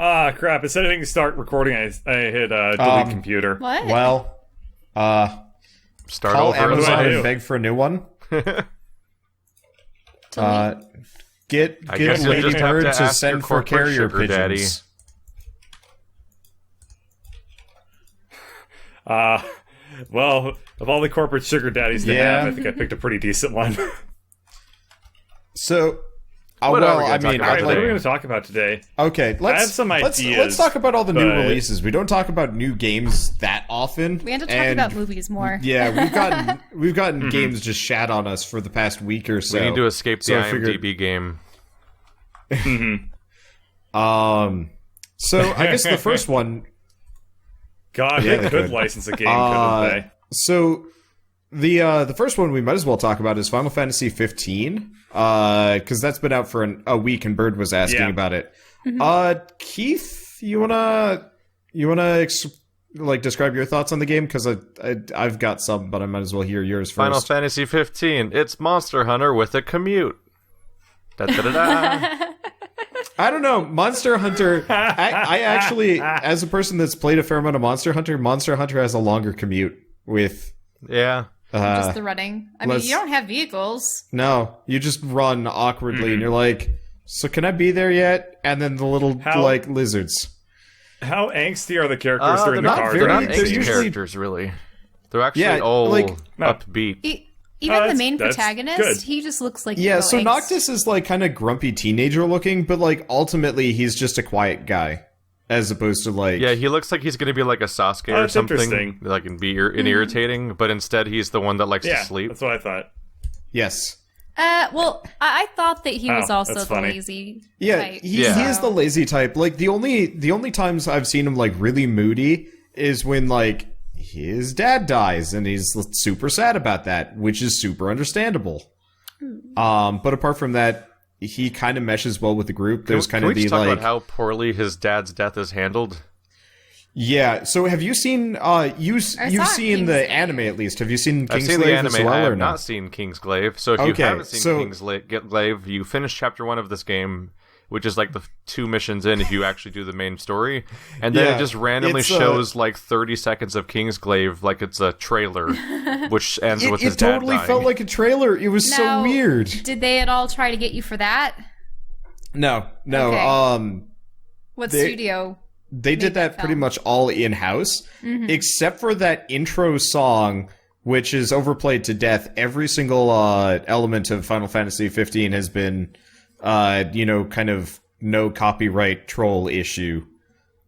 Ah, crap. Instead of hitting start recording, I hit delete computer. What? Well, Start call over. Amazon do? and beg for a new one. Get I guess you'll Lady just have Bird to to ask send your for corporate carrier sugar daddy. pigeons. Well, of all the corporate sugar daddies to have, I think I picked a pretty decent one. So, What are we well, gonna I talk mean, about Alright, what are we today? going to talk about today? okay, I have some let's ideas, talk about all the new but- releases. We don't talk about new games that often. We had to talk and about movies more. Yeah, we've gotten games just shat on us for the past week or so. We need to escape the So I IMDb figured- game. So I guess the first one. God, Yeah, they they could could. license a game, couldn't they? So the first one we might as well talk about is Final Fantasy 15, because that's been out for a week, and Bird was asking Yeah. about it. Keith, you wanna describe your thoughts on the game? Because I've got some, but I might as well hear yours first. Final Fantasy 15. It's Monster Hunter with a commute. Da da da da. I don't know, Monster Hunter. I actually, as a person that's played a fair amount of Monster Hunter has a longer commute with. Yeah. Just the running. I mean, let's- you don't have vehicles. No, you just run awkwardly, and you're like, "So can I be there yet?" And then the little lizards. How angsty are the characters They're during the not car? They're not They're angsty usually- characters, really. They're actually Yeah, all like- upbeat. Even the that's- main that's protagonist, good. he just looks like Yeah, no so angst. Noctis is like kind of grumpy teenager looking, but like ultimately he's just a quiet guy, as opposed to like Yeah, he looks like he's going to be like a Sasuke or that's something, interesting. like and be irritating. But instead, he's the one that likes Yeah, to sleep. that's what I thought. yes, Well, I thought that he was Oh, also that's the funny. lazy yeah, type. he is the lazy type. Like the only times I've seen him like really moody is when like his dad dies and he's super sad about that, which is super understandable. But apart from that, he kind of meshes well with the group. There's kind Can of we the just talk like about how poorly his dad's death is handled? yeah. So have you seen you've saw seen the Kingsglaive. anime at least? Have you seen I've seen Kingsglaive the anime. as well I or have no? not seen Kingsglaive. So if you Okay, haven't seen so- Kingsglaive, you finish chapter 1 of this game, which is like the 2 missions in if you actually do the main story, and then Yeah, it just randomly it's, shows like 30 seconds of Kingsglaive like it's a trailer, which ends with his It dad totally dying. felt like a trailer. It was so Now, weird. Did they at all try to get you for that? No. Okay. What They- studio? They did that pretty film. much all in-house, except for that intro song, which is overplayed to death. Every single element of Final Fantasy 15 has been, kind of no copyright troll issue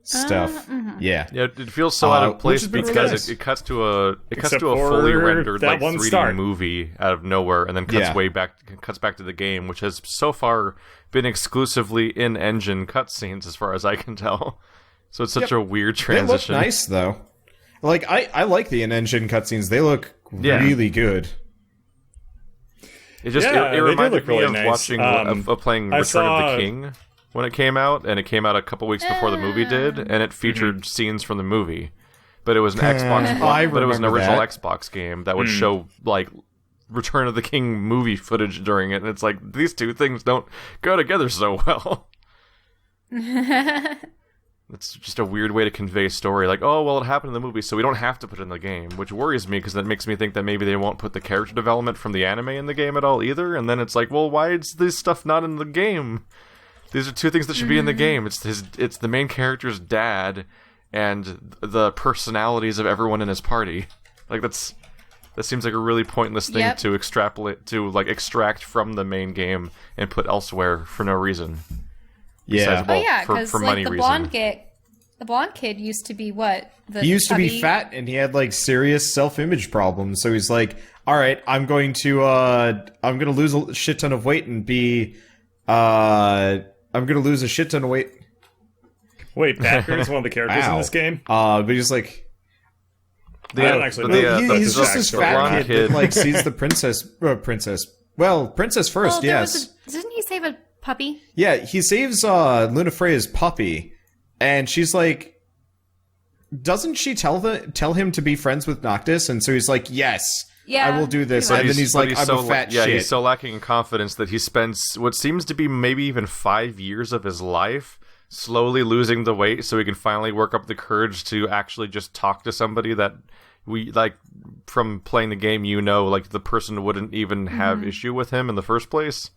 stuff. Yeah. Yeah, it feels so out of which place has been really because nice. it cuts to a Except fully for rendered that like one 3D start. movie out of nowhere, and then cuts back to the game, which has so far been exclusively in-engine cutscenes, as far as I can tell. So it's such a weird They transition. look nice, though. Like, I like the in-engine cutscenes. They look really good. It just Yeah, it they do reminded look me really of nice. watching of playing I Return saw- of the King when it came out, and it came out a couple weeks before the movie did, and it featured scenes from the movie. But it was an Xbox. I but it was an remember original that. Xbox game that would show like Return of the King movie footage during it, and it's like these two things don't go together so well. It's just a weird way to convey story. Like, oh, well, it happened in the movie, so we don't have to put it in the game, which worries me because that makes me think that maybe they won't put the character development from the anime in the game at all either. And then it's like, well, why is this stuff not in the game? These are two things that should be in the game. It's the main character's dad and the personalities of everyone in his party. Like that seems like a really pointless thing Yep. to extract from the main game and put elsewhere for no reason. Yeah. Well, Oh yeah, for because money like reason. the blonde kid used to be what? He used to be chubby- fat, and he had like serious self-image problems. So he's like, "All right, I'm going to lose a shit ton of weight and be, I'm going to lose a shit ton of weight." Wait, Packer is one of the characters in Ow. this game? But he's like, I don't actually know. he's just this backstory. fat blonde kid that like sees the princess first. Oh, there Yes, was didn't he save a puppy? yeah. He saves Luna Freya's puppy, and she's like, doesn't she tell him to be friends with Noctis? And so he's like, yes. Yeah, I will do this. you're And right. then he's like, I'm a fat shit. he's so lacking in confidence that he spends what seems to be maybe even 5 years of his life slowly losing the weight so he can finally work up the courage to actually just talk to somebody that we like from playing the game, like the person wouldn't even have issue with him in the first place.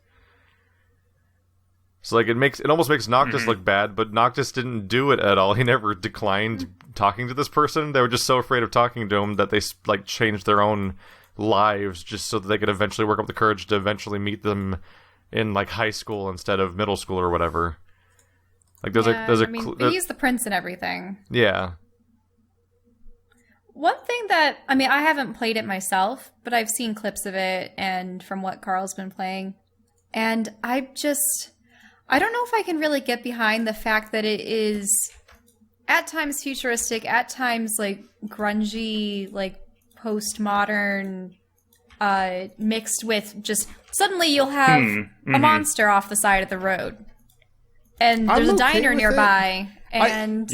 So like it almost makes Noctis look bad, but Noctis didn't do it at all. He never declined talking to this person. They were just so afraid of talking to him that they like changed their own lives just so that they could eventually work up the courage to eventually meet them in like high school instead of middle school or whatever. Like he's the prince and everything. Yeah. One thing that I haven't played it myself, but I've seen clips of it and from what Carl's been playing, and I don't know if I can really get behind the fact that it is at times futuristic, at times like grungy, like postmodern, mixed with just suddenly you'll have a monster off the side of the road. And there's a diner nearby. And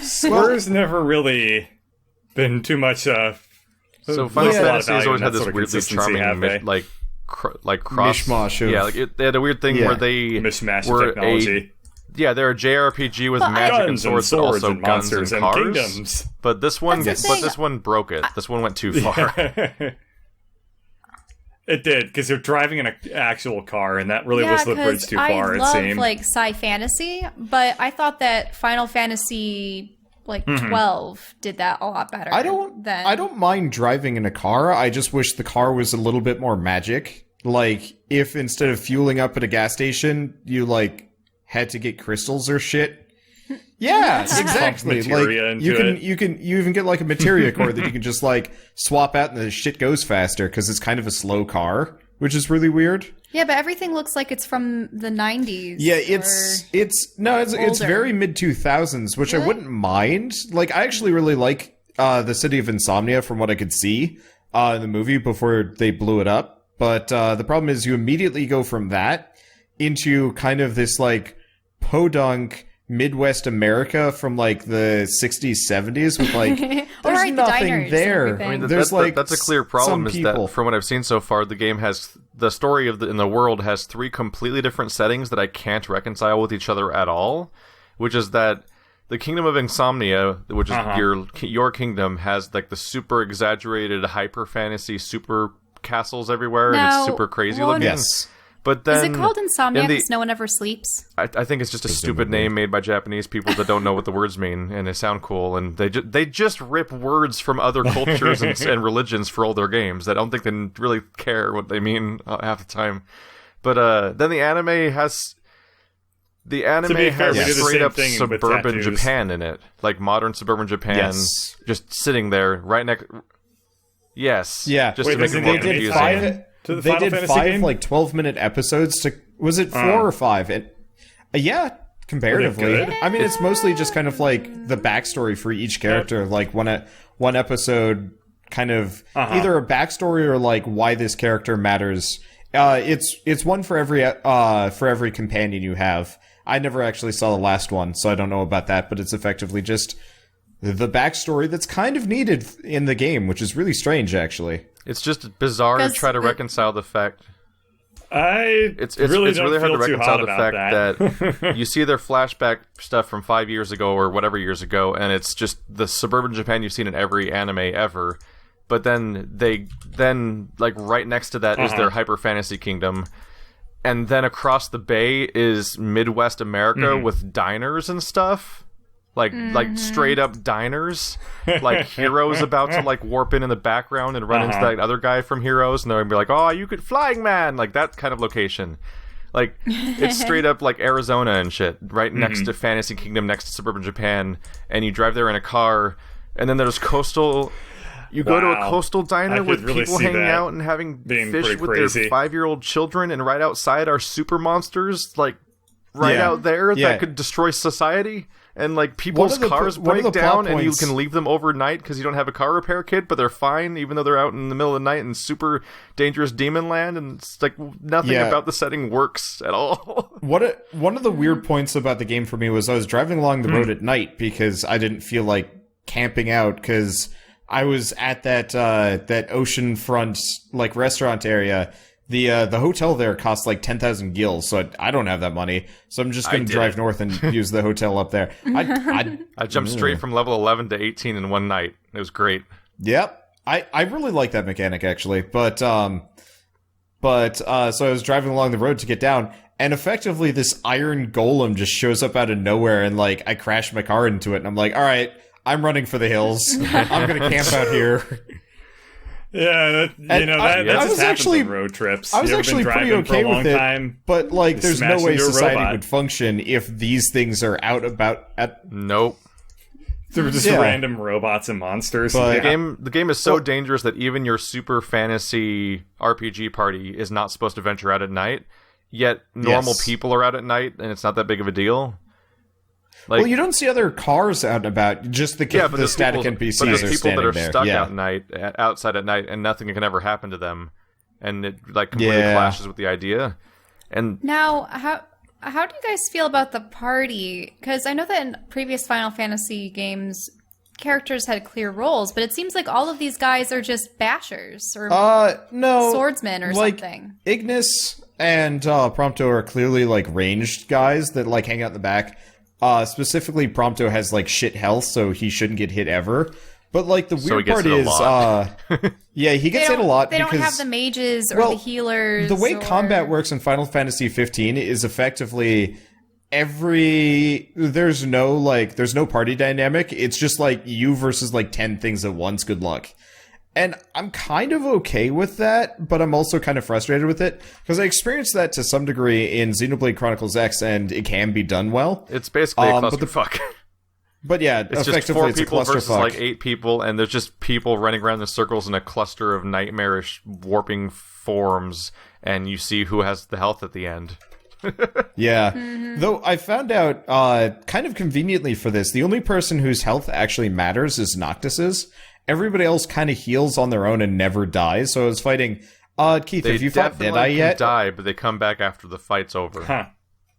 Swear's never really been too much so Final Fantasy has always had this weirdly charming like cross mishmash of, they had a weird thing where they mishmash were technology. They're a JRPG with magic and swords, but also and guns monsters and and cars. kingdoms. But this one broke it. This one went too far. It did, because you're driving in an actual car, and that really was the bridge too far. I love like sci fantasy, but I thought that Final Fantasy 12 did that a lot better. I don't mind driving in a car. I just wish the car was a little bit more magic. Like if instead of fueling up at a gas station, you like had to get crystals or shit. Yeah, exactly. Like you even get like a materia core that you can just like swap out and the shit goes faster because it's kind of a slow car, which is really weird. Yeah, but everything looks like it's from the 90s. Yeah, it's very mid 2000s, which really? I wouldn't mind. Like I actually really like the City of Insomnia from what I could see in the movie before they blew it up. But the problem is you immediately go from that into kind of this like podunk Midwest America from like the 60s, 70s with like there's nothing there. I mean, there's that's a clear problem. Is people. that from what I've seen so far, the game has the story in the world has 3 completely different settings that I can't reconcile with each other at all. Which is that the Kingdom of Insomnia, which is your kingdom, has like the super exaggerated hyper fantasy super castles everywhere, and it's super crazy looking. Yes. But then, is it called Insomnia because no one ever sleeps? I think it's just a stupid name made by Japanese people that don't know what the words mean, and they sound cool, and they just rip words from other cultures and religions for all their games. I don't think they really care what they mean half the time. But then the anime has straight up suburban Japan in it, like modern suburban Japan, just sitting there right next. Yes, yeah, just to make it more confusing. They did 5 like 12-minute episodes to was it 4 or 5? Comparatively. I mean, it's mostly just kind of like the backstory for each character. Like one episode, kind of either a backstory or like why this character matters. It's one for every companion you have. I never actually saw the last one, so I don't know about that. But it's effectively just the backstory that's kind of needed in the game, which is really strange, actually. It's just bizarre to try to reconcile the fact. It's really hard to reconcile the fact that you see their flashback stuff from 5 years ago or whatever years ago, and it's just the suburban Japan you've seen in every anime ever. But then like right next to that is their hyper fantasy kingdom, and then across the bay is Midwest America with diners and stuff. Like straight up diners, like Heroes about to like warp in the background and run into that other guy from Heroes, and they're gonna be like, "Oh, you could flying man!" Like that kind of location. Like it's straight up like Arizona and shit, right next to Fantasy Kingdom, next to suburban Japan, and you drive there in a car, and then there's coastal. You go to a coastal diner with people hanging out and having fish with their 5-year-old children, and right outside are super monsters, like out there that could destroy society. And like people's cars break down, and you can leave them overnight because you don't have a car repair kit, but they're fine even though they're out in the middle of the night in super dangerous demon land, and it's like nothing about the setting works at all. One of the weird points about the game for me was I was driving along the road at night because I didn't feel like camping out because I was at that oceanfront like restaurant area the hotel there costs like 10,000 gils, so I don't have that money. So I'm just going to drive north and use the hotel up there. I jumped straight from level 11 to 18 in one night. It was great. Yep. I really like that mechanic, actually. But so I was driving along the road to get down, and effectively this iron golem just shows up out of nowhere, and like I crashed my car into it, and I'm like, all right, I'm running for the hills. I'm going to camp out here. Yeah, that just happens on road trips. I was actually pretty okay with it, but like, there's no way society would function if these things are out about at. Nope. There were just random robots and monsters. But the game is so dangerous that even your super fantasy RPG party is not supposed to venture out at night. Yet normal people are out at night, and it's not that big of a deal. Like, well, you don't see other cars out and about. Just the static NPCs are people standing that are there. stuck outside at night, and nothing can ever happen to them, and it like completely clashes with the idea. And now, how do you guys feel about the party? Because I know that in previous Final Fantasy games, characters had clear roles, but it seems like all of these guys are just bashers or swordsmen or something. Ignis and Prompto are clearly like ranged guys that like hang out in the back. Specifically, Prompto has like shit health, so he shouldn't get hit ever. But like the weird part is, he gets hit a lot. They don't have the mages or the healers. The way combat works in Final Fantasy 15 is effectively there's no party dynamic. It's just like you versus like 10 things at once. Good luck. And I'm kind of okay with that, but I'm also kind of frustrated with it, because I experienced that to some degree in Xenoblade Chronicles X, and it can be done well. It's basically a clusterfuck. But yeah, it's effectively just 4 it's people a clusterfuck. versus like 8 people, and there's just people running around in circles in a cluster of nightmarish warping forms, and you see who has the health at the end. Yeah. Mm-hmm. Though I found out, kind of conveniently for this, the only person whose health actually matters is Noctis's. Everybody else kind of heals on their own and never dies. So I was fighting. Keith, have you fought Deadeye yet? They die, but they come back after the fight's over. Huh.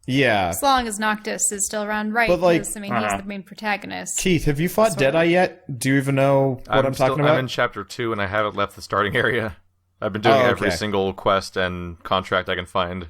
Yeah. As long as Noctis is still around, right? But like, he's the main protagonist. Keith, have you fought Deadeye yet? Do you even know what I'm talking about? I'm in chapter 2, and I haven't left the starting area. I've been doing every single quest and contract I can find.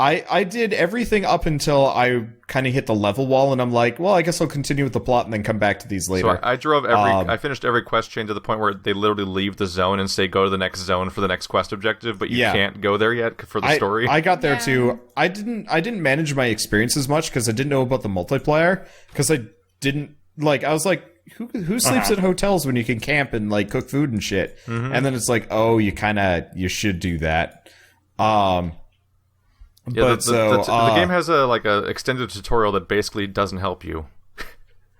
I did everything up until I kind of hit the level wall, and I'm like, well, I guess I'll continue with the plot and then come back to these later. So I drove I finished every quest chain to the point where they literally leave the zone and say go to the next zone for the next quest objective, but you can't go there yet for the story. I got there too. I didn't manage my experience as much because I didn't know about the multiplayer, because I didn't like. I was like, who sleeps at hotels when you can camp and like cook food and shit? Mm-hmm. And then it's like, oh, you should do that. Yeah, the game has a extended tutorial that basically doesn't help you.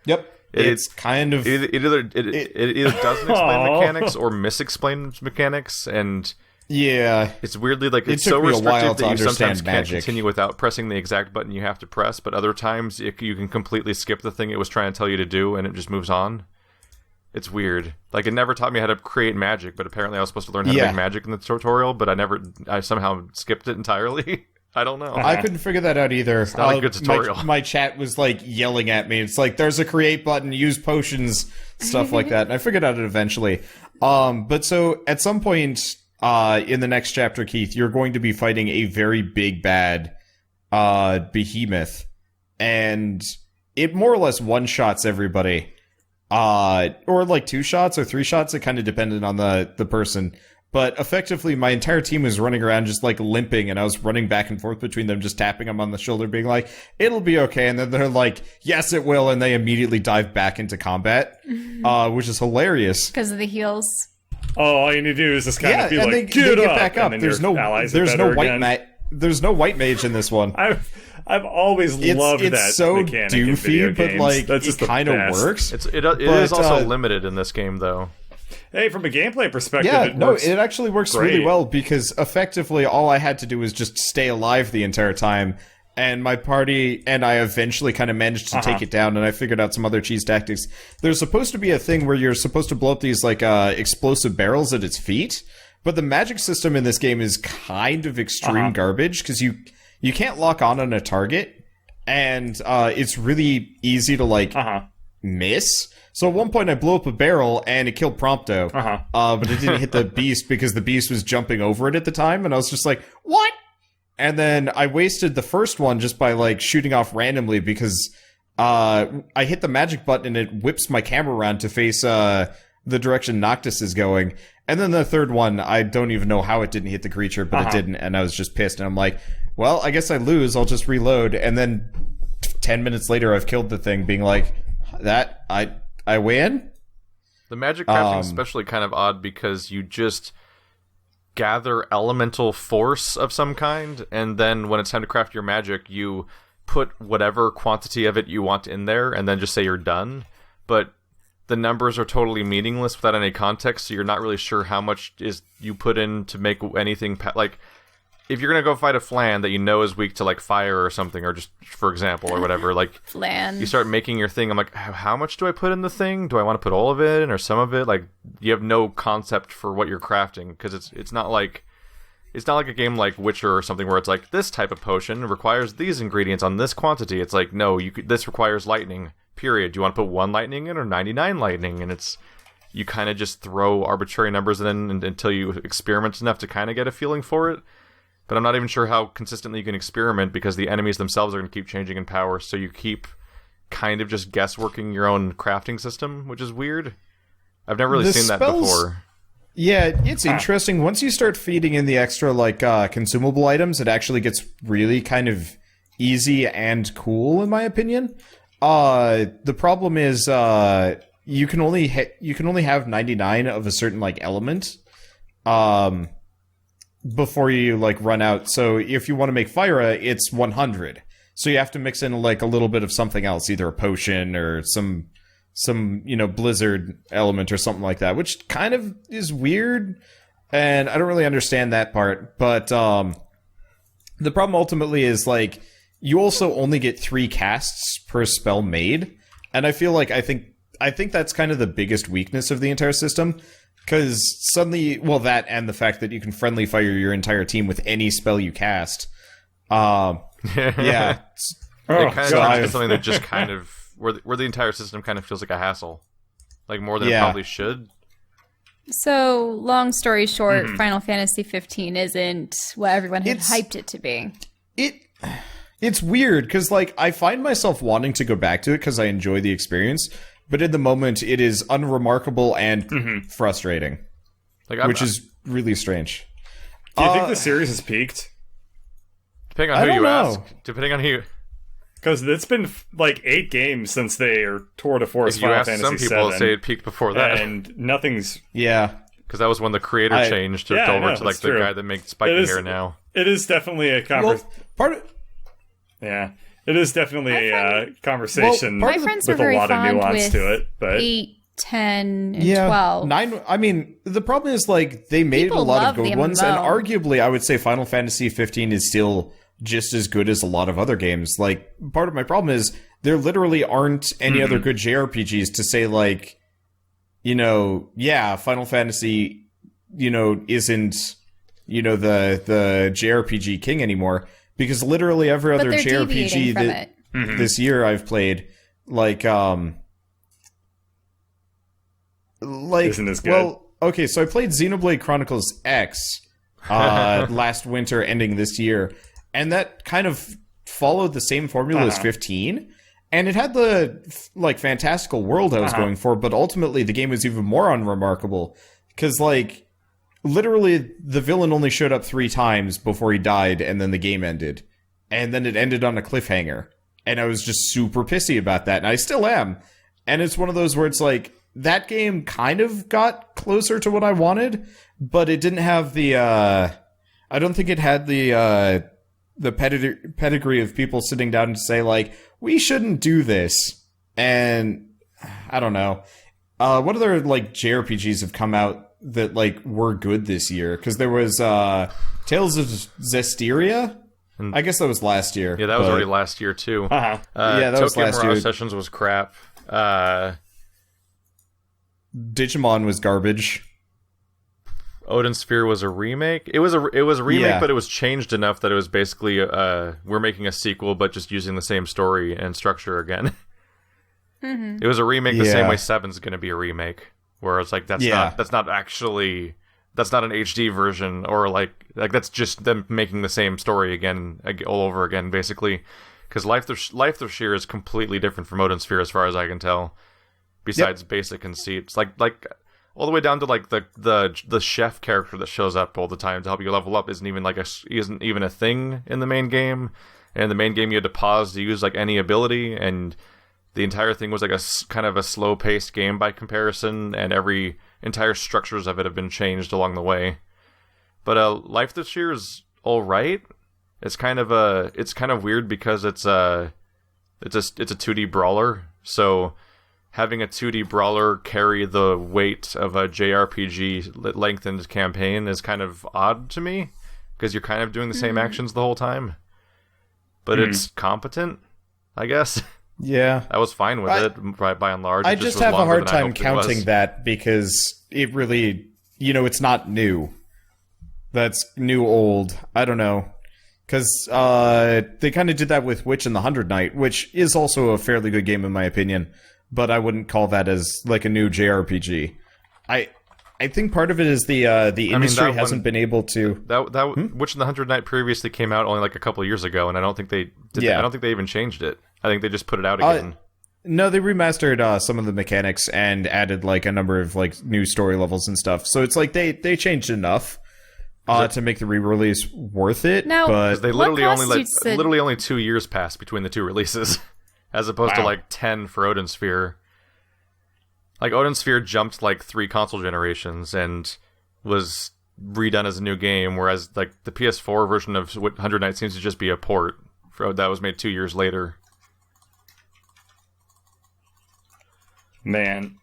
Yep, it's kind of it either doesn't explain mechanics or misexplains mechanics, and it's weirdly like it's so restrictive that you sometimes can't continue without pressing the exact button you have to press, but other times you can completely skip the thing it was trying to tell you to do, and it just moves on. It's weird. Like, it never taught me how to create magic, but apparently I was supposed to learn how to make magic in the tutorial, but I somehow skipped it entirely. I don't know. I couldn't figure that out either. It's not a good tutorial. My chat was like yelling at me. It's like, there's a create button, use potions, stuff like that. And I figured out it eventually. But so at some point in the next chapter, Keith, you're going to be fighting a very big bad behemoth, and it more or less one-shots everybody. Or like 2 shots or 3 shots. It kind of depended on the person. But effectively, my entire team was running around just like limping, and I was running back and forth between them, just tapping them on the shoulder, being like, it'll be okay. And then they're like, yes, it will. And they immediately dive back into combat, which is hilarious. Because of the heals. Oh, all you need to do is just kind of be and like, they get back up. There's no white mage in this one. I've always loved that. It's so mechanic in video doofy, but games. like That's just it kind of works. It is also limited in this game, though. Hey, from a gameplay perspective, it actually works really well, because effectively all I had to do was just stay alive the entire time, and my party and I eventually kind of managed to take it down, and I figured out some other cheese tactics. There's supposed to be a thing where you're supposed to blow up these like explosive barrels at its feet, but the magic system in this game is kind of extreme garbage, because you can't lock on a target, and it's really easy to like miss. So at one point I blew up a barrel and it killed Prompto. But it didn't hit the beast because the beast was jumping over it at the time, and I was just like, what? And then I wasted the first one just by like shooting off randomly because I hit the magic button and it whips my camera around to face the direction Noctis is going. And then the third one, I don't even know how it didn't hit the creature, but it didn't, and I was just pissed. And I'm like, well, I guess I lose. I'll just reload. And then 10 minutes later, I've killed the thing, being like, that I win. The magic crafting is especially kind of odd because you just gather elemental force of some kind, and then when it's time to craft your magic, you put whatever quantity of it you want in there, and then just say you're done. But the numbers are totally meaningless without any context, so you're not really sure how much is you put in to make anything like. If you're gonna go fight a Flan that you know is weak to like fire or something, or just for example or whatever, like Flan, you start making your thing. I'm like, how much do I put in the thing? Do I want to put all of it in or some of it? Like, you have no concept for what you're crafting because it's not like a game like Witcher or something where it's like this type of potion requires these ingredients on this quantity. It's like, no, this requires lightning. Period. Do you want to put 1 lightning in or 99 lightning? And you kind of just throw arbitrary numbers in until you experiment enough to kind of get a feeling for it. But I'm not even sure how consistently you can experiment because the enemies themselves are going to keep changing in power, so you keep kind of just guessworking your own crafting system, which is weird. I've never really seen that before. Yeah, it's interesting. Once you start feeding in the extra like consumable items, it actually gets really kind of easy and cool, in my opinion. The problem is you can only have 99 of a certain like element. Before you like run out. So if you want to make Fyra, it's 100. So you have to mix in like a little bit of something else, either a potion or some blizzard element or something like that, which kind of is weird, and I don't really understand that part. But the problem ultimately is like you also only get 3 casts per spell made, and I think that's kind of the biggest weakness of the entire system. Because suddenly, well, that and the fact that you can friendly fire your entire team with any spell you cast. Yeah. It kind of turns into something that just kind of, where the entire system kind of feels like a hassle. Like more than it probably should. So, long story short, Final Fantasy 15 isn't what everyone had hyped it to be. It's weird, because like, I find myself wanting to go back to it because I enjoy the experience. But in the moment, it is unremarkable and frustrating, which is really strange. Do you think the series has peaked? Depending on who you ask. Depending on who. Because it's been like 8 games since they are tour de force Final Fantasy VII. Some people say it peaked before that, and nothing's. Yeah, because that was when the creator changed over to like the guy that makes spiky hair now. It is definitely a conversation. Yeah. It is definitely a conversation with a lot of nuance to it. But 8, 10, and 12. 9. I mean, the problem is like they made a lot of good ones, and arguably, I would say Final Fantasy 15 is still just as good as a lot of other games. Like, part of my problem is there literally aren't any other good JRPGs to say like, Final Fantasy, isn't the JRPG king anymore. Because literally every other JRPG that this year I've played, like isn't as good. Well, okay, so I played Xenoblade Chronicles X last winter, ending this year, and that kind of followed the same formula as 15, and it had the like fantastical world I was going for, but ultimately the game was even more unremarkable because like. Literally, the villain only showed up 3 times before he died, and then the game ended. And then it ended on a cliffhanger. And I was just super pissy about that, and I still am. And it's one of those where it's like, that game kind of got closer to what I wanted, but it didn't have the, I don't think it had the pedigree of people sitting down to say, like, we shouldn't do this. And, I don't know. What other, like, JRPGs have come out that like were good this year? Because there was Tales of Zestiria. I guess that was last year. Yeah, that was already last year too. Yeah, that was last year. Sessions was crap. Digimon was garbage. Odin Sphere was a remake. It was a remake, but it was changed enough that it was basically we're making a sequel, but just using the same story and structure again. Mm-hmm. It was a remake the same way 7's going to be a remake, where it's like that's not an HD version, or like that's just them making the same story again all over again, basically. Because Life the Sheer is completely different from Odin Sphere as far as I can tell. Besides basic conceits, like all the way down to like the chef character that shows up all the time to help you level up isn't even a thing in the main game. And in the main game, you had to pause to use like any ability, and the entire thing was like a kind of a slow-paced game by comparison, and entire structures of it have been changed along the way. But Life this Year is all right. It's kind of weird because it's a 2D brawler, so having a 2D brawler carry the weight of a JRPG lengthened campaign is kind of odd to me, because you're kind of doing the same actions the whole time. But it's competent, I guess. Yeah. I was fine with it, by and large. I just have a hard time counting that, because it really, it's not new. That's new old. I don't know. Because they kind of did that with Witch and the Hundred Knight, which is also a fairly good game in my opinion, but I wouldn't call that as like a new JRPG. I think part of it is the industry hasn't been able to. Witch and the Hundred Knight previously came out only like a couple of years ago, and I don't think they did. I don't think they even changed it. I think they just put it out again. No, they remastered some of the mechanics and added like a number of like new story levels and stuff. So it's like they changed enough to make the re-release worth it. Now, but they literally only 2 years passed between the two releases, as opposed to like 10 for Odin Sphere. Like, Odin Sphere jumped, like, 3 console generations and was redone as a new game, whereas, like, the PS4 version of 100 Nights seems to just be a port that was made 2 years later. Man,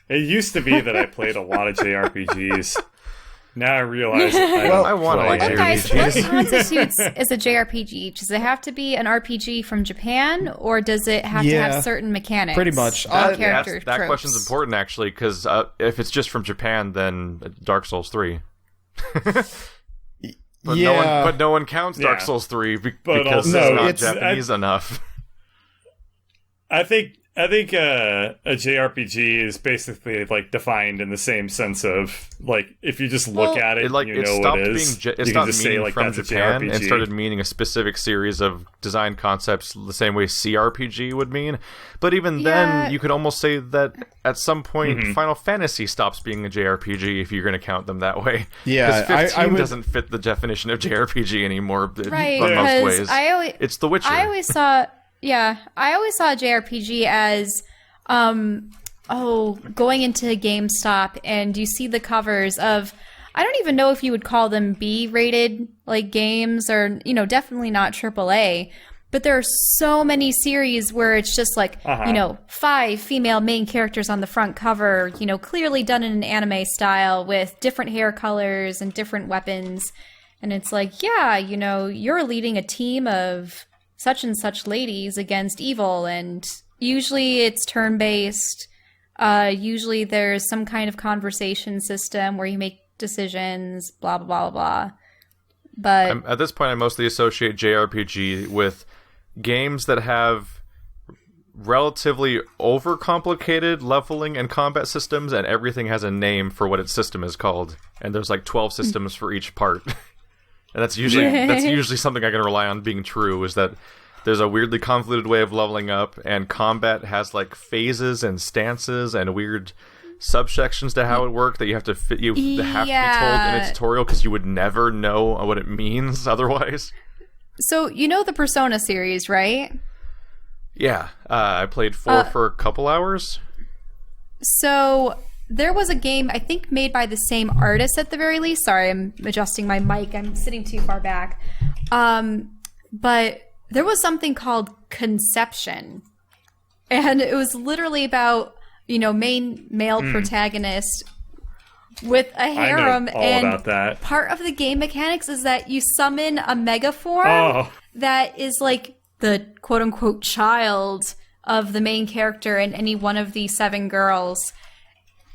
it used to be that I played a lot of JRPGs. Now I realize I want to like JRPGs. What constitutes as a JRPG? Does it have to be an RPG from Japan, or does it have to have certain mechanics? Pretty much. That question's important, actually, because if it's just from Japan, then Dark Souls 3. But no one counts Dark Souls 3 because it's not Japanese enough. I think a JRPG is basically like defined in the same sense of like if you just look at it, what it is. It stopped meaning from Japan and started meaning a specific series of design concepts the same way CRPG would mean. But even then, you could almost say that at some point Final Fantasy stops being a JRPG if you're going to count them that way. Yeah, because 15 doesn't fit the definition of JRPG anymore. Right, in most ways. It's The Witcher. I always saw JRPG as, going into GameStop and you see the covers of, I don't even know if you would call them B-rated, like, games or, definitely not AAA, but there are so many series where it's just like, 5 female main characters on the front cover, clearly done in an anime style with different hair colors and different weapons. And it's like, you're leading a team of such and such ladies against evil, and usually it's turn-based. Usually there's some kind of conversation system where you make decisions, blah, blah, blah, blah. But at this point, I mostly associate JRPG with games that have relatively overcomplicated leveling and combat systems, and everything has a name for what its system is called. And there's like 12 systems for each part. And that's usually something I can rely on being true, is that there's a weirdly convoluted way of leveling up, and combat has like phases and stances and weird subsections to how it works that you have to fit. You have to be told in a tutorial because you would never know what it means otherwise. So the Persona series, right? Yeah, I played 4 for a couple hours. So there was a game, I think, made by the same artist at the very least. Sorry, I'm adjusting my mic. I'm sitting too far back. But there was something called Conception. And it was literally about, main male protagonist with a harem. And about that. Part of the game mechanics is that you summon a megaform that is like the quote-unquote child of the main character and any one of the 7 girls.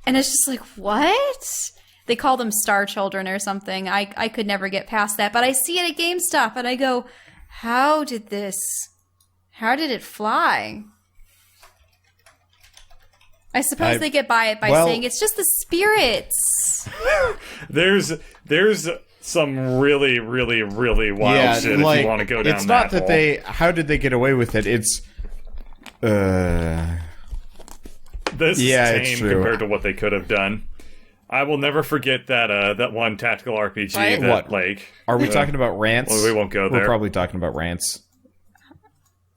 And it's just like, what? They call them Star Children or something. I could never get past that. But I see it at GameStop and I go, how did it fly? I suppose they get by it by saying it's just the spirits. There's some really, really, really wild shit if you want to go down that hole. It's not that they... How did they get away with it? It's... This is tame compared to what they could have done. I will never forget that one tactical RPG Are we talking about rants? Well, we won't go there. We're probably talking about rants.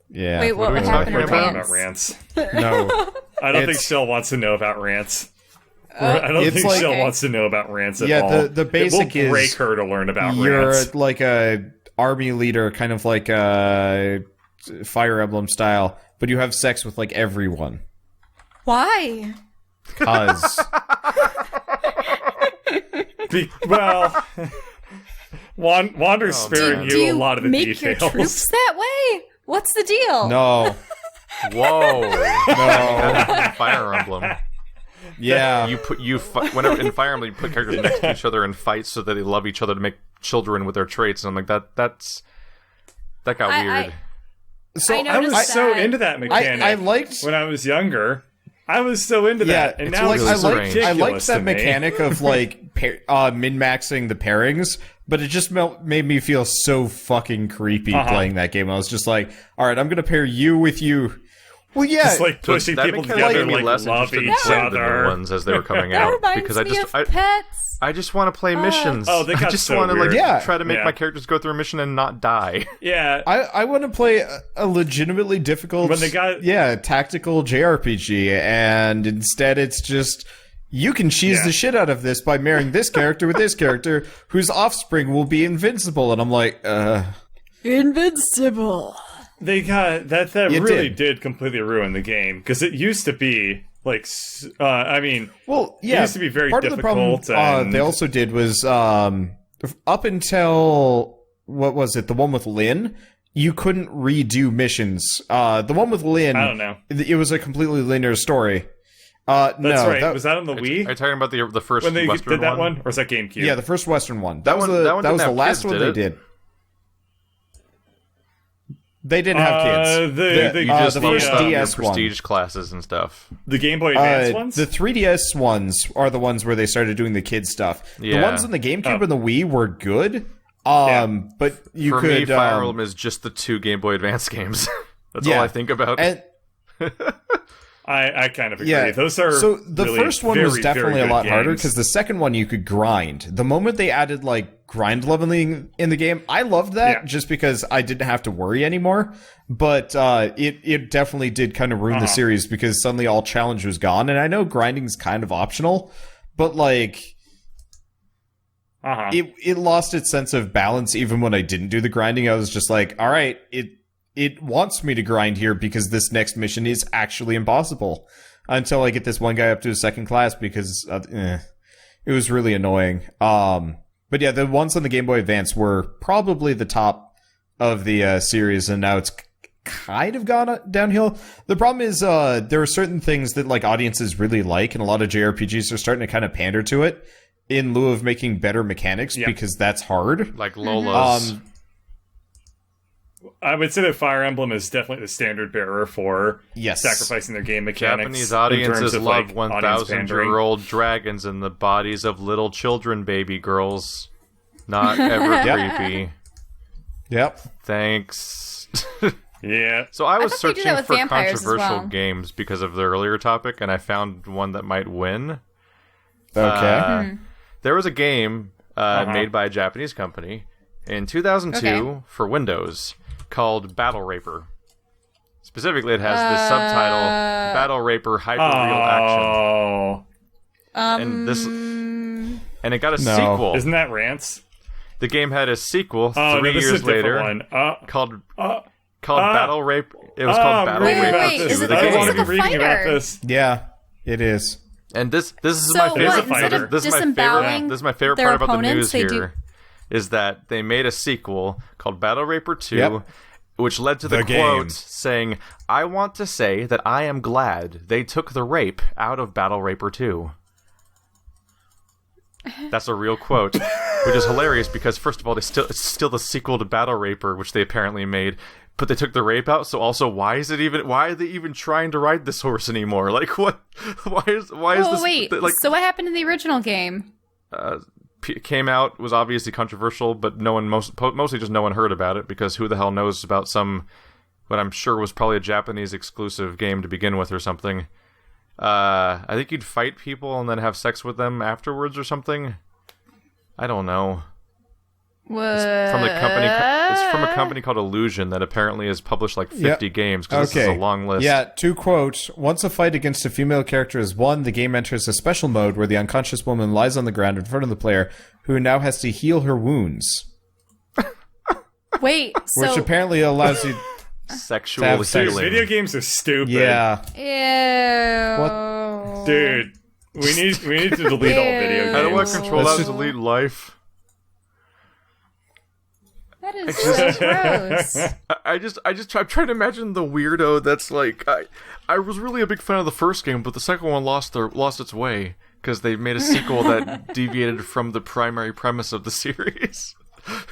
Yeah. Wait, what happened to about rants? No. I don't think Shell wants to know about rants. I don't think Shell wants to know about rants at all. Yeah, the basic it will break her to learn about rants. You're like a army leader, kind of like a Fire Emblem style, but you have sex with like everyone. Why? Because... Wander's sparing you a lot of the details. Do you make your troops that way? What's the deal? No. Whoa. No. Fire Emblem. Yeah. Whenever in Fire Emblem you put characters next to each other and fight so that they love each other to make children with their traits, and I'm like, that got weird. I was so into that mechanic. I liked when I was younger. I was so into that, and now it's really I liked that mechanic of like min-maxing the pairings, but it just made me feel so fucking creepy playing that game. I was just like, all right, I'm gonna pair you with you. Well, yeah, just like pushing people together, like love each other. Ones as they were coming out, because I just want to play missions. Oh, they got I just so want to weird. try to make my characters go through a mission and not die. Yeah, I want to play a legitimately difficult, tactical JRPG, and instead it's just you can cheese the shit out of this by marrying this character with this character, whose offspring will be invincible, and I'm like, invincible. They got that really did completely ruin the game, because it used to be like, it used to be very part difficult. Of the problem they also did was up until what was it, the one with Lynn, you couldn't redo missions. The one with Lynn, I don't know. It was a completely linear story. That's right. Was that on the Wii? Are you talking about the first when they Western did that one? Or was that GameCube? Yeah, the first Western one. That was the last one they did. They didn't have kids. The first DS prestige classes and stuff. The Game Boy Advance ones? The 3DS ones are the ones where they started doing the kid stuff. Yeah. The ones on the GameCube and the Wii were good. But you For me, Fire Emblem is just the 2 Game Boy Advance games. That's all I think about. And, I kind of agree. Yeah. Those are the really first one was definitely a lot harder, games. because the second one you could grind. The moment they added like grind leveling in the game, I loved that just because I didn't have to worry anymore. But it definitely did kind of ruin the series, because suddenly all challenge was gone. And I know grinding's kind of optional, but like it lost its sense of balance even when I didn't do the grinding. I was just like, all right, it wants me to grind here because this next mission is actually impossible, until I get this one guy up to a second class, because it was really annoying. But yeah, the ones on the Game Boy Advance were probably the top of the series, and now it's kind of gone downhill. The problem is there are certain things that like audiences really like, and a lot of JRPGs are starting to kind of pander to it in lieu of making better mechanics, because that's hard. Like Lola's. I would say that Fire Emblem is definitely the standard bearer for sacrificing their game mechanics. Japanese audiences love 1,000-year-old dragons in the bodies of little children, baby girls. Not ever creepy. Yep. Thanks. Yeah. So I was searching for controversial games because of the earlier topic, and I found one that might win. Okay. There was a game made by a Japanese company in 2002 for Windows called Battle Raper. Specifically, it has the subtitle Battle Raper Hyper Real Action. And it got a sequel. Isn't that Rants? The game had a sequel 3 years later called Battle Raper. It was called Battle Raper. Wait, is it the reading about this. Yeah, it is. And this is my favorite. This is my favorite part about the news here. Is that they made a sequel called Battle Raper 2, which led to the quote saying, "I want to say that I am glad they took the rape out of Battle Raper 2." That's a real quote, which is hilarious because, first of all, it's still the sequel to Battle Raper, which they apparently made. but they took the rape out. So also, why are they even trying to ride this horse anymore? Like, what? Why is this? Wait. Like, so what happened in the original game? Came out, was obviously controversial, but mostly just no one heard about it, because who the hell knows about what I'm sure was probably a Japanese exclusive game to begin with or something. I think you'd fight people and then have sex with them afterwards or something. I don't know. What? It's from a company called Illusion that apparently has published like 50 games, because this is a long list. Yeah, to quote, once a fight against a female character is won, the game enters a special mode where the unconscious woman lies on the ground in front of the player, who now has to heal her wounds. Wait, so... Which apparently allows you... Sexual healing. Video games are stupid. Yeah. Ew. What? Dude, we need to delete all video games. How do I control that delete life? That is so gross. I'm trying to imagine the weirdo that's like, I was really a big fan of the first game, but the second one lost its way because they made a sequel that deviated from the primary premise of the series,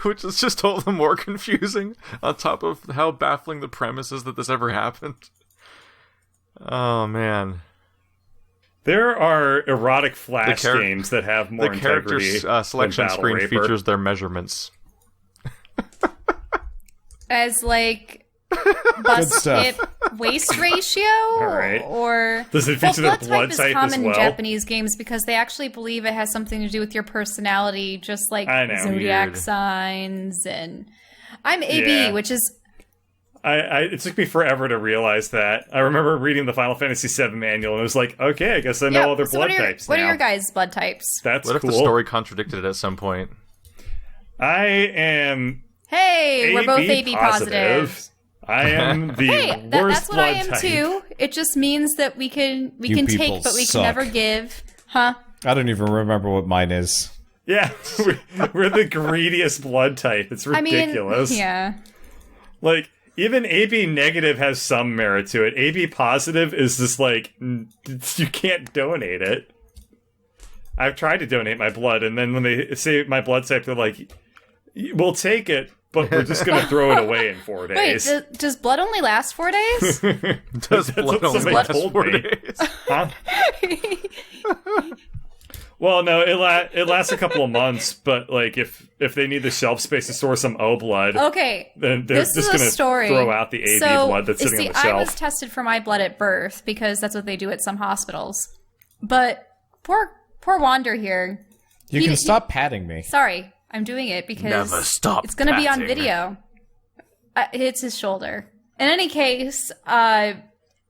which is just all the more confusing on top of how baffling the premise is that this ever happened. Oh, man. There are erotic Flash games that have more integrity. The character selection screen features their measurements. As like bust hip waist ratio, right. Or does it feature the blood type type as common well? in Japanese games because they actually believe it has something to do with your personality, just like zodiac signs. And I'm AB, which is. It took me forever to realize that. I remember reading the Final Fantasy VII manual, and it was like, okay, I guess I know other blood types now. What are your guys' blood types? That's cool. What if the story contradicted it at some point? I am... Hey, we're both AB positive. I am the worst that's what blood I am type. Too. It just means that we can take, but we can never give. Huh? I don't even remember what mine is. Yeah, we're the greediest blood type. It's ridiculous. Yeah. Like, even AB negative has some merit to it. AB positive is just like, you can't donate it. I've tried to donate my blood, and then when they say my blood type, they're like, we'll take it, but we're just going to throw it away in 4 days. Wait, does blood only last 4 days? Does blood only last 4 days? Huh? Well, no, it lasts a couple of months, but like if they need the shelf space to store some O blood, okay, then they're just going to throw out the AB blood that's sitting on the shelf. I was tested for my blood at birth because that's what they do at some hospitals. But poor Wander here. You can stop patting me. Sorry, I'm doing it because it's going to be on video. It's his shoulder. In any case,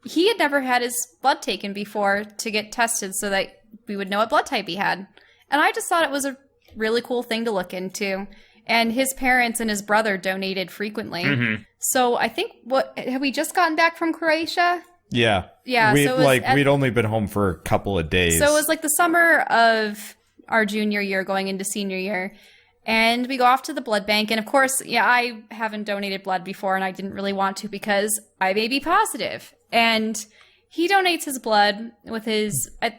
he had never had his blood taken before to get tested so that we would know what blood type he had. And I just thought it was a really cool thing to look into. And his parents and his brother donated frequently. Mm-hmm. So I think, have we just gotten back from Croatia? Yeah. Yeah. We'd only been home for a couple of days. So it was like the summer of our junior year going into senior year. And we go off to the blood bank. And of course, I haven't donated blood before and I didn't really want to because I'm AB positive. And he donates his blood with his... I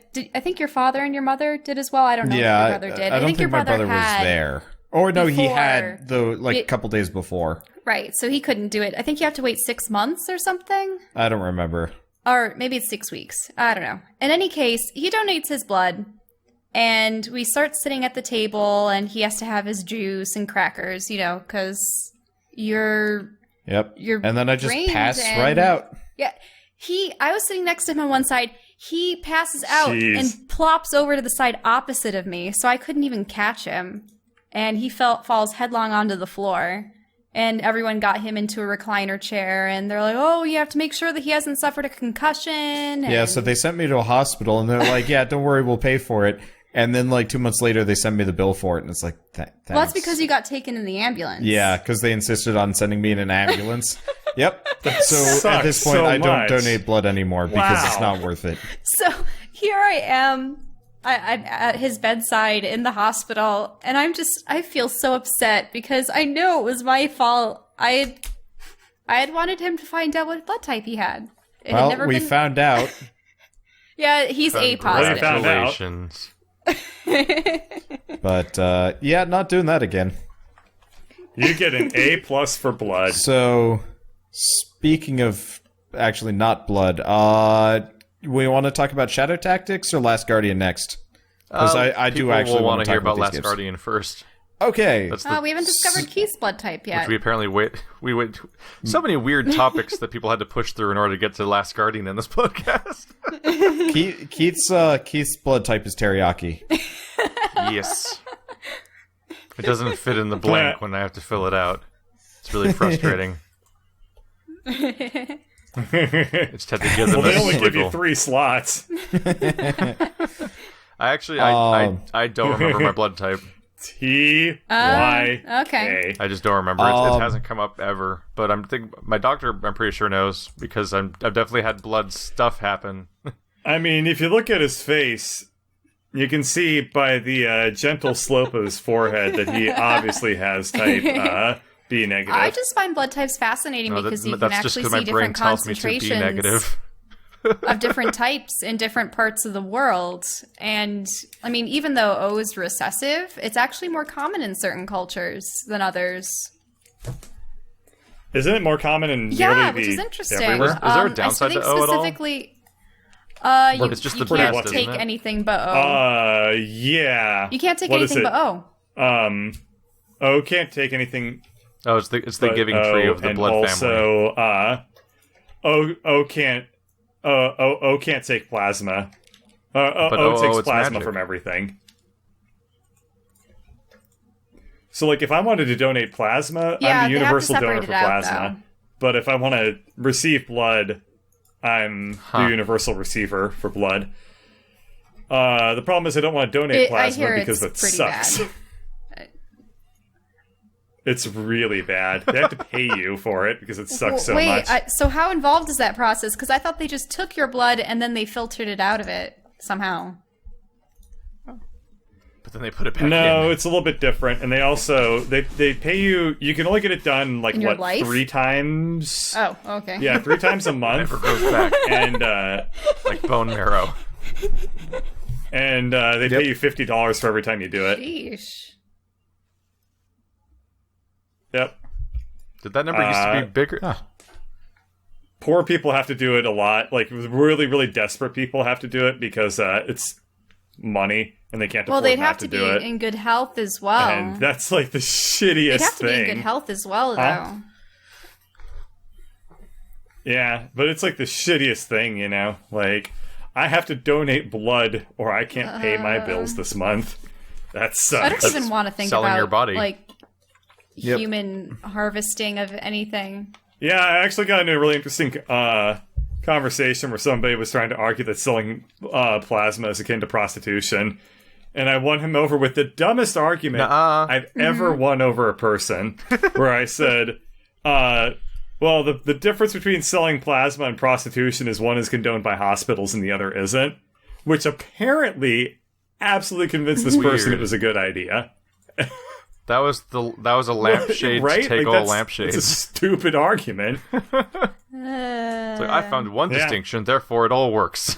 think your father and your mother did as well. I don't know if your brother did. I don't think my brother was there. Or no, he had a couple days before. Right, so he couldn't do it. I think you have to wait 6 months or something. I don't remember. Or maybe it's 6 weeks. I don't know. In any case, he donates his blood. And we start sitting at the table and he has to have his juice and crackers, because you're... Yep. And then I just pass right out. Yeah. I was sitting next to him on one side. He passes out and plops over to the side opposite of me, so I couldn't even catch him. And he falls headlong onto the floor. And everyone got him into a recliner chair, and they're like, oh, you have to make sure that he hasn't suffered a concussion. Yeah, so they sent me to a hospital, and they're like, yeah, don't worry, we'll pay for it. And then, 2 months later, they send me the bill for it, and it's like, thanks. Well, that's because you got taken in the ambulance. Yeah, because they insisted on sending me in an ambulance. Yep. So at this point, I don't donate blood anymore because it's not worth it. So here I am I'm at his bedside in the hospital, and I feel so upset because I know it was my fault. I had wanted him to find out what blood type he had. We found out. Yeah, he's A positive. Congratulations. But, not doing that again. You get an A+ for blood. So, Speaking of actually not blood, we want to talk about Shadow Tactics or Last Guardian next? Because I do actually want to hear about Last Last Guardian first. Okay. We haven't discovered Keith's blood type yet. Which we apparently wait. So many weird topics that people had to push through in order to get to Last Guardian in this podcast. Keith's blood type is teriyaki. Yes. It doesn't fit in the blank when I have to fill it out. It's really frustrating. It's had to give them Well, they only give you wiggle. 3 slots. I don't remember my blood type. T-Y-K. Okay. I just don't remember. It hasn't come up ever. But my doctor, I'm pretty sure, knows because I've definitely had blood stuff happen. I mean, if you look at his face, you can see by the gentle slope of his forehead that he obviously has type B negative. I just find blood types fascinating because you can actually see different concentrations of different types in different parts of the world. And, I mean, even though O is recessive, it's actually more common in certain cultures than others. Isn't it more common in Yeah, nearly which is interesting. everywhere? Is there a downside to O at all? Specifically, It's just you the can't best, take isn't it? anything but O. Yeah. You can't take What is anything it? but O. O can't take anything. Oh, it's the but giving tree of the and blood family. Also, O can't. O can't take plasma. But O takes it's plasma magic. from everything. So, like, if I wanted to donate plasma, Yeah, I'm the they have to universal donor separate for it out, plasma. though. But if I want to receive blood, I'm the universal receiver for blood. The problem is I don't want to donate plasma I hear because that it's pretty sucks. bad. It's really bad. They have to pay you for it because it sucks so much. So how involved is that process? Because I thought they just took your blood and then they filtered it out of it somehow. But then they put it back in. No, it's a little bit different, and they also they pay you. You can only get it done like In your what life? 3 times? Oh, okay. Yeah, 3 times a month, Never goes back. and Like bone marrow. they pay you $50 for every time you do it. Sheesh. Yep. Did that number used to be bigger? Huh. Poor people have to do it a lot. Like really, really desperate people have to do it because it's money and they can't Well, afford they'd not have to to do be it. in good health as well. And that's like the shittiest They'd have to thing. be in good health as well, though. Huh? Yeah, but it's like the shittiest thing, you know? Like, I have to donate blood or I can't pay my bills this month. That sucks. I don't even want to think selling about your body. like Yep. human harvesting of anything. Yeah, I actually got into a really interesting conversation where somebody was trying to argue that selling plasma is akin to prostitution. And I won him over with the dumbest argument Nuh-uh. I've ever won over a person, where I said, well, the difference between selling plasma and prostitution is one is condoned by hospitals and the other isn't, which apparently absolutely convinced this person it was a good idea. That was a lampshade Right? to take Like, all lampshades. It's a stupid argument. It's like, I found one Yeah. distinction, therefore it all works.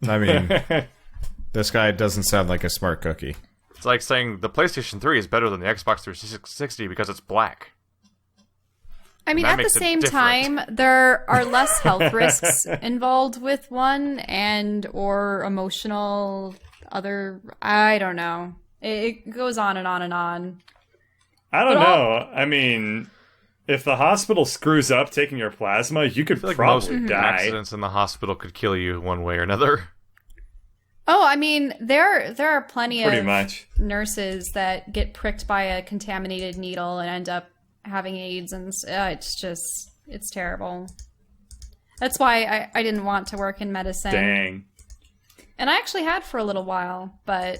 I mean, this guy doesn't sound like a smart cookie. It's like saying the PlayStation 3 is better than the Xbox 360 because it's black. I mean, That at the makes it same different. time, there are less health risks involved with one and or emotional other. I don't know. It goes on and on and on. I don't But know. I mean, if the hospital screws up taking your plasma, you could I feel like most probably die. accidents in the hospital could kill you one way or another. Oh, I mean, there are plenty Pretty of much. nurses that get pricked by a contaminated needle and end up having AIDS, and it's terrible. That's why I didn't want to work in medicine. Dang. And I actually had for a little while, but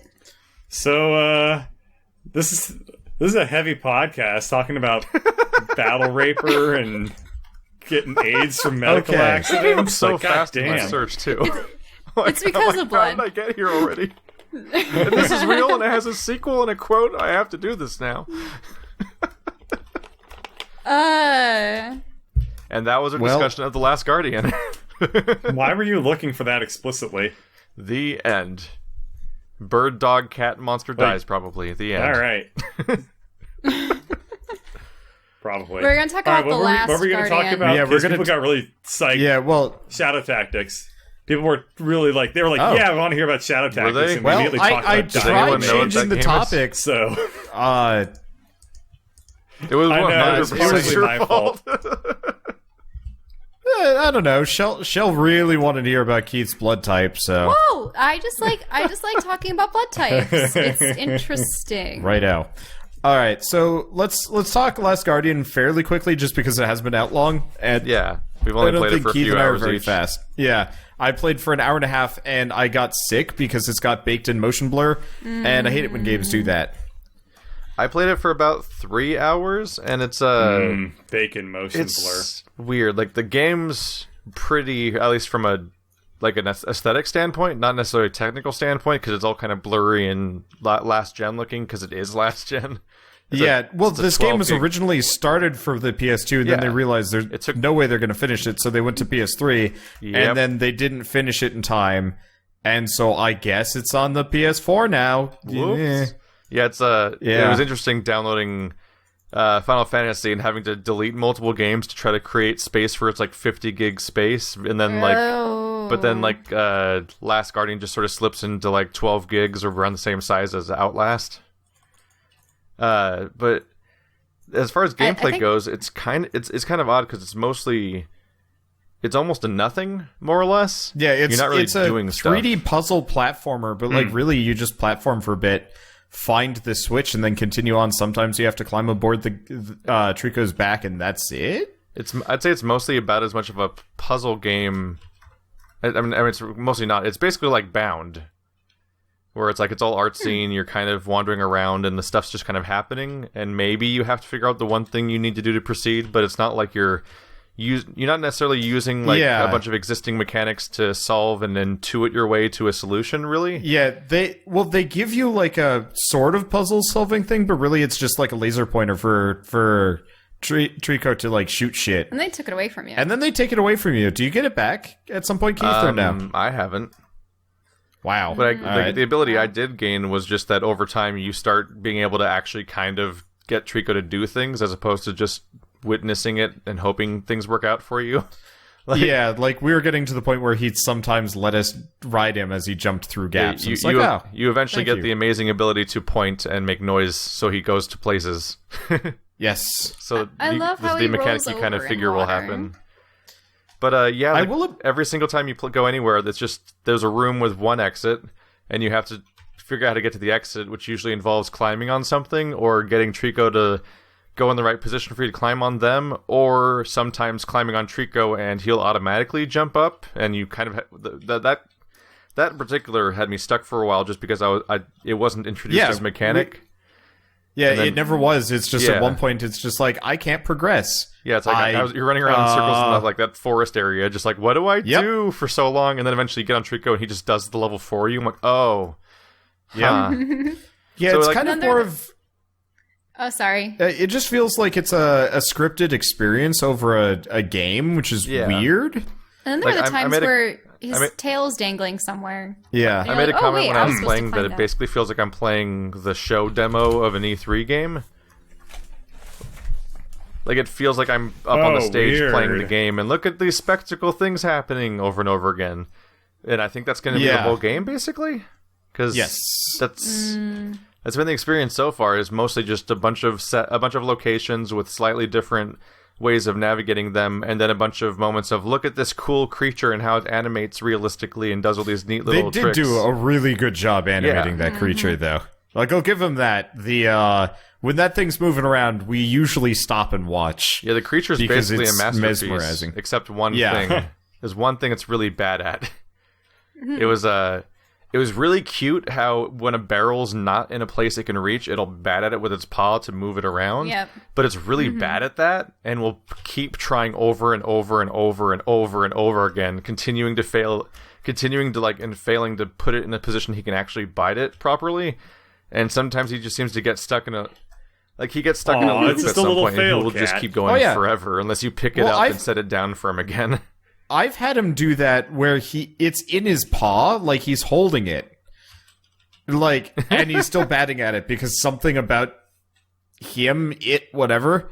So, this is a heavy podcast talking about battle raper and getting AIDS from medical Okay. accidents. So Like, fast in my goddamn. search, too. it's because of How did blood. I get here already? And this is real and it has a sequel and a quote. I have to do this now. And that was a Well- discussion of The Last Guardian. Why were you looking for that explicitly? The end. Bird, dog, cat, monster dies, probably. The end. All right. Probably. We're gonna talk All right, about the last what were we going to talk Guardian. about? Yeah, we're gonna people got really psyched. Yeah, well, Shadow Tactics. People were really like, they were like, Oh. yeah, I want to hear about Shadow Tactics. they? And we well, immediately talked I about Does tried anyone know what changing that the game is? topic. So, It was I know, it it's was partially your my fault. I don't know. Shell really wanted to hear about Keith's blood type, so Whoa! I just like talking about blood types. It's interesting. right out. All right, so let's talk Last Guardian fairly quickly, just because it has been out long. And Yeah, we've I only don't played it think for a Keith few and I are hours very each. fast. Yeah, I played for an hour and a half, and I got sick because it's got baked-in motion blur, and I hate it when games do that. I played it for about 3 hours, and it's bacon motion blur. it's weird. Like the game's pretty, at least from an aesthetic standpoint, not necessarily a technical standpoint, because it's all kind of blurry and last gen looking, because it is last gen. This game was 12 gig. originally started for the PS2, and then Yeah. they realized there's no way they're going to finish it, so they went to PS3, Yep. and then they didn't finish it in time, and so I guess it's on the PS4 now. Whoops. Eh. Yeah, it was interesting downloading Final Fantasy and having to delete multiple games to try to create space for its like 50 gig space, and then but then Last Guardian just sort of slips into like 12 gigs or around the same size as Outlast. But as far as gameplay goes, it's kind of odd because it's almost a nothing, more or less. Yeah, you're not really it's a doing 3D stuff. puzzle platformer, but like really, you just platform for a bit, find the switch, and then continue on. Sometimes you have to climb aboard the Trico's back, and that's it. I'd say it's mostly about as much of a puzzle game. I mean, it's mostly not. It's basically like Bound, where it's like it's all artsy and you're kind of wandering around and the stuff's just kind of happening, and maybe you have to figure out the one thing you need to do to proceed, but it's not like you're not necessarily using like a bunch of existing mechanics to solve and then intuit your way to a solution, really. Yeah, they give you like a sort of puzzle solving thing, but really it's just like a laser pointer for Trico to like shoot shit. And they took it away from you. And then they take it away from you. Do you get it back at some point, Keith, or no? I haven't. Wow. But Alright. the ability I did gain was just that over time you start being able to actually kind of get Trico to do things as opposed to just witnessing it and hoping things work out for you. Yeah, like we were getting to the point where he'd sometimes let us ride him as he jumped through gaps. You eventually get the amazing ability to point and make noise so he goes to places. Yes. I love how the he mechanic rolls you kind of over in figure will water. happen. But every single time you go anywhere, there's a room with one exit, and you have to figure out how to get to the exit, which usually involves climbing on something or getting Trico to go in the right position for you to climb on them, or sometimes climbing on Trico and he'll automatically jump up, and you kind of that in particular had me stuck for a while just because it wasn't introduced as a mechanic. It never was. It's just at one point, it's just like, I can't progress. Yeah, it's like you're running around in circles in like that forest area, just like, what do I do for so long? And then eventually you get on Trico and he just does the level for you. I'm like, oh. Yeah. Yeah, So, it's like- kind of more of... Oh, sorry. It just feels like it's a scripted experience over a game, which is weird. And then there Like, are the I times made a- where his tail's dangling somewhere. Yeah. You're I made a like, oh, comment wait, when I I was was supposed to playing that climb it that. basically feels like I'm playing the show demo of an E3 game. Like, it feels like I'm up on the stage playing the game, and look at these spectacle things happening over and over again. And I think that's going to be the whole game, basically. Because that's been the experience so far. Is mostly just a bunch of locations with slightly different ways of navigating them, and then a bunch of moments of look at this cool creature and how it animates realistically and does all these neat little They did tricks. do a really good job animating that creature, though. Like, I'll give them that. When that thing's moving around, we usually stop and watch. Yeah, the creature's because basically a it's masterpiece, mesmerizing. except one Yeah. thing. There's one thing it's really bad at. It was really cute how when a barrel's not in a place it can reach, it'll bat at it with its paw to move it around. Yep. But it's really bad at that, and will keep trying over and over and over and over and over again, continuing to fail, and failing to put it in a position he can actually bite it properly. And sometimes he just seems to get stuck in a... Like, he gets stuck in a loop it's at just a some little point, and he fail will just cat. keep going yeah. forever unless you pick it Well, up I've- and set it down for him again. I've had him do that where it's in his paw, like he's holding it. Like, and he's still batting at it because something about him, whatever,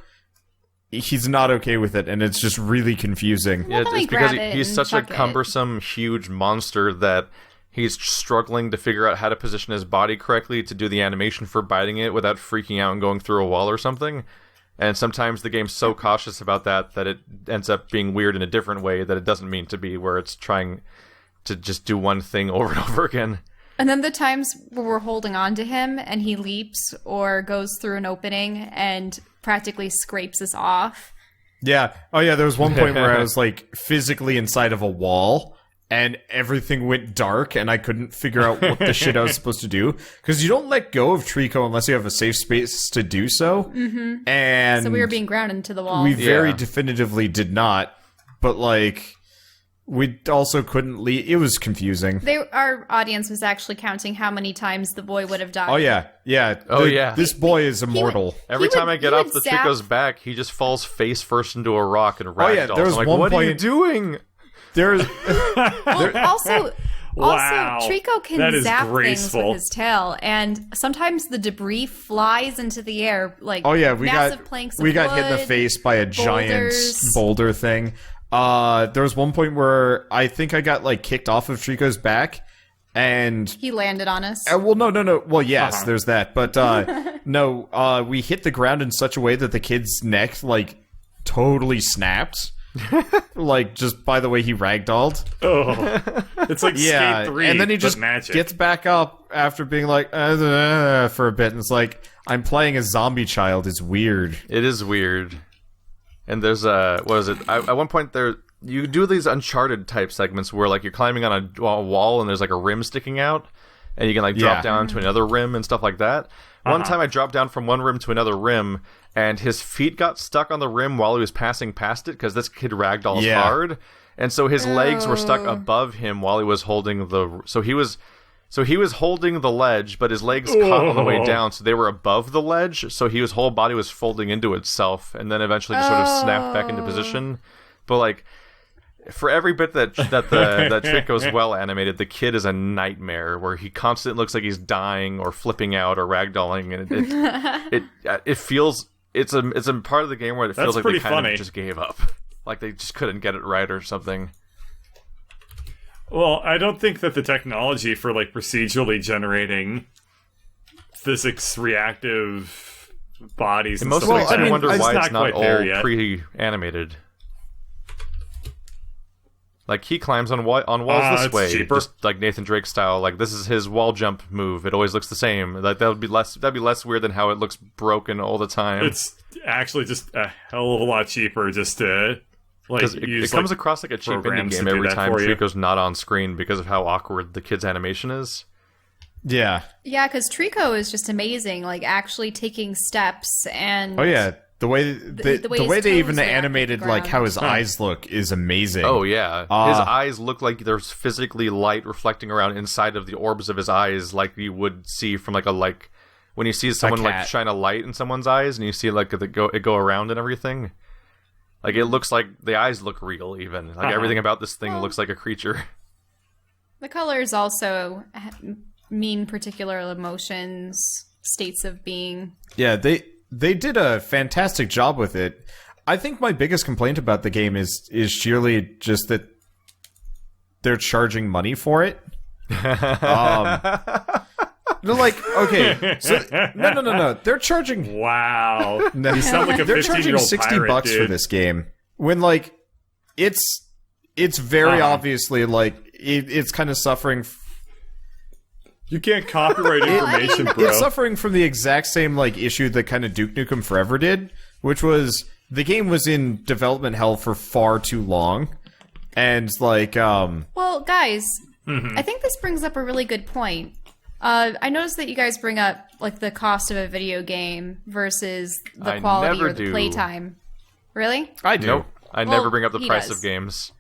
he's not okay with it, and it's just really confusing. Yeah, Well, let me it's because grab it he's and such a chuck it. cumbersome, huge monster that he's struggling to figure out how to position his body correctly to do the animation for biting it without freaking out and going through a wall or something. And sometimes the game's so cautious about that it ends up being weird in a different way that it doesn't mean to be, where it's trying to just do one thing over and over again. And then the times where we're holding on to him and he leaps or goes through an opening and practically scrapes us off. Yeah. Oh, yeah, there was one point where I was, like, physically inside of a wall, and everything went dark, and I couldn't figure out what the shit I was supposed to do. Because you don't let go of Trico unless you have a safe space to do so. Mm-hmm. And So we were being grounded into the wall. we very Yeah. definitively did not. But, like, we also couldn't leave. It was confusing. Our audience was actually counting how many times the boy would have died. Oh, yeah. Yeah. Oh, yeah. This boy is immortal. Every time I get he off would the zap- Trico's back, he just falls face first into a rock and Oh, yeah, ragdolls. there was I'm like, one what are you point- doing? There's... Well, also, Wow. Trico can That is zap things graceful. with his tail, and sometimes the debris flies into the air, like Oh yeah, we massive got planks of we got hit in the wood, face by a giant boulders. boulder thing. There was one point where I think I got like kicked off of Trico's back, and He landed on us. well, no. Well, yes, Uh-huh. there's that, but no, we hit the ground in such a way that the kid's neck like totally snapped. Like just by the way he ragdolled. Oh, it's like Yeah, Skate 3, and then he but just magic. gets back up after being like for a bit, and it's like I'm playing a zombie child. It's weird. It is weird. And there's what is it? At one point you do these Uncharted type segments where like you're climbing on a wall and there's like a rim sticking out, and you can like drop Yeah. down to another rim and stuff like that. One time I dropped down from one rim to another rim, and his feet got stuck on the rim while he was passing past it because this kid ragdolls Yeah. hard, and so his legs were stuck above him while he was holding the. So he was holding the ledge, but his legs caught on the way down, so they were above the ledge. So his whole body was folding into itself, and then eventually just sort of snapped back into position. But like, for every bit that Trico's well animated, the kid is a nightmare where he constantly looks like he's dying or flipping out or ragdolling, and it feels it's a part of the game where it feels That's like they pretty kind funny. of just gave up, like they just couldn't get it right or something. Well, I don't think that the technology for like procedurally generating physics reactive bodies and Most stuff of like it, that, I wonder it's why it's not quite there all yet. pre-animated. Like he climbs on walls this it's way, cheaper. just like Nathan Drake style. Like this is his wall jump move. It always looks the same. Like that'd be less weird than how it looks broken all the time. It's actually just a hell of a lot cheaper just to like Because it use comes like, across like a cheap indie programs to game do every that time for you. Trico's not on screen because of how awkward the kid's animation is. Yeah. Yeah, because Trico is just amazing, like actually taking steps and Oh yeah. The way the way the his way they toes even are on the animated like ground. how his eyes look is amazing. Oh yeah, his eyes look like there's physically light reflecting around inside of the orbs of his eyes, like you would see from like when you see someone like cat. shine a light in someone's eyes, and you see like it go around and everything. Like it looks like the eyes look real, even like everything about this thing looks like a creature. the colors also mean particular emotions, states of being. Yeah, they did a fantastic job with it. I think my biggest complaint about the game is sheerly just that they're charging money for it. No, like okay, so no. They're charging. Wow, you sound like a They're charging 15-year-old $60 pirate, for dude. this game when like it's very obviously like it's kind of suffering. You can't copyright information, bro. It's suffering from the exact same like issue that kind of Duke Nukem Forever did, which was the game was in development hell for far too long, and like Well, guys, I think this brings up a really good point. I noticed that you guys bring up like the cost of a video game versus the I quality never or the do. playtime. Really? I do. Nope, I Well, never bring up the he price does. of games.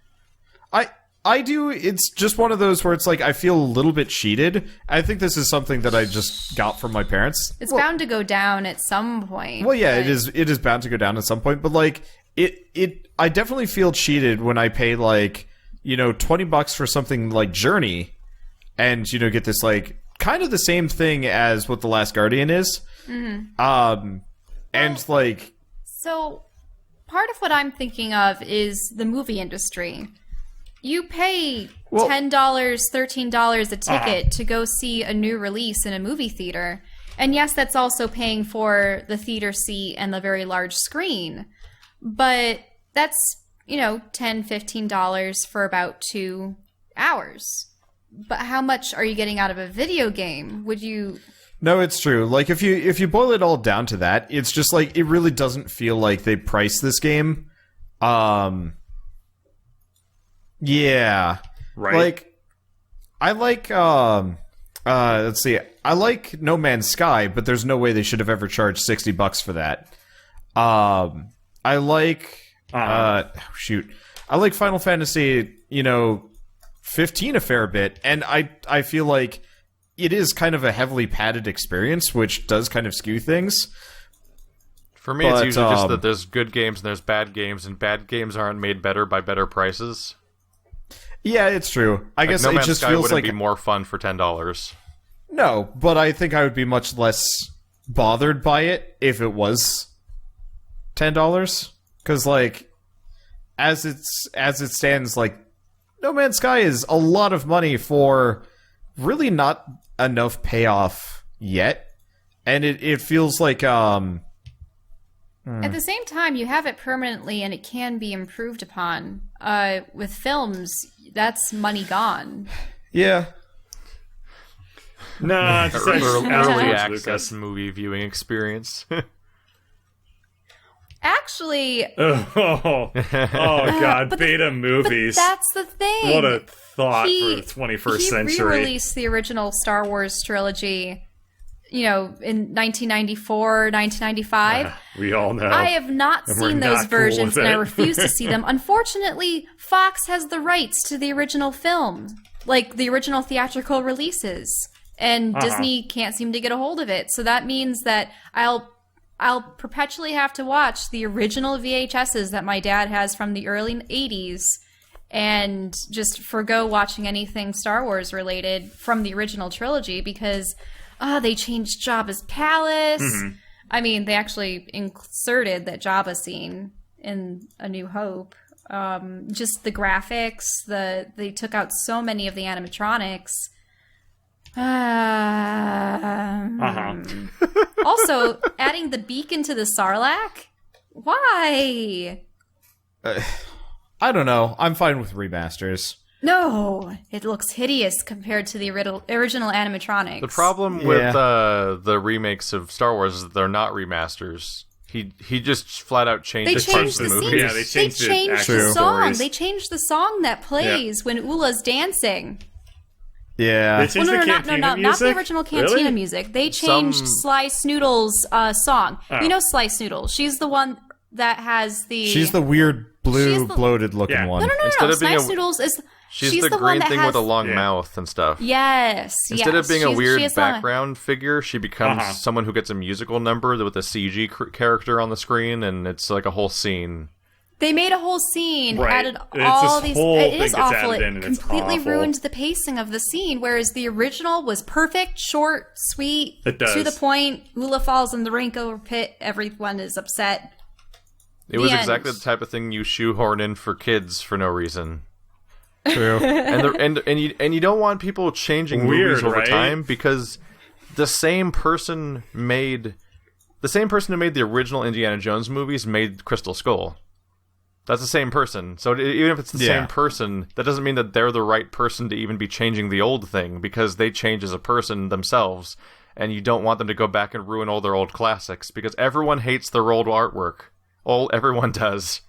I do. It's just one of those where it's like I feel a little bit cheated. I think this is something that I just got from my parents. It's bound to go down at some point. Well, yeah, but- it is bound to go down at some point, but like I definitely feel cheated when I pay like, $20 for something like Journey and get this like kind of the same thing as what The Last Guardian is. And like So, part of what I'm thinking of is the movie industry. You pay $10, $13 a ticket to go see a new release in a movie theater. And yes, that's also paying for the theater seat and the very large screen. But that's, $10, $15 for about 2 hours. But how much are you getting out of a video game? Would you... No, it's true. Like, if you boil it all down to that, it's just like, it really doesn't feel like they priced this game. Yeah. Right. Like, I like, let's see, I like No Man's Sky, but there's no way they should have ever charged $60 for that. I like, I like Final Fantasy, 15 a fair bit, and I feel like it is kind of a heavily padded experience, which does kind of skew things. For me, it's usually just that there's good games and there's bad games, and bad games aren't made better by better prices. Yeah, it's true. I guess No it Man's just Sky feels wouldn't like be more fun for $10. No, but I think I would be much less bothered by it if it was $10. Because, like, as it stands, like, No Man's Sky is a lot of money for really not enough payoff yet, and it feels like At the same time, you have it permanently and it can be improved upon. With films, that's money gone. Yeah. No, it's just Early access movie viewing experience. Actually, oh god, beta movies. But that's the thing. What a thought for the 21st century. He re-released the original Star Wars trilogy, in 1994, 1995. We all know. I have not seen those versions, and I refuse to see them. Unfortunately, Fox has the rights to the original film, like the original theatrical releases, and Disney can't seem to get a hold of it. So that means that I'll perpetually have to watch the original VHSs that my dad has from the early 80s and just forgo watching anything Star Wars related from the original trilogy because they changed Jabba's palace. Mm-hmm. I mean, they actually inserted that Jabba scene in A New Hope. Just the graphics, they took out so many of the animatronics. Also, adding the beacon to the Sarlacc? Why? I don't know. I'm fine with remasters. No, it looks hideous compared to the original animatronics. The problem with the remakes of Star Wars is that they're not remasters. He just flat out changed parts of the movie. Yeah, they changed the song. They changed the song that plays when Ula's dancing. Yeah. They changed not the original Cantina music. They changed Sly Snoodle's song. You know Sly Snoodle. She's the one that has the... She's the weird blue bloated looking one. No. Sly Snoodles is... She's the green thing with a long mouth and stuff. Yes. Instead of being a weird background figure, she becomes someone who gets a musical number with a CG character on the screen, and it's like a whole scene. They made a whole scene, added it's all these... It is awful. It completely ruined the pacing of the scene, whereas the original was perfect, short, sweet, to the point. Ula falls in the Rinko pit. Everyone is upset. It was exactly the type of thing you shoehorn in for kids for no reason. True. and you don't want people changing movies over time because the same person who made the original Indiana Jones movies made Crystal Skull. That's the same person. So even if it's the same person, that doesn't mean that they're the right person to even be changing the old thing because they change as a person themselves, and you don't want them to go back and ruin all their old classics because everyone hates their old artwork. Everyone does.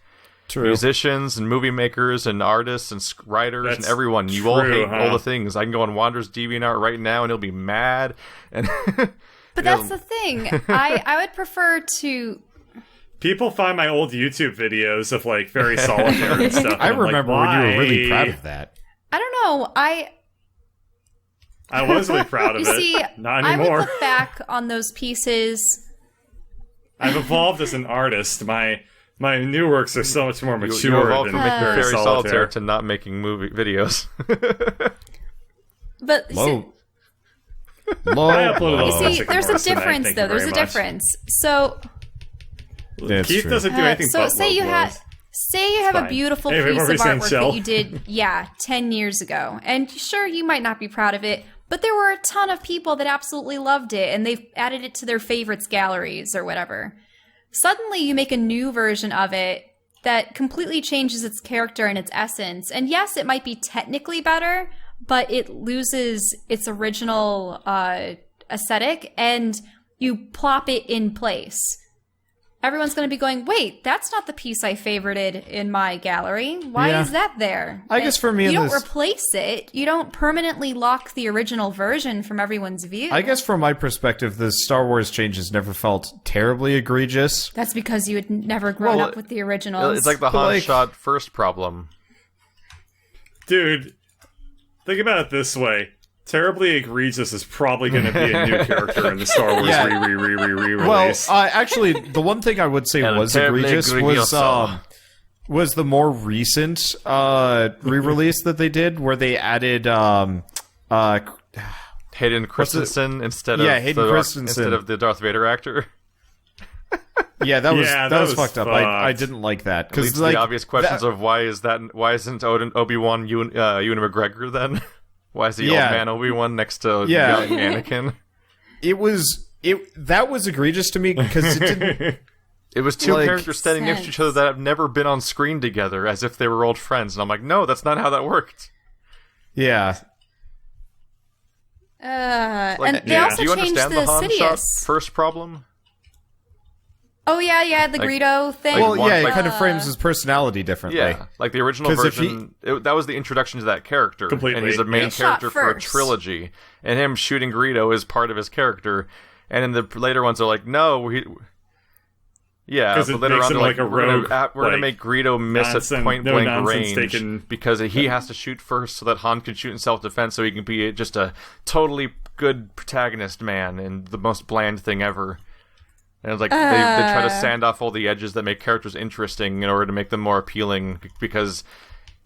True. Musicians and movie makers and artists and writers and everyone. You all hate all the things. I can go on Wander's DeviantArt right now and he'll be mad. And but that's the thing. I would prefer to... People find my old YouTube videos of like very solitaire and stuff. I remember when you were really proud of that. I don't know. I was really proud of it. You see, not anymore. I would look back on those pieces. I've evolved as an artist. My new works are so much more mature. You evolved than from very solitaire to not making movie videos. But Low. I uploaded you see, there's a difference, though. There's a difference. So That's Keith true. doesn't do anything So but say you love have. Say you have fine. a beautiful Anyway, piece what were of we saying, artwork Shell? that you did, 10 years ago. And sure, you might not be proud of it, but there were a ton of people that absolutely loved it, and they've added it to their favorites galleries or whatever. Suddenly, you make a new version of it that completely changes its character and its essence. And yes, it might be technically better, but it loses its original aesthetic, and you plop it in place. Everyone's going to be going, wait, that's not the piece I favorited in my gallery. Why is that there? I guess for me, you don't replace it. You don't permanently lock the original version from everyone's view. I guess from my perspective, the Star Wars changes never felt terribly egregious. That's because you had never grown up with the originals. It's like the Han shot first problem. Dude, think about it this way. Terribly Egregious is probably going to be a new character in the Star Wars re-release. Well, actually, the one thing I would say was egregious was the more recent re-release that they did, where they added Hayden Christensen instead of the Darth Vader actor. Yeah, that was fucked up. I didn't like that because the obvious questions of why isn't Obi-Wan Ewan McGregor then? Why is the old man Obi-Wan next to young Anakin? That was egregious to me because it didn't. It was two characters standing next to each other that have never been on screen together, as if they were old friends, and I'm like, no, that's not how that worked. Yeah. And they also do you changed understand the Han shot Sidious. first problem? Oh yeah, the Greedo thing. Well, it kind of frames his personality differently. Yeah, like the original version, that was the introduction to that character. Completely. And he's a main character for a trilogy. And him shooting Greedo is part of his character. And in the later ones, they're like, no, but later on, they're like, we're going to make Greedo miss at point-blank range because he has to shoot first so that Han can shoot in self-defense so he can be just a totally good protagonist man and the most bland thing ever. And it's like they try to sand off all the edges that make characters interesting in order to make them more appealing because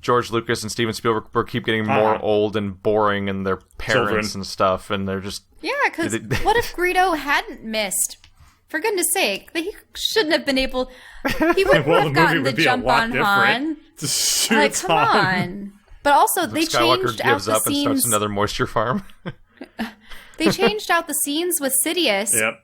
George Lucas and Steven Spielberg keep getting more old and boring and their parents and stuff, and they're just... Yeah, because what if Greedo hadn't missed? For goodness sake, he shouldn't have been able... He wouldn't have gotten the jump on Han. Like, come on. But also, they changed out the scenes... and starts another moisture farm. They changed out the scenes with Sidious. Yep.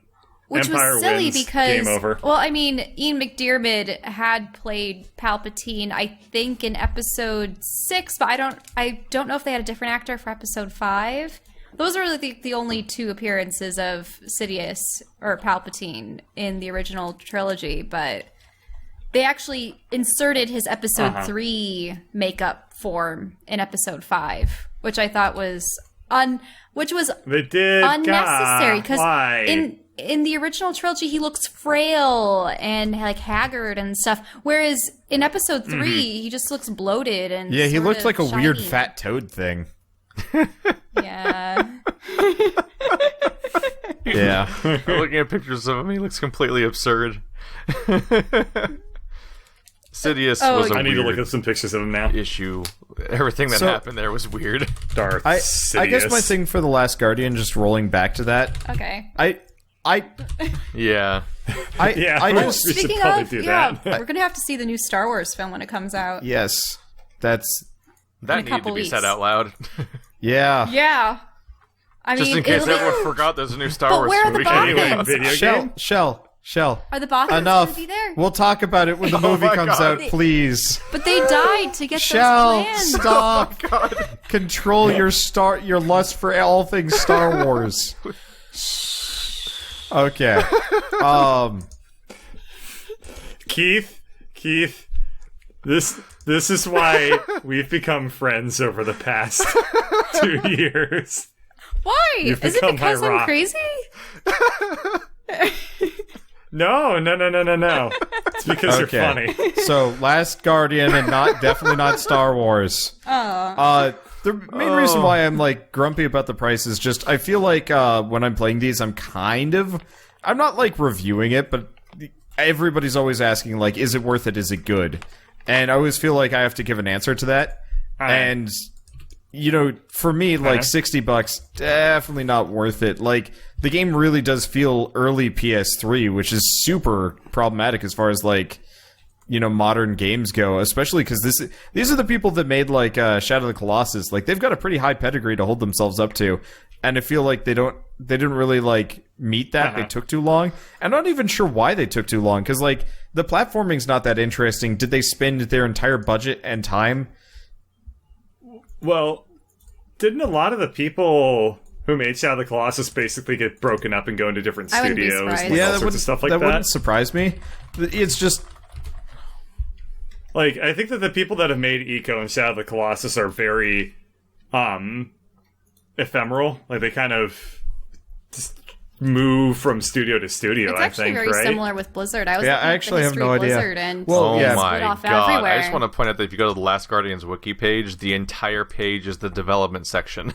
Which Empire was silly wins. because, Game over. Well, I mean, Ian McDiarmid had played Palpatine, I think, in Episode 6, but I don't know if they had a different actor for Episode 5. Those are really the only two appearances of Sidious or Palpatine in the original trilogy, but they actually inserted his Episode 3 makeup form in Episode 5, which I thought was they did unnecessary because in the original trilogy, he looks frail and like haggard and stuff. Whereas in Episode 3, he just looks bloated and he looks like a shiny. weird fat toad thing. Yeah. Yeah. I'm looking at pictures of him. He looks completely absurd. Sidious was a I need to weird look at some pictures of him now. issue. Everything that happened there was weird. Darth I Sidious. guess my thing for The Last Guardian, just rolling back to that. Okay. Yeah. I we just should Speaking probably of, do yeah, that. we're gonna have to see the new Star Wars film when it comes out. yes, That In a needed to couple be weeks. said out loud. Yeah. Yeah. I Just mean, in case it'll be- everyone forgot there's a new Star But Wars where are the movie. Bothans? Anyway, video game? Shell. Are the Bothans Enough. gonna be there? We'll talk about it when the movie my comes God. out, please. But they died to get Shell, those plans. stop. Control your lust for all things Star Wars. Okay. Keith, this is why we've become friends over the past 2 years. Why? You've Is it become because my I'm rock. crazy? No. It's because you're funny. So, Last Guardian and definitely not Star Wars. The main reason why I'm like grumpy about the price is just I feel like when I'm playing these, I'm not like reviewing it, but everybody's always asking like, is it worth it? Is it good? And I always feel like I have to give an answer to that. And for me, like $60, definitely not worth it. Like, the game really does feel early PS3, which is super problematic as far as like, modern games go, especially because these are the people that made like Shadow of the Colossus. Like, they've got a pretty high pedigree to hold themselves up to, and I feel like they didn't really like meet that. They took too long. I'm not even sure why they took too long, because like the platforming's not that interesting. Did they spend their entire budget and time? Well, didn't a lot of the people who made Shadow of the Colossus basically get broken up and go into different I wouldn't be studios surprised. and Yeah, all that sorts of stuff like that? wouldn't surprise me. It's just Like, I think that the people that have made Eco and Shadow of the Colossus are very ephemeral. Like, they kind of just move from studio to studio, It's actually very similar with Blizzard. I was looking I at actually the have history no of idea. Blizzard, and Well, it's yeah. split My off God! everywhere. I just want to point out that if you go to the Last Guardian's wiki page, the entire page is the development section.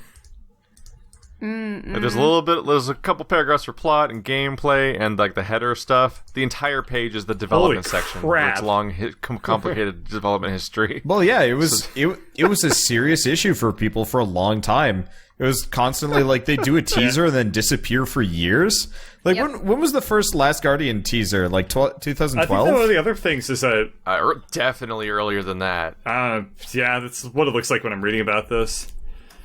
Like, there's a couple paragraphs for plot and gameplay and like the header stuff. The entire page is the development Holy section. crap. It's long, complicated development history. Well, yeah, it was it was a serious issue for people for a long time. It was constantly like they do a teaser and then disappear for years. Like, Yep. when was the first Last Guardian teaser? Like 2012? I think that one of the other things is that, Definitely earlier than that. yeah, that's what it looks like when I'm reading about this.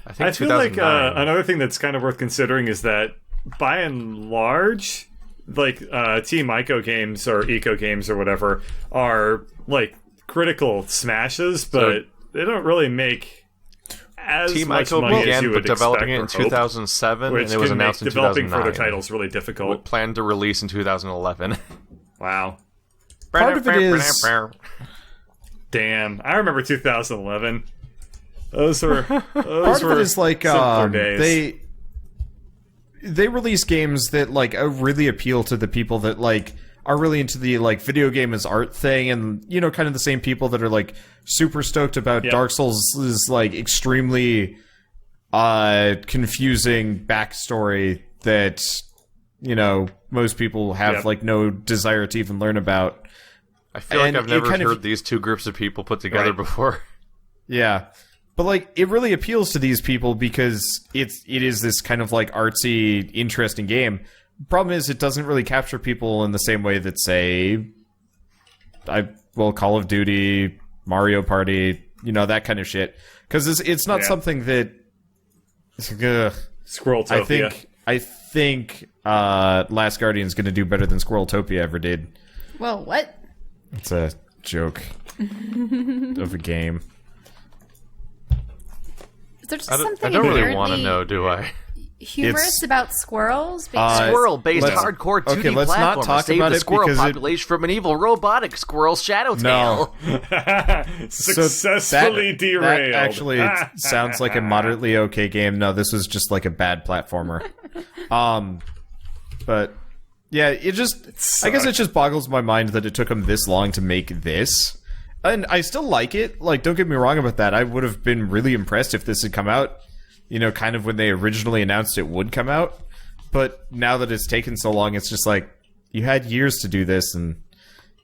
I think I feel like 2009. another thing that's kind of worth considering is that, by and large, like Team Ico games or Eco games or whatever are like critical smashes, but they don't really make as Team much Ico money as began you would developing expect it or in hope, 2007, which and it was can make announced in developing 2009. further titles really difficult. Planned to release in 2011. Wow, Part of it is- damn! I remember 2011. Those were Part of it is like simpler days. they release games that like really appeal to the people that like are really into the like video game as art thing, and kind of the same people that are like super stoked about Dark Souls' like extremely confusing backstory that most people have like no desire to even learn about. I feel like And I've it never kind of- heard these two groups of people put together Right. before. Yeah. But like it really appeals to these people because it is this kind of like artsy, interesting game. Problem is it doesn't really capture people in the same way that say Call of Duty, Mario Party, that kind of shit. Because it's not something that Squirreltopia. I think Last Guardian's going to do better than Squirreltopia ever did. Well, what? It's a joke of a game. Is there just I something don't really inherently want to know, do I? humorous about squirrels? Squirrel-based let's- hardcore 2D okay, let's not platformer talk saved about the it squirrel because it- population from an evil robotic squirrel shadow tail. Successfully derailed. That actually sounds like a moderately okay game. No, this was just like a bad platformer. But yeah, I guess it just boggles my mind that it took them this long to make this. And I still like it. Like, don't get me wrong about that. I would have been really impressed if this had come out, kind of when they originally announced it would come out. But now that it's taken so long, it's just like, you had years to do this, and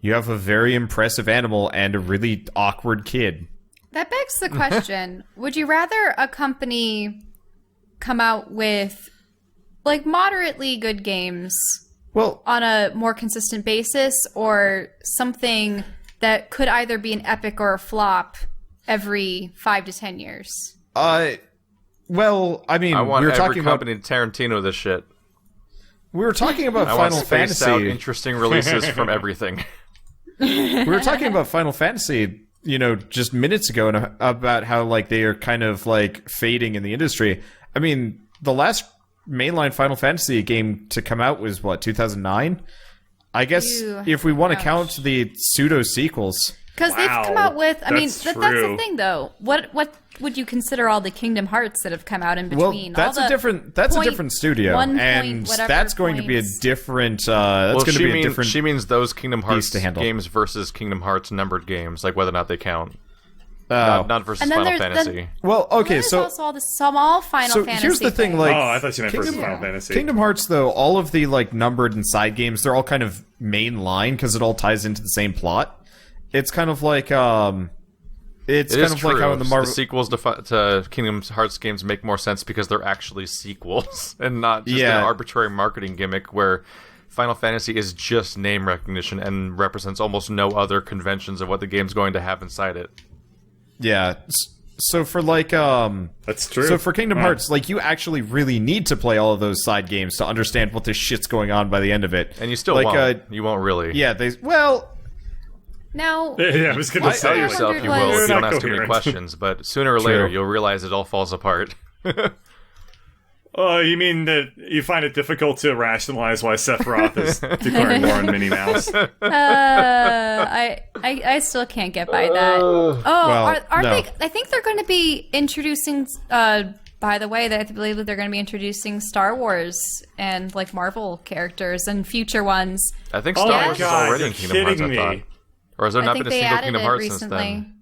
you have a very impressive animal and a really awkward kid. That begs the question, would you rather a company come out with like moderately good games Well, on a more consistent basis, or something that could either be an epic or a flop every 5 to 10 years? well, I mean, I want we were every talking about company to Tarantino this shit. we were talking about I want Final spaced out Fantasy. interesting releases from everything. We were talking about Final Fantasy, just minutes ago, and about how like they are kind of like fading in the industry. I mean, the last mainline Final Fantasy game to come out was what, 2009? I guess Ew, if we want to ouch. count the pseudo sequels. Because they've Wow, come out with, that's that's the true. thing though. What would you consider all the Kingdom Hearts that have come out in Well, between? that's All a the different studio, 1 point and whatever that's going to be a points. different. That's going to be a different. She means those Kingdom Hearts to handle. games versus Kingdom Hearts numbered games, like whether or not they count. Oh. Not versus And then Final there's- Fantasy. Well, okay, There's so also all the small Final so Fantasy here's the thing, things. like, Oh, I thought you meant versus Kingdom- Final Fantasy. Kingdom Hearts, though, all of the like numbered and side games, they're all kind of main line because it all ties into the same plot. It's kind of like It's It kind is of true. like how in the Marvel... The sequels to Kingdom Hearts games make more sense because they're actually sequels and not just an arbitrary marketing gimmick where Final Fantasy is just name recognition and represents almost no other conventions of what the game's going to have inside it. Yeah. So for like That's true. So for Kingdom Hearts, like you actually really need to play all of those side games to understand what this shit's going on by the end of it. And you still like, won't. You won't really. Yeah, well, Now, Yeah, I was gonna Tell say yourself you will was- if you don't Not ask too many coherent. questions, but sooner or later True. you'll realize it all falls apart. You mean that you find it difficult to rationalize why Sephiroth is declaring war on Minnie Mouse? I still can't get by that. Aren't no. they? I think they're going to be introducing. By the way, I believe that they're going to be introducing Star Wars and like Marvel characters and future ones. I think Oh Star my Wars is God, already in you're Kingdom Hearts, kidding I thought. me. Or has there I not think been a they single added Kingdom it Hearts since recently. then?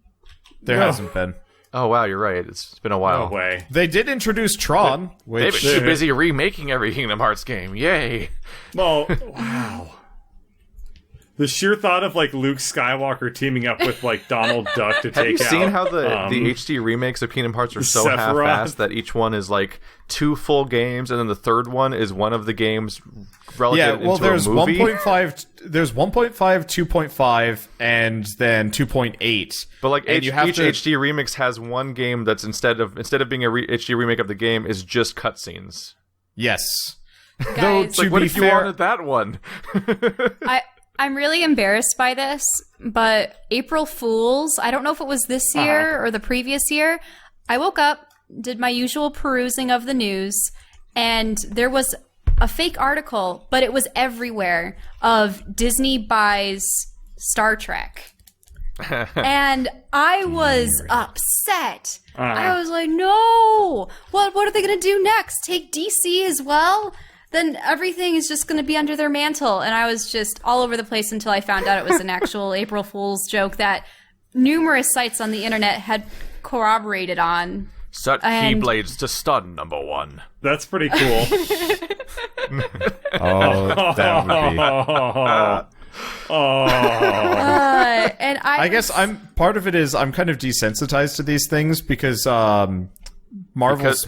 there No. hasn't been. Oh wow, you're right. It's been a while. No way. They did introduce Tron, They've which been too busy remaking every Kingdom Hearts game. Yay! Well, wow. The sheer thought of like Luke Skywalker teaming up with like Donald Duck to Have take you seen out, how the HD remakes of Kingdom Hearts are so Sephiroth. half-assed that each one is like 2 full games, and then the third one is one of the games relegated well, into there's a movie? 1.5, there's 1.5, 2.5, and then 2.8. But like And each you have to- HD remix has one game that's instead of being a HD remake of the game is just cutscenes. Yes. Guys, It's like, To what be if you fair- wanted that one? I'm really embarrassed by this, but April Fools, I don't know if it was this year or the previous year. I woke up, did my usual perusing of the news, and there was a fake article, but it was everywhere, of Disney buys Star Trek. And I was upset. I was like, no! What are they going to do next? Take DC as well? Then everything is just going to be under their mantle. And I was just all over the place until I found out it was an actual April Fool's joke that numerous sites on the internet had corroborated on. Set And- Keyblades to stun #1. That's pretty cool. Oh, that would be... And I guess part of it is I'm kind of desensitized to these things because Marvel's...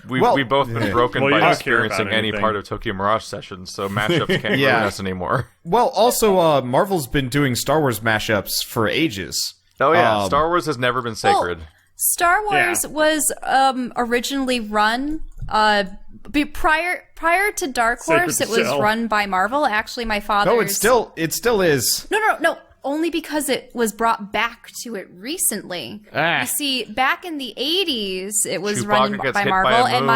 We both been broken Well, you by don't care experiencing about any anything. part of Tokyo Mirage Sessions, so mashups can't Yeah. ruin us anymore. Well, also, Marvel's been doing Star Wars mashups for ages. Oh yeah, Um, Star Wars has never been sacred. Star Wars was originally run prior to Dark Horse. Sacred It was Shell. run by Marvel. Actually, my father. No, it still is. No. Only because it was brought back to it recently. Ah. You see, back in the 80s, it was Chewbacca run gets by hit by Marvel, a and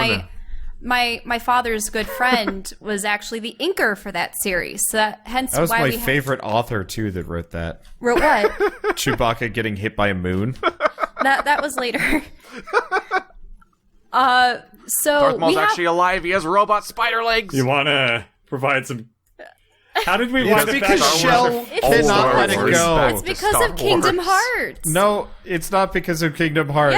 moon. my father's good friend was actually the inker for that series. So hence That was why my we favorite author, too, that wrote that. wrote what? Chewbacca getting hit by a moon. that was later. So Darth Maul's we have actually alive. He has robot spider legs. You want to provide some... How did we It's wind up because back on Shell Wars? cannot let it Wars. go. it's because Star of Kingdom Wars. Hearts. No, it's not because of Kingdom Hearts.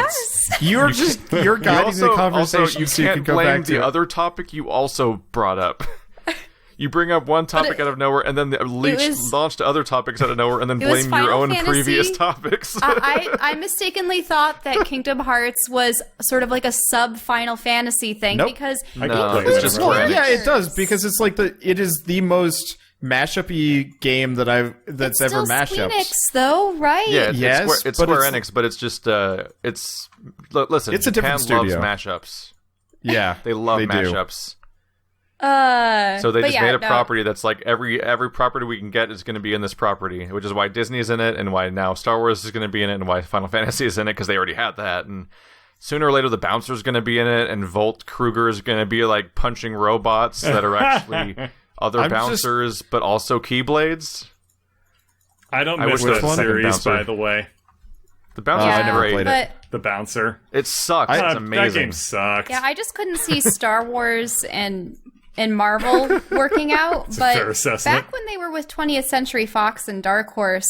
Yes. You're guiding the conversation also, you so you can't can go blame back to the it. other topic you also brought up. You bring up one topic out of nowhere, and then launch to other topics out of nowhere, and then it was blame your Final own Fantasy. previous topics. I mistakenly thought that Kingdom Hearts was sort of like a sub Final Fantasy thing Nope. because I No, could play it's that just around. Square Enix. Yeah, it does because it's like it is the most mashup-y game that's ever still mashups. Squeenix, though, right? Yeah, Yes, it's but Square it's- Enix, but it's just listen. It's a different Japan loves studio. mashups. Yeah, They love do. mashups. but So they just yeah, made a no. property that's like every property we can get is going to be in this property, which is why Disney's in it and why now Star Wars is going to be in it and why Final Fantasy is in it because they already had that. And sooner or later the Bouncer's going to be in it and Volt Kruger is going to be like punching robots that are actually other I'm bouncers but also Keyblades. I don't I miss wish there that was a second series, Bouncer. by the way. The Bouncer's I never great. played it. But The Bouncer. It sucks. I- It's That amazing. game sucked. yeah, I just couldn't see Star Wars and Marvel working out. a But fair assessment. back when they were with 20th Century Fox and Dark Horse,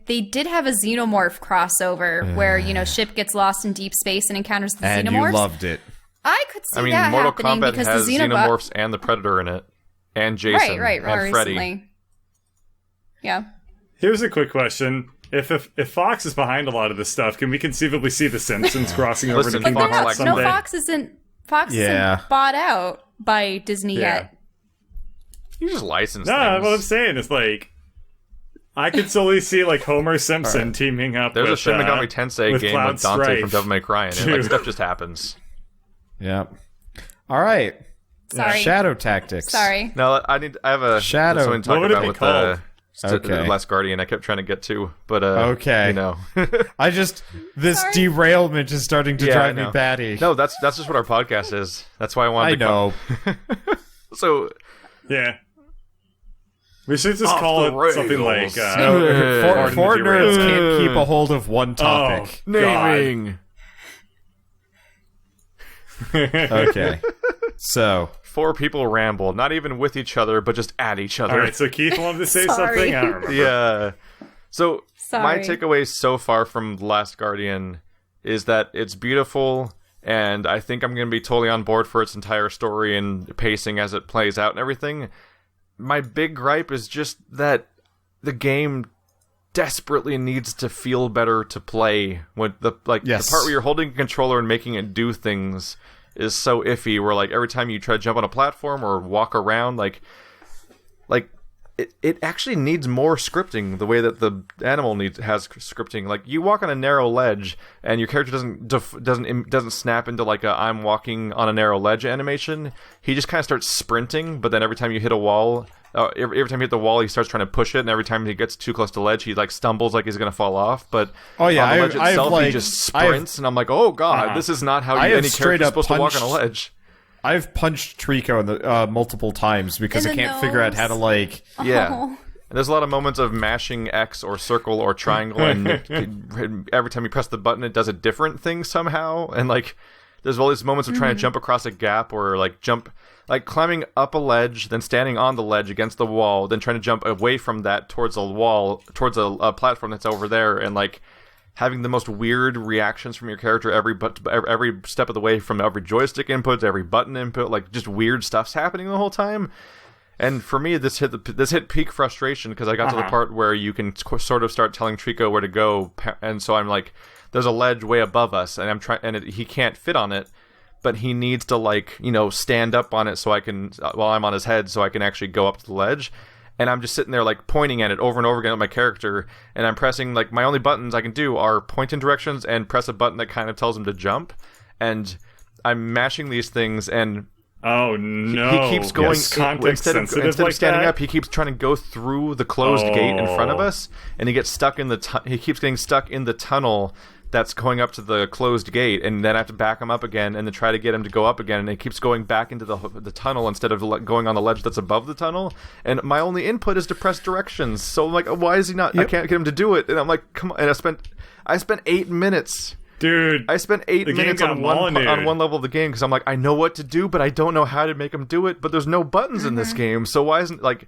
they did have a Xenomorph crossover where ship gets lost in deep space and encounters the And Xenomorphs. you loved it. I could see I mean, that Mortal happening Kombat because has the Xenomorphs and the Predator in it, and Jason, right, and Freddy. recently. Yeah. Here's a quick question. if Fox is behind a lot of this stuff, can we conceivably see the Simpsons crossing over Listen, to Kingdom Fox Hearts likes someday? No, Fox isn't bought out by Disney yet. You just license No, things. what I'm saying is like, I could solely see like Homer Simpson teaming up. There's with, a Shin Megami Tensei with game Cloud with Dante Strife. from Devil May Cry, and like, Dude. stuff just happens. Yep. All right. Sorry. Shadow Tactics. Sorry. No, I have a Shadow. something to talk What would it about be with called? Okay. Last Guardian. I kept trying to get to, but Okay. you know. This Sorry. derailment is starting to Yeah, drive I me know. batty. No, that's just what our podcast is. That's why I wanted I to know. So Yeah. We should just Off call the it rails. something like No, Pardon four the nerds derailment. can't keep a hold of one topic. Oh, God. naming Okay. So, 4 people ramble, not even with each other, but just at each other. All right, so Keith wanted to say Sorry. something. I don't remember. Yeah. So my Sorry. takeaway so far from The Last Guardian is that it's beautiful, and I think I'm going to be totally on board for its entire story and pacing as it plays out and everything. My big gripe is just that the game desperately needs to feel better to play. When the Yes. the part where you're holding a controller and making it do things is so iffy. Where like every time you try to jump on a platform or walk around, like it actually needs more scripting. The way that the animal has scripting. Like you walk on a narrow ledge and your character doesn't snap into like a I'm walking on a narrow ledge animation. He just kind of starts sprinting, but then every time you hit a wall, every time you hit the wall, he starts trying to push it, and every time he gets too close to the ledge, he like stumbles like he's gonna fall off. But Oh, yeah, on the ledge I've, itself, like, he just sprints, and I'm like, oh god, this is not how I have any straight character's up supposed to walk on a punched- ledge. I've punched Trico in the multiple times because In I the can't figure out how to nose. like. Yeah. Oh. And there's a lot of moments of mashing X or circle or triangle, and every time you press the button, it does a different thing somehow. And like, there's all these moments of trying to jump across a gap, or like climbing up a ledge, then standing on the ledge against the wall, then trying to jump away from that towards a wall, towards a platform that's over there, and like having the most weird reactions from your character every step of the way, from every joystick input to every button input, like just weird stuff's happening the whole time. And for me, this hit peak frustration because I got to the part where you can sort of start telling Trico where to go, and so I'm like, there's a ledge way above us, and I'm trying, and he can't fit on it, but he needs to like stand up on it so I can while I'm on his head so I can actually go up to the ledge. And I'm just sitting there like pointing at it over and over again with my character, and I'm pressing like my only buttons I can do are point in directions and press a button that kind of tells him to jump, and I'm mashing these things and. Oh no! He keeps going context instead of like standing that? up. He keeps trying to go through the closed gate in front of us, and he gets stuck in he keeps getting stuck in the tunnel that's going up to the closed gate, and then I have to back him up again, and then try to get him to go up again, and he keeps going back into the tunnel instead of going on the ledge that's above the tunnel. And my only input is to press directions. So I'm like, why is he not? I can't get him to do it. And I'm like, come on! And I spent 8 minutes. Dude, I spent 8 minutes on one level of the game because I'm like, I know what to do, but I don't know how to make him do it. But there's no buttons in this game, so why isn't like?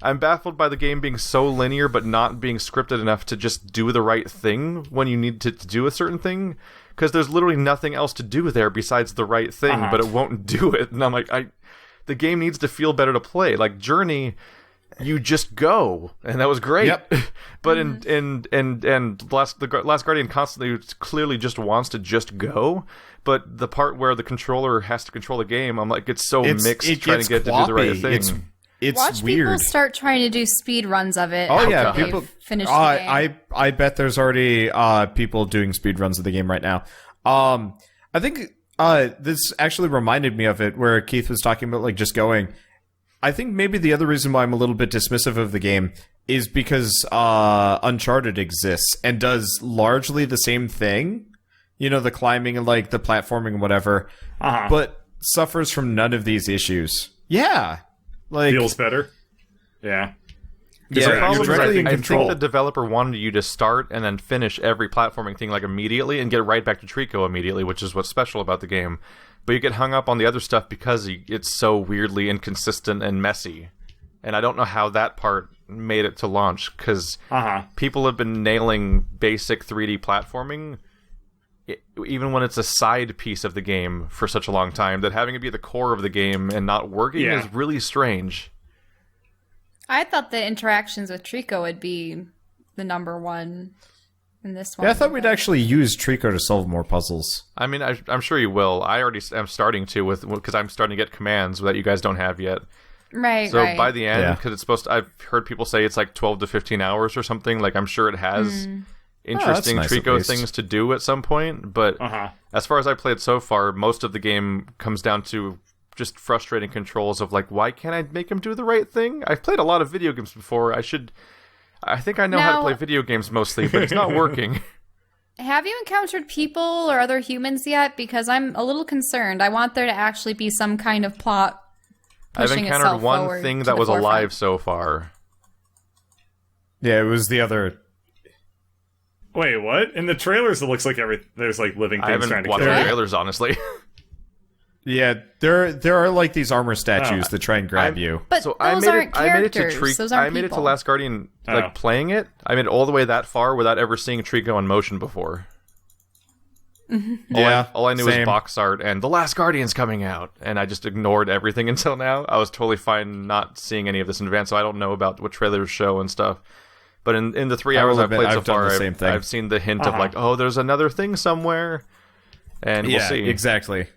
I'm baffled by the game being so linear, but not being scripted enough to just do the right thing when you need to do a certain thing. Because there's literally nothing else to do there besides the right thing, but it won't do it. And I'm like, the game needs to feel better to play. Like Journey. You just go, and that was great. Yep. But the Last Guardian constantly clearly just wants to just go. But the part where the controller has to control the game, I'm like, it's so mixed trying to get to do the right thing. It's Watch weird. people start trying to do speed runs of it. Oh after yeah, they've people finish the game. I bet there's already people doing speed runs of the game right now. I think this actually reminded me of it, where Keith was talking about like just going. I think maybe the other reason why I'm a little bit dismissive of the game is because Uncharted exists and does largely the same thing, the climbing and like the platforming and whatever, but suffers from none of these issues. Yeah, like feels better. Yeah. Yeah, the problem is directly in I think control. the developer wanted you to start and then finish every platforming thing like immediately and get right back to Trico immediately, which is what's special about the game. But you get hung up on the other stuff because it's so weirdly inconsistent and messy. And I don't know how that part made it to launch, because people have been nailing basic 3D platforming, even when it's a side piece of the game, for such a long time, that having it be the core of the game and not working is really strange. I thought the interactions with Trico would be the number one in this one. Yeah, I thought we'd actually use Trico to solve more puzzles. I mean, I'm sure you will. I already am starting to because I'm starting to get commands that you guys don't have yet. Right, so right. by the end, because it's supposed to, I've heard people say it's like 12 to 15 hours or something. Like, I'm sure it has interesting nice, Trico things to do at some point. But as far as I played so far, most of the game comes down to just frustrating controls of like, why can't I make him do the right thing? I've played a lot of video games before. I think I know how to play video games mostly, but it's not working. Have you encountered people or other humans yet? Because I'm a little concerned. I want there to actually be some kind of plot. I've encountered one thing that was alive so far. Yeah, it was the other. Wait, what? In the trailers, it looks like there's like living things trying to kill I haven't watched the you. trailers, honestly. Yeah, there are like these armor statues that try and grab you. But So those aren't characters. Those aren't I made it to people. Last Guardian, like playing it. I made it all the way that far without ever seeing Trico in motion before. All I knew was box art and The Last Guardian's coming out, and I just ignored everything until now. I was totally fine not seeing any of this in advance, so I don't know about what trailers show and stuff. But in the 3 hours I've played so far, I've seen the hint of like, oh, there's another thing somewhere, and we'll see. Exactly.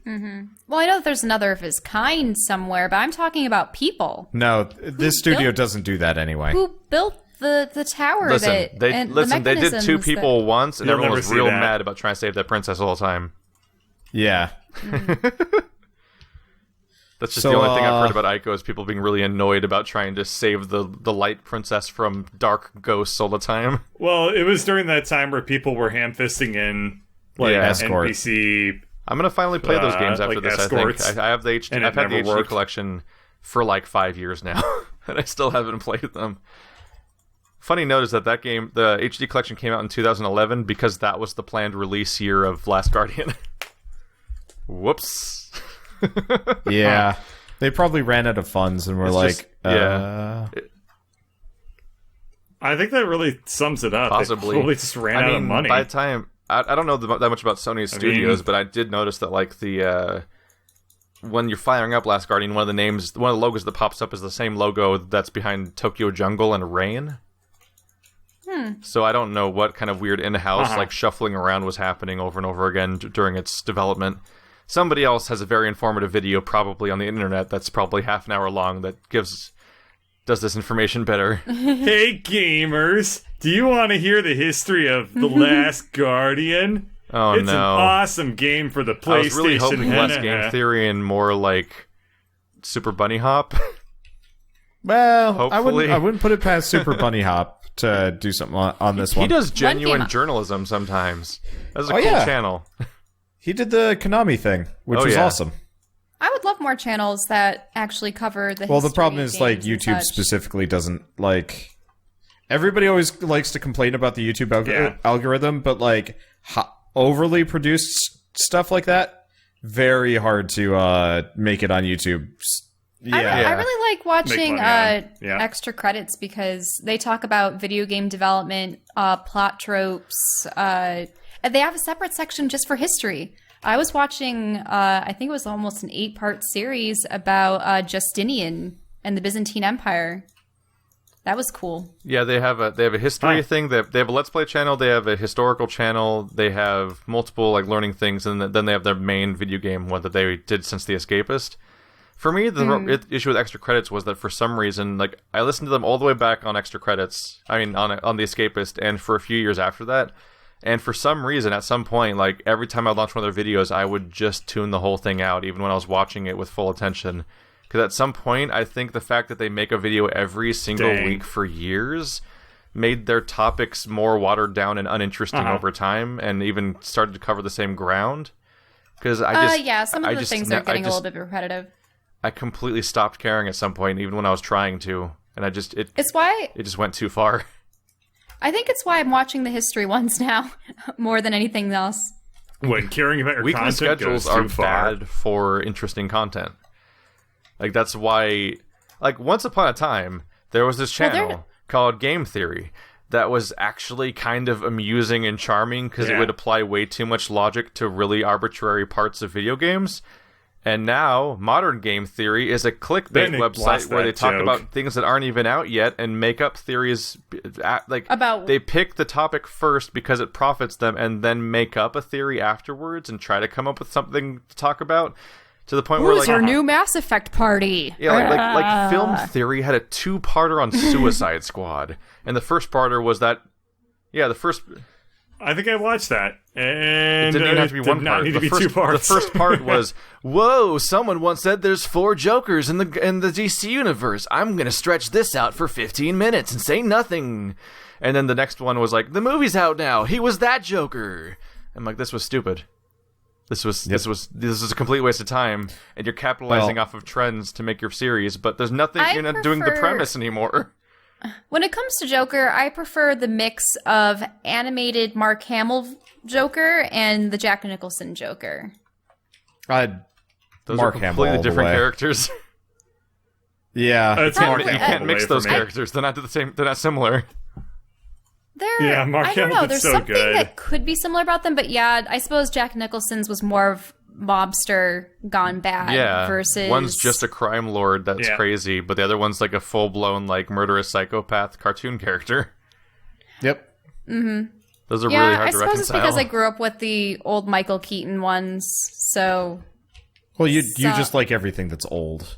Well, I know that there's another of his kind somewhere, but I'm talking about people. No, this studio doesn't do that anyway. Who built the tower? Listen, they did two people once, and You'll everyone never was see real that. mad about trying to save that princess the whole time. Yeah. That's just the only thing I've heard about Ico is people being really annoyed about trying to save the light princess from dark ghosts all the time. Well, it was during that time where people were ham-fisting in like escort. NPC. I'm gonna finally play those games after like this. escorts, I think I have the HD. and it I've had the never HD worked. collection for like 5 years now, and I still haven't played them. Funny note is that game, the HD collection, came out in 2011 because that was the planned release year of Last Guardian. Whoops. Yeah. They probably ran out of funds and were It's like, I think that really sums it up. Possibly. They probably just ran out of money. By the time, I don't know that much about Sony's studios, but I did notice that like the when you're firing up Last Guardian, one of the logos that pops up is the same logo that's behind Tokyo Jungle and Rain. So I don't know what kind of weird in-house like shuffling around was happening over and over again during its development. Somebody else has a very informative video probably on the internet that's probably half an hour long that does this information better. Hey gamers, do you want to hear the history of The Last Guardian? Oh, it's no. an awesome game for the PlayStation. I was really hoping less game theory and more like Super Bunny Hop. well, Hopefully. I wouldn't put it past Super Bunny Hop to do something on this one. He does genuine game- journalism sometimes. That's a Oh, cool yeah. channel. He did the Konami thing, which Oh, was yeah. awesome. I would love more channels that actually cover the. Well, the history problem of is like games and YouTube such. specifically doesn't like. Everybody always likes to complain about the YouTube algorithm, but like overly produced stuff like that, very hard to make it on YouTube. I really like watching money on. Yeah. extra credits because they talk about video game development, plot tropes. And they have a separate section just for history. I was watching, I think it was almost an 8-part series about Justinian and the Byzantine Empire. That was cool. Yeah, they have a history thing. They have a Let's Play channel. They have a historical channel. They have multiple like learning things, and then they have their main video game one that they did since The Escapist. For me, the issue with extra credits was that for some reason, like I listened to them all the way back on extra credits. I mean, on The Escapist, and for a few years after that. And for some reason, at some point, like every time I launched one of their videos, I would just tune the whole thing out, even when I was watching it with full attention. Because at some point, I think the fact that they make a video every single week for years made their topics more watered down and uninteresting over time, and even started to cover the same ground. Because some of the things are getting a little bit repetitive. I completely stopped caring at some point, even when I was trying to, and it just went too far. I think it's why I'm watching the history ones now more than anything else. When caring about your Weekly content schedules goes are too far. bad for interesting content. Like that's why, like once upon a time, there was this channel called Game Theory that was actually kind of amusing and charming because it would apply way too much logic to really arbitrary parts of video games. And now, Modern Game Theory is a clickbait They website lost where they that talk joke. about things that aren't even out yet and make up theories. About- they pick the topic first because it profits them, and then make up a theory afterwards and try to come up with something to talk about. To the point where, Who's like, your new Mass Effect party? yeah, like Film Theory had a 2-parter on Suicide Squad, and the first parter was that, the first. I think I watched that, and It didn't even have to be did one not part. need to The be two parts. The first part was, "Whoa! Someone once said there's 4 Jokers in the DC universe. I'm gonna stretch this out for 15 minutes and say nothing." And then the next one was like, "The movie's out now. He was that Joker." I'm like, this was stupid. This was a complete waste of time, and you're capitalizing off of trends to make your series. But there's nothing. You're not doing the premise anymore. When it comes to Joker, I prefer the mix of animated Mark Hamill Joker and the Jack Nicholson Joker. Those Mark are Hamill completely all the different way. characters. Yeah, It's You Mark can't Hamill mix away those from me. characters. They're not the same. They're not similar. Yeah, Mark I don't Hamill know. did There's so something good. that could be similar about them, but yeah, I suppose Jack Nicholson's was more of mobster gone bad. Yeah, versus one's just a crime lord that's Yeah. crazy, but the other one's like a full-blown like murderous psychopath cartoon character. Yep. Those are yeah. really hard I to suppose it's reconcile. because I grew up with the old Michael Keaton ones, so Well, you So- just like everything that's old.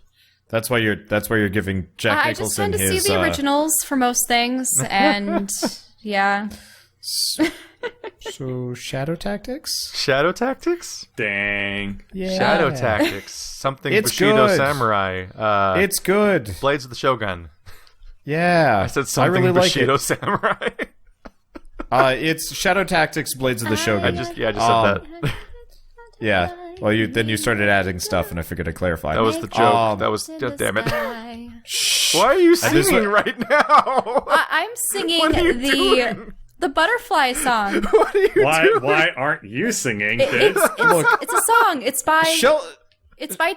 That's why you're giving Jack I just Nicholson tend to his see the originals for most things, and yeah. So Shadow Tactics? Shadow Tactics? Dang. Yeah. Shadow Tactics. Something It's Bushido good. Samurai. It's good. Blades of the Shogun. Yeah. I said something really like Bushido it. Samurai. It's Shadow Tactics, Blades of the Shogun. I just said that. Yeah. Well, you started adding stuff, and I figured I'd clarify. That was the joke. That was... God damn it. Why are you this singing right now? I'm singing What are you the doing? the butterfly song. What are you doing? Why aren't you singing? It's Look, it's a song. It's by Shell in Toy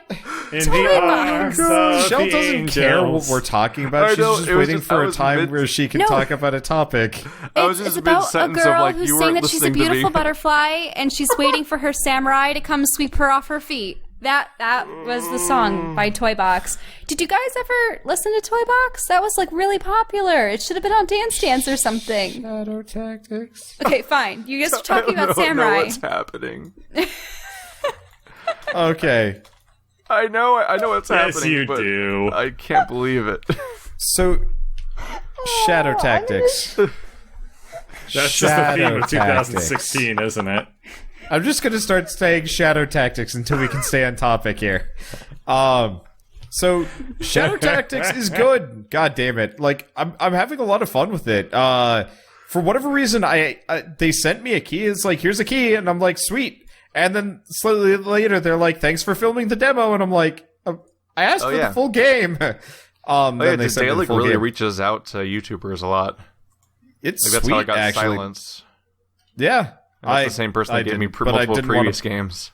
the Box. arms of Shell the doesn't care what angels. we're talking about. I She's know, just it was waiting just- for I a was time mid- where she can No. talk about a topic. I was just it's about a mid-sentence of, girl like, who's you saying weren't that she's a listening to me. beautiful butterfly and she's waiting for her samurai to come sweep her off her feet. That was the song by Toy Box. Did you guys ever listen to Toy Box? That was like really popular. It should have been on Dance Dance or something. Shadow Tactics. Okay, fine. You guys are talking I about don't know samurai. what's happening. Okay. I know what's Yes, happening, you but do. I can't believe it. So, Shadow Tactics. That's just the theme Shadow of 2016, isn't it? I'm just gonna start saying Shadow Tactics until we can stay on topic here. So Shadow Tactics is good. God damn it! Like I'm having a lot of fun with it. For whatever reason, they sent me a key. It's like, here's a key, and I'm like, sweet. And then slightly later, they're like, thanks for filming the demo, and I'm like, I asked for the full game. Then they sent me the Daedalic full really game. reaches out to YouTubers a lot. It's Like, that's sweet, how I got actually. Silence. Yeah, That's the same person that gave me but I multiple didn't previous wanna- games.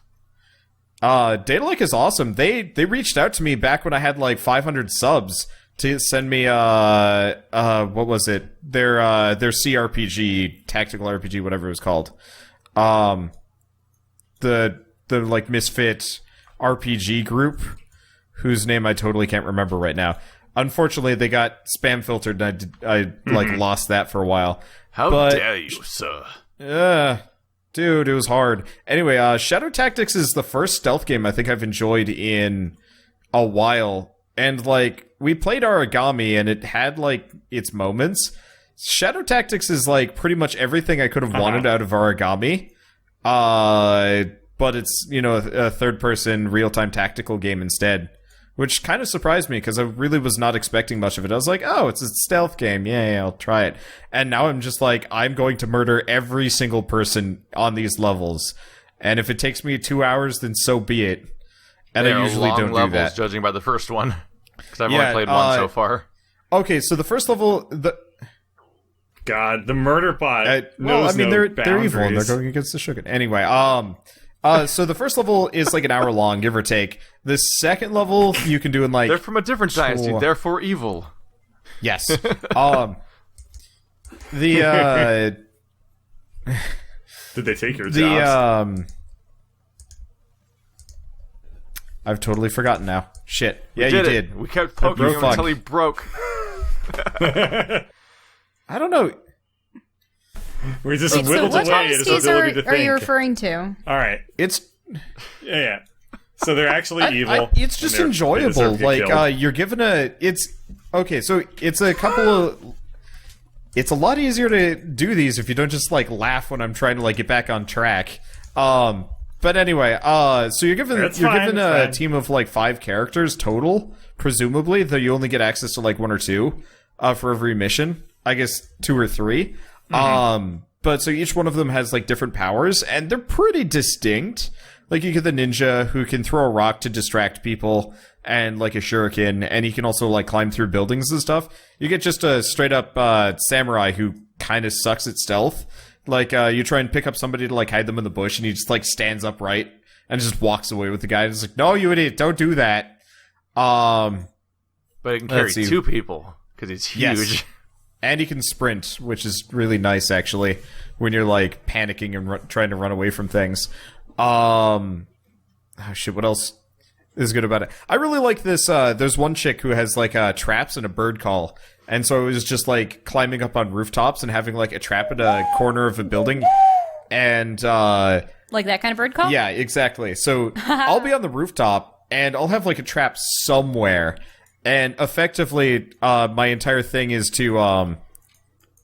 Daedalic is awesome. They reached out to me back when I had like 500 subs to send me what was it? Their CRPG, tactical RPG, whatever it was called. The like misfit RPG group whose name I totally can't remember right now. Unfortunately, they got spam filtered and I like lost that for a while. How But- dare you, sir? Dude, it was hard. Anyway, Shadow Tactics is the first stealth game I think I've enjoyed in a while. And, like, we played Origami, and it had, like, its moments. Shadow Tactics is, like, pretty much everything I could have wanted out of Origami. But it's, you know, a third-person, real-time tactical game instead. Which kind of surprised me, because I really was not expecting much of it. I was like, oh, it's a stealth game. Yeah, I'll try it. And now I'm just like, I'm going to murder every single person on these levels. And if it takes me 2 hours, then so be it. And They I are usually long don't levels, do that. judging by the first one. Because I've Yeah, only played one so far. Okay, so the first level... God, the murder bot knows they're evil and boundaries. they're going against the Shogun. Anyway, so the first level is like an hour long, give or take. The second level you can do in like They're from a different dynasty, Sure. therefore evil. yes. The Did they take your the jobs? I've totally forgotten now. Shit. Yeah, We you did it. did. We kept poking him Fuck. until he broke. I don't know. We just Wait, so whittled what away at his ability to are you think. referring to? All right. It's Yeah. So they're actually evil. it's just and they enjoyable. deserve to get Like killed. you're given so it's a couple of. It's a lot easier to do these if you don't just like laugh when I'm trying to like get back on track. But anyway, so you're given That's you're fine, given it's a fine. team of like 5 characters total, presumably, though you only get access to like 1 or 2 for every mission. I guess 2 or 3. But so each one of them has like different powers, and they're pretty distinct. Like you get the ninja who can throw a rock to distract people, and like a shuriken, and he can also like climb through buildings and stuff. You get just a straight up samurai who kind of sucks at stealth. Like you try and pick up somebody to like hide them in the bush, and he just like stands upright and just walks away with the guy. And it's like, no, you idiot, don't do that. But he can carry Let's see. 2 people because he's huge. Yes. And he can sprint, which is really nice, actually, when you're, like, panicking and trying to run away from things. Oh, shit, what else is good about it? I really like this, there's one chick who has, like, traps and a bird call. And so it was just, like, climbing up on rooftops and having, like, a trap at a corner of a building. And, Like that kind of bird call? yeah, exactly. So I'll be on the rooftop, and I'll have, like, a trap somewhere. And effectively, my entire thing is to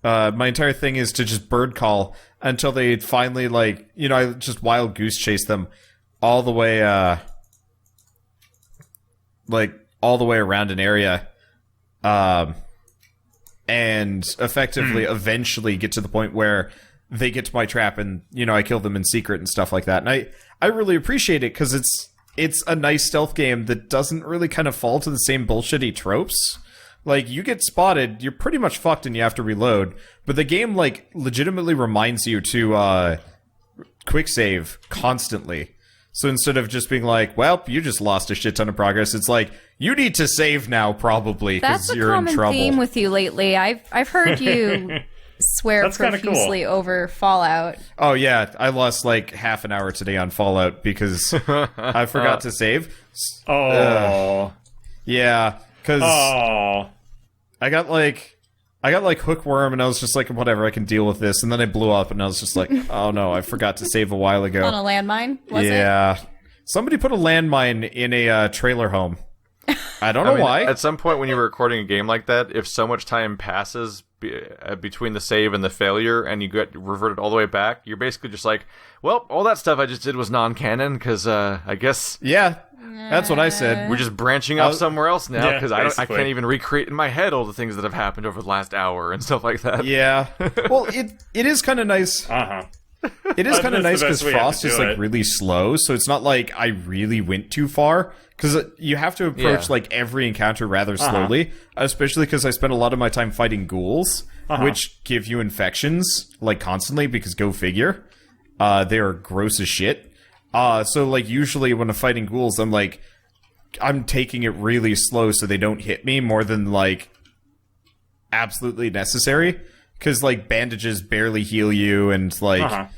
just bird call until they finally like, I just wild goose chase them all the way, all the way around an area, and effectively eventually get to the point where they get to my trap and, I kill them in secret and stuff like that. And I really appreciate it because it's a nice stealth game that doesn't really kind of fall to the same bullshitty tropes. Like, you get spotted, you're pretty much fucked and you have to reload. But the game, like, legitimately reminds you to quick save constantly. So instead of just being like, well, you just lost a shit ton of progress, it's like, you need to save now, probably, That's because a you're in common trouble. theme with you lately. I've heard you swear That's kinda cool. profusely over Fallout. Oh, yeah, I lost, like, half an hour today on Fallout because I forgot to save. Oh. Yeah, because... Oh. I got like hookworm, and I was just like, whatever, I can deal with this. And then I blew up, and I was just like, oh no, I forgot to save a while ago. On a landmine, was it? Yeah, somebody put a landmine in a trailer home. I don't know why. At some point when you're recording a game like that, if so much time passes between the save and the failure, and you get reverted all the way back, you're basically just like, well, all that stuff I just did was non-canon, because I guess... Yeah, that's what I said. We're just branching off somewhere else now, Yeah, because I basically. can't even recreate in my head all the things that have happened over the last hour and stuff like that. Yeah. Well, it is kind of nice. Uh-huh. It is kind of That's nice the because best way to Frost do is like it. really slow, so it's not like I really went too far. Because you have to approach Yeah. like every encounter rather slowly, especially because I spend a lot of my time fighting ghouls, which give you infections like constantly. Because go figure, they are gross as shit. So like usually when I'm fighting ghouls, I'm taking it really slow so they don't hit me more than like absolutely necessary. Because like bandages barely heal you, and like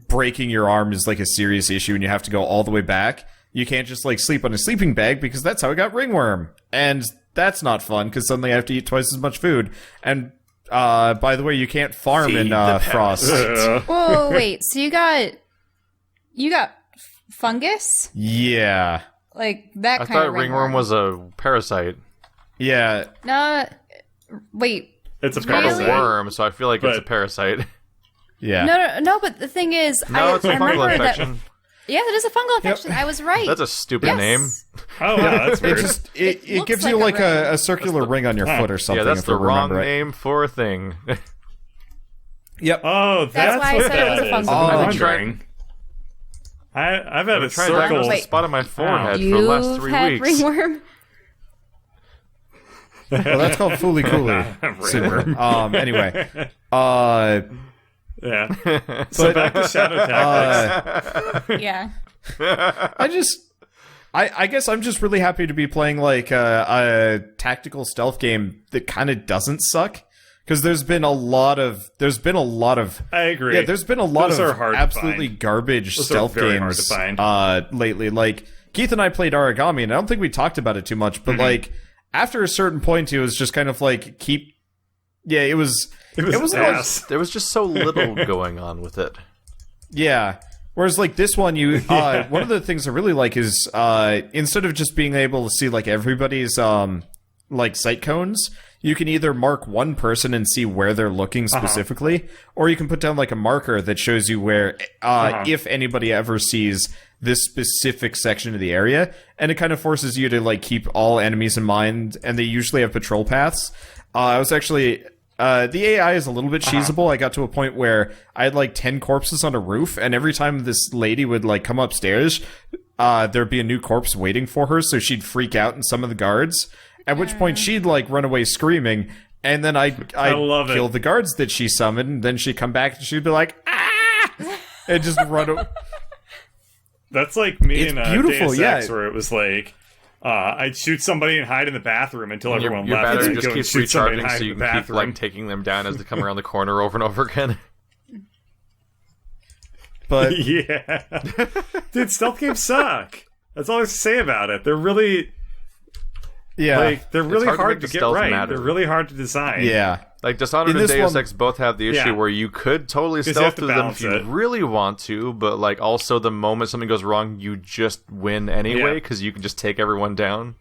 breaking your arm is like a serious issue, and you have to go all the way back. You can't just like sleep on a sleeping bag because that's how I got ringworm, and that's not fun because suddenly I have to eat twice as much food. And by the way, you can't farm Feed in the Frost. Whoa, wait. So you got fungus? Yeah, Like that I kind of thought ringworm was a parasite. yeah. No, wait. It's a It's called Really? a worm, so I feel like it's a But- parasite. Yeah. No, but the thing is, No, it's a I fungal remember infection. that. Yeah, that is a fungal infection. I was right. That's a stupid Yes. name. Oh, wow, that's It weird. just It it looks gives like you a like ring. a circular ring on your foot or something. Yeah, that's if the I wrong remember it. name for a thing. Yep. Oh, that's why I what said it was that a is. fungal I'm infection. wondering. I've had a Trying to diagnose circle. the Wait. spot on my forehead for the You've last 3 had weeks. ringworm? Well, that's called Fooly Cooly. Ringworm. Anyway. Yeah. So back to Shadow Tactics. Yeah. I guess I'm just really happy to be playing like a tactical stealth game that kind of doesn't suck, because there's been a lot of I agree. there's been a lot Those are of hard to absolutely find. garbage Those are stealth very hard games to find. lately. Like Keith and I played Origami, and I don't think we talked about it too much, but like after a certain point, it was just kind of like it was ass. There was just so little going on with it. Yeah. Whereas, like, this one, one of the things I really like is, instead of just being able to see, like, everybody's, like, sight cones, you can either mark one person and see where they're looking specifically, or you can put down, like, a marker that shows you where, if anybody ever sees this specific section of the area, and it kind of forces you to, like, keep all enemies in mind, and they usually have patrol paths. I was actually... the AI is a little bit cheesable. I got to a point where I had like 10 corpses on a roof, and every time this lady would like come upstairs, there'd be a new corpse waiting for her, so she'd freak out and some of the guards. At which point she'd like run away screaming, and then I'd kill the guards that she summoned, and then she'd come back and she'd be like, ah! And just run away. That's like me It's in beautiful, Deus Ex, yeah. where it was like, I'd shoot somebody and hide in the bathroom until everyone Your left. battery I'd just go and keeps shoot somebody and recharging, hide so in you the can keep bathroom. like taking them down as they come around the corner over and over again. But Yeah. Dude, stealth games suck. That's all I have to say about it. They're really... yeah, they're really hard to hard make to the get stealth right. matter. They're really hard to design. yeah. Like Dishonored In and this Deus one- Ex both have the issue Yeah. where you could totally 'Cause you stealth have to through them if balance you it. really want to, but like also the moment something goes wrong, you just win anyway Yeah. because you can just take everyone down.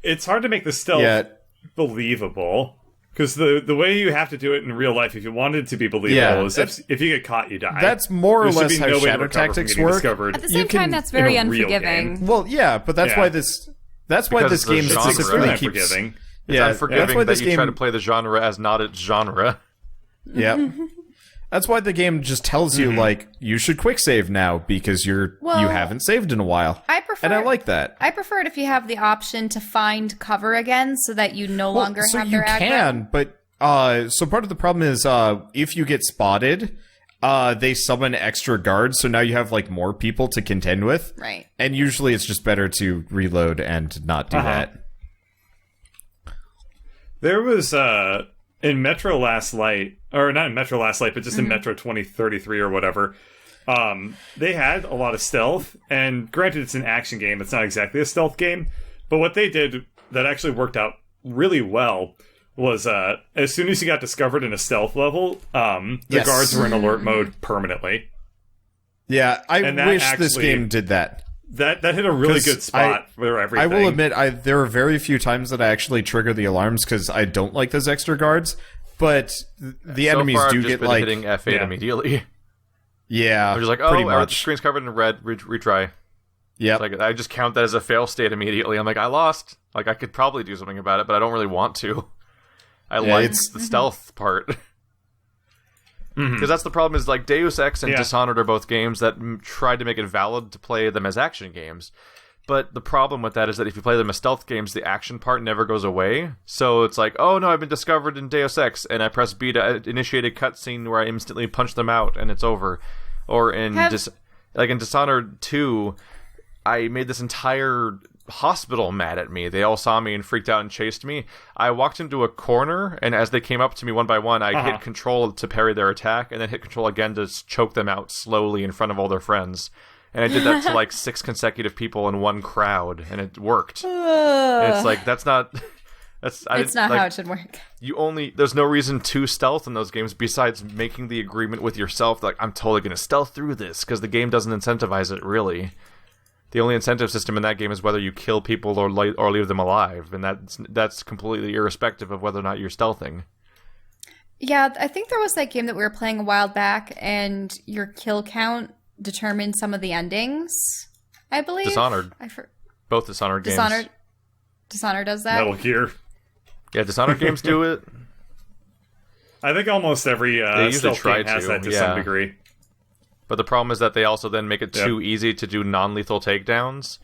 It's hard to make the stealth believable. Because the way you have to do it in real life, if you wanted it to be believable, is if you get caught, you die. That's more or There should less be how no way to Shadow recover from Tactics getting work. discovered At the You same time, can- that's very in a real unforgiving. game. Well, yeah, but that's Yeah. why this Because the game genre. specifically It's keeps... unforgiving. It's Yeah, unforgiving that's why that this you game... try to play the genre as not its genre. Yeah. That's why the game just tells you, like, you should quick save now because you haven't saved in a while. I prefer, And I like that. I prefer it if you have the option to find cover again, so that you no longer so have you their aggro. can, but so part of the problem is if you get spotted, they summon extra guards, so now you have like more people to contend with. Right. And usually it's just better to reload and not do that. There was in Metro Last Light, or not in Metro Last Light, but just in Metro 2033 or whatever. They had a lot of stealth, and granted, it's an action game; it's not exactly a stealth game. But what they did that actually worked out really well was as soon as you got discovered in a stealth level, the Yes. guards were in alert mode permanently. Yeah, I And that wish this actually- game did that. That hit a really 'Cause good spot for everything. I will admit, there are very few times that I actually trigger the alarms because I don't like those extra guards. But the enemies so far, do I've just get been like, hitting F8 Yeah. immediately. yeah, I'm just like, pretty the much. screen's covered in red. Retry. Yep. Like I just count that as a fail state immediately. I'm like, I lost. Like I could probably do something about it, but I don't really want to. I like the stealth part. Because that's the problem is like Deus Ex and Dishonored are both games that tried to make it valid to play them as action games. But the problem with that is that if you play them as stealth games, the action part never goes away. So it's like, oh no, I've been discovered in Deus Ex, and I press B to initiate a cutscene where I instantly punch them out, and it's over. Or in in Dishonored 2, I made this entire hospital mad at me. They all saw me and freaked out and chased me. I walked into a corner, and as they came up to me one by one, I hit control to parry their attack, and then hit control again to choke them out slowly in front of all their friends. And I did that to like 6 consecutive people in one crowd, and it worked. And it's like, that's not... It's not how it should work. There's no reason to stealth in those games besides making the agreement with yourself, like, I'm totally going to stealth through this, because the game doesn't incentivize it, really. The only incentive system in that game is whether you kill people or leave them alive, and that's completely irrespective of whether or not you're stealthing. Yeah, I think there was that game that we were playing a while back, and your kill count determined some of the endings, I believe. Dishonored. Both Dishonored games. Dishonored does that? Metal Gear. Yeah, Dishonored games do it. I think almost every They usually stealth try game has to, that to some degree. But the problem is that they also then make it too easy to do non-lethal takedowns.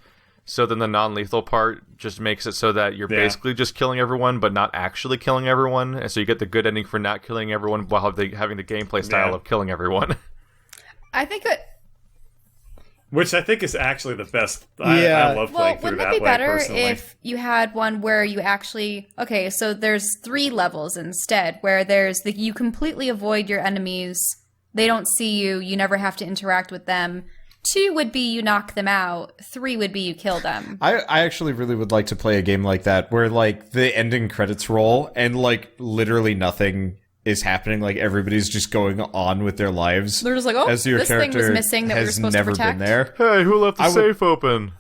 So then the non-lethal part just makes it so that you're basically just killing everyone, but not actually killing everyone. And so you get the good ending for not killing everyone while having the gameplay style of killing everyone. I think which I think is actually the best. I love playing through that way, wouldn't it be better personally. if you had one where you actually... Okay, so there's 3 levels instead, where there's you completely avoid your enemies. They don't see you. You never have to interact with them. 2 would be you knock them out. 3 would be you kill them. I actually really would like to play a game like that where like the ending credits roll and like literally nothing is happening. Like everybody's just going on with their lives. They're just like, oh, as your this thing was character missing that we were has supposed to never protect. been there. Hey, who left the safe open?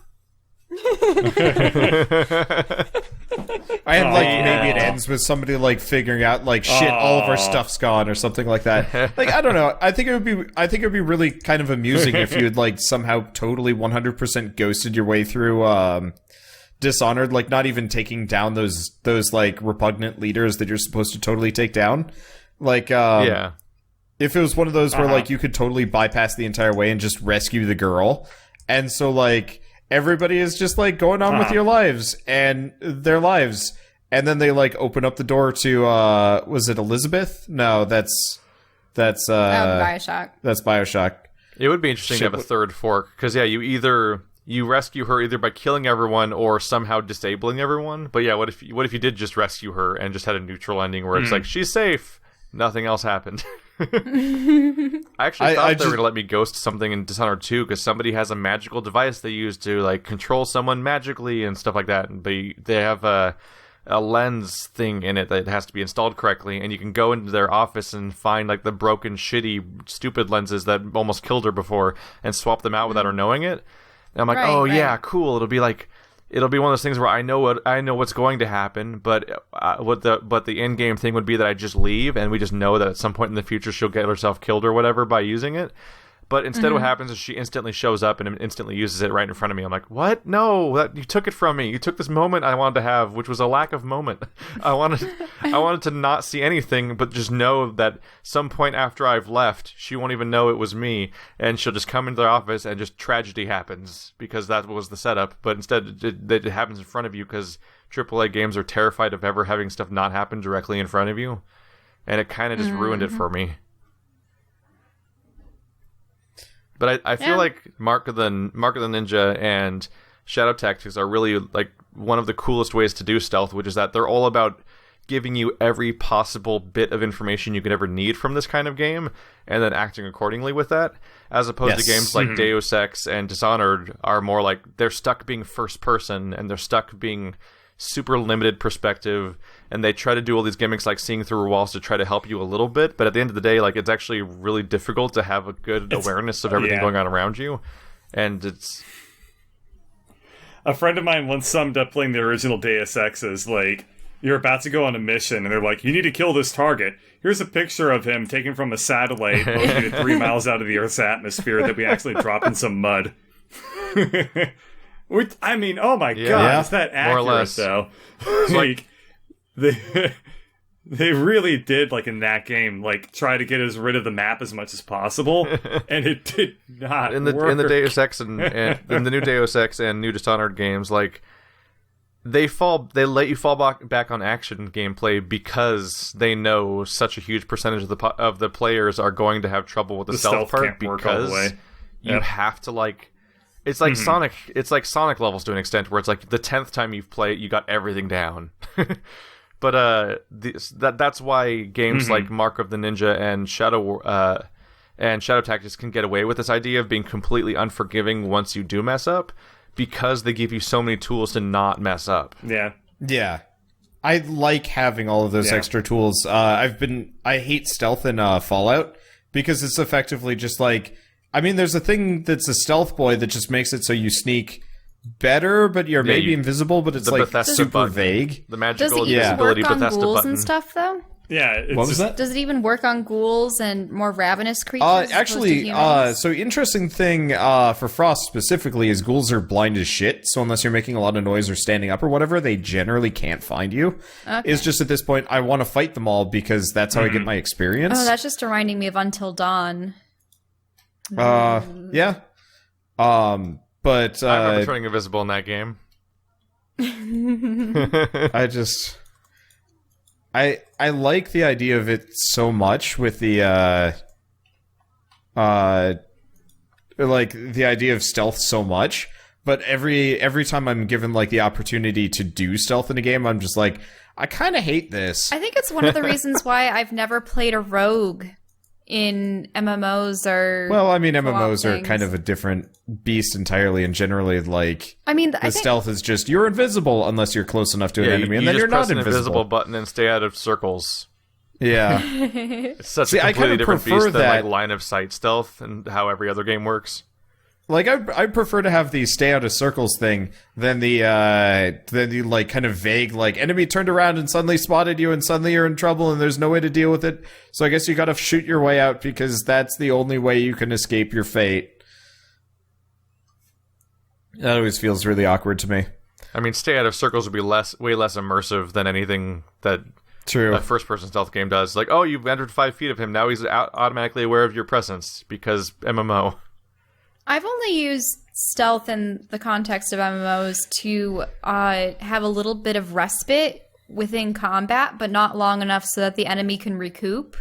And like maybe it ends with somebody like figuring out like shit, all of our stuff's gone or something like that. Like I don't know. I think it would be really kind of amusing if you had like somehow totally 100% ghosted your way through Dishonored, like not even taking down those like repugnant leaders that you're supposed to totally take down. Like Yeah. if it was one of those where like you could totally bypass the entire way and just rescue the girl, and so like everybody is just like going on with your lives and their lives, and then they like open up the door to was it Elizabeth? No, that's BioShock. That's BioShock. It would be interesting to have a third fork, because you rescue her either by killing everyone or somehow disabling everyone. But yeah, what if you did just rescue her and just had a neutral ending where it's like she's safe, nothing else happened. I actually thought they were gonna let me ghost something in Dishonored 2 because somebody has a magical device they use to like control someone magically and stuff like that. And they have a lens thing in it that has to be installed correctly, and you can go into their office and find like the broken, shitty, stupid lenses that almost killed her before and swap them out without her knowing it. And I'm like, right. Yeah, cool. It'll be one of those things where I know what's going to happen, but the end game thing would be that I just leave and we just know that at some point in the future she'll get herself killed or whatever by using it. But instead what happens is she instantly shows up and instantly uses it right in front of me. I'm like, what? No, you took it from me. You took this moment I wanted to have, which was a lack of moment. I wanted to not see anything, but just know that some point after I've left, she won't even know it was me, and she'll just come into the office and just tragedy happens because that was the setup. But instead, it happens in front of you because AAA games are terrified of ever having stuff not happen directly in front of you, and it kind of just ruined it for me. But I feel like Mark of the Ninja and Shadow Tactics are really like one of the coolest ways to do stealth, which is that they're all about giving you every possible bit of information you could ever need from this kind of game, and then acting accordingly with that, as opposed to games like Deus Ex and Dishonored are more like they're stuck being first person, and they're stuck being super limited perspective, and they try to do all these gimmicks like seeing through walls to try to help you a little bit, but at the end of the day, like it's actually really difficult to have a good awareness of everything going on around you. And it's a friend of mine once summed up playing the original Deus Ex as like, you're about to go on a mission and they're like, you need to kill this target. Here's a picture of him taken from a satellite located 3 miles out of the Earth's atmosphere that we actually drop in some mud. I mean, oh my god, is that accurate, more or less. Though? Like, they really did, like, in that game, like, try to get us rid of the map as much as possible, and it did not work. In the Deus Ex and in the new Deus Ex and new Dishonored games, like, they let you fall back on action gameplay because they know such a huge percentage of the players are going to have trouble with the stealth part, because you have to, like, it's like Sonic. It's like Sonic levels to an extent, where it's like the 10th time you've played, you got everything down. But that's why games like Mark of the Ninja and Shadow Tactics can get away with this idea of being completely unforgiving once you do mess up, because they give you so many tools to not mess up. Yeah. I like having all of those extra tools. I hate stealth in Fallout because it's effectively just like, I mean, there's a thing that's a stealth boy that just makes it so you sneak better, but you're maybe invisible, but it's like Bethesda super button. vague. The magical Does it even work on Bethesda ghouls button. and stuff, though? Yeah. What was that? Does it even work on ghouls and more ravenous creatures? Actually, so interesting thing for Frost specifically is ghouls are blind as shit, so unless you're making a lot of noise or standing up or whatever, they generally can't find you. Okay. It's just at this point, I want to fight them all because that's how I get my experience. Oh, that's just reminding me of Until Dawn. Yeah. But I remember turning invisible in that game. I like the idea of it so much with the like the idea of stealth so much, but every time I'm given like the opportunity to do stealth in a game, I'm just like, I kind of hate this. I think it's one of the reasons why I've never played a rogue in MMOs or Well, I mean, co-op MMOs are things. kind of a different beast entirely, and generally, like, I mean, the I think stealth is just you're invisible unless you're close enough to an enemy, and you then just you're press not an invisible invisible. button and stay out of circles. Yeah. It's such See, a I completely kinda different prefer beast than like that. line of sight stealth and how every other game works. Like, I prefer to have the stay out of circles thing than the like kind of vague, like, enemy turned around and suddenly spotted you and suddenly you're in trouble and there's no way to deal with it. So I guess you gotta shoot your way out because that's the only way you can escape your fate. That always feels really awkward to me. I mean, stay out of circles would be way less immersive than anything that True. a first-person stealth game does. Like, oh, you've entered 5 feet of him, now he's automatically aware of your presence because MMO. I've only used stealth in the context of MMOs to have a little bit of respite within combat, but not long enough so that the enemy can recoup.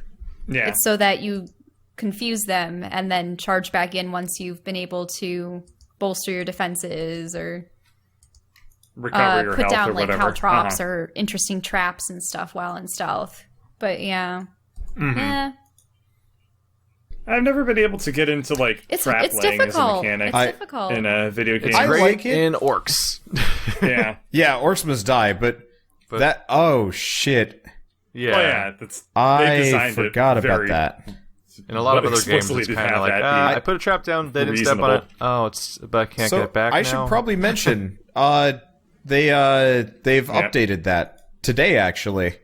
Yeah. It's so that you confuse them and then charge back in once you've been able to bolster your defenses or Recover your put health down or like whatever. caltrops or interesting traps and stuff while in stealth. But yeah. Eh. I've never been able to get into like It's trap laying difficult. as a mechanic It's difficult. in a video game. It's I great like it. in Orcs. Yeah. Yeah, orcs must die, but that... Oh, shit. Yeah. Oh yeah, that's they I designed it forgot about very- that. In a lot of But other games, explicitly it's to kind of have like, that be I put a trap down, they didn't step on it. reasonable. But I can't get it back I now. should probably mention, they've updated that today, actually.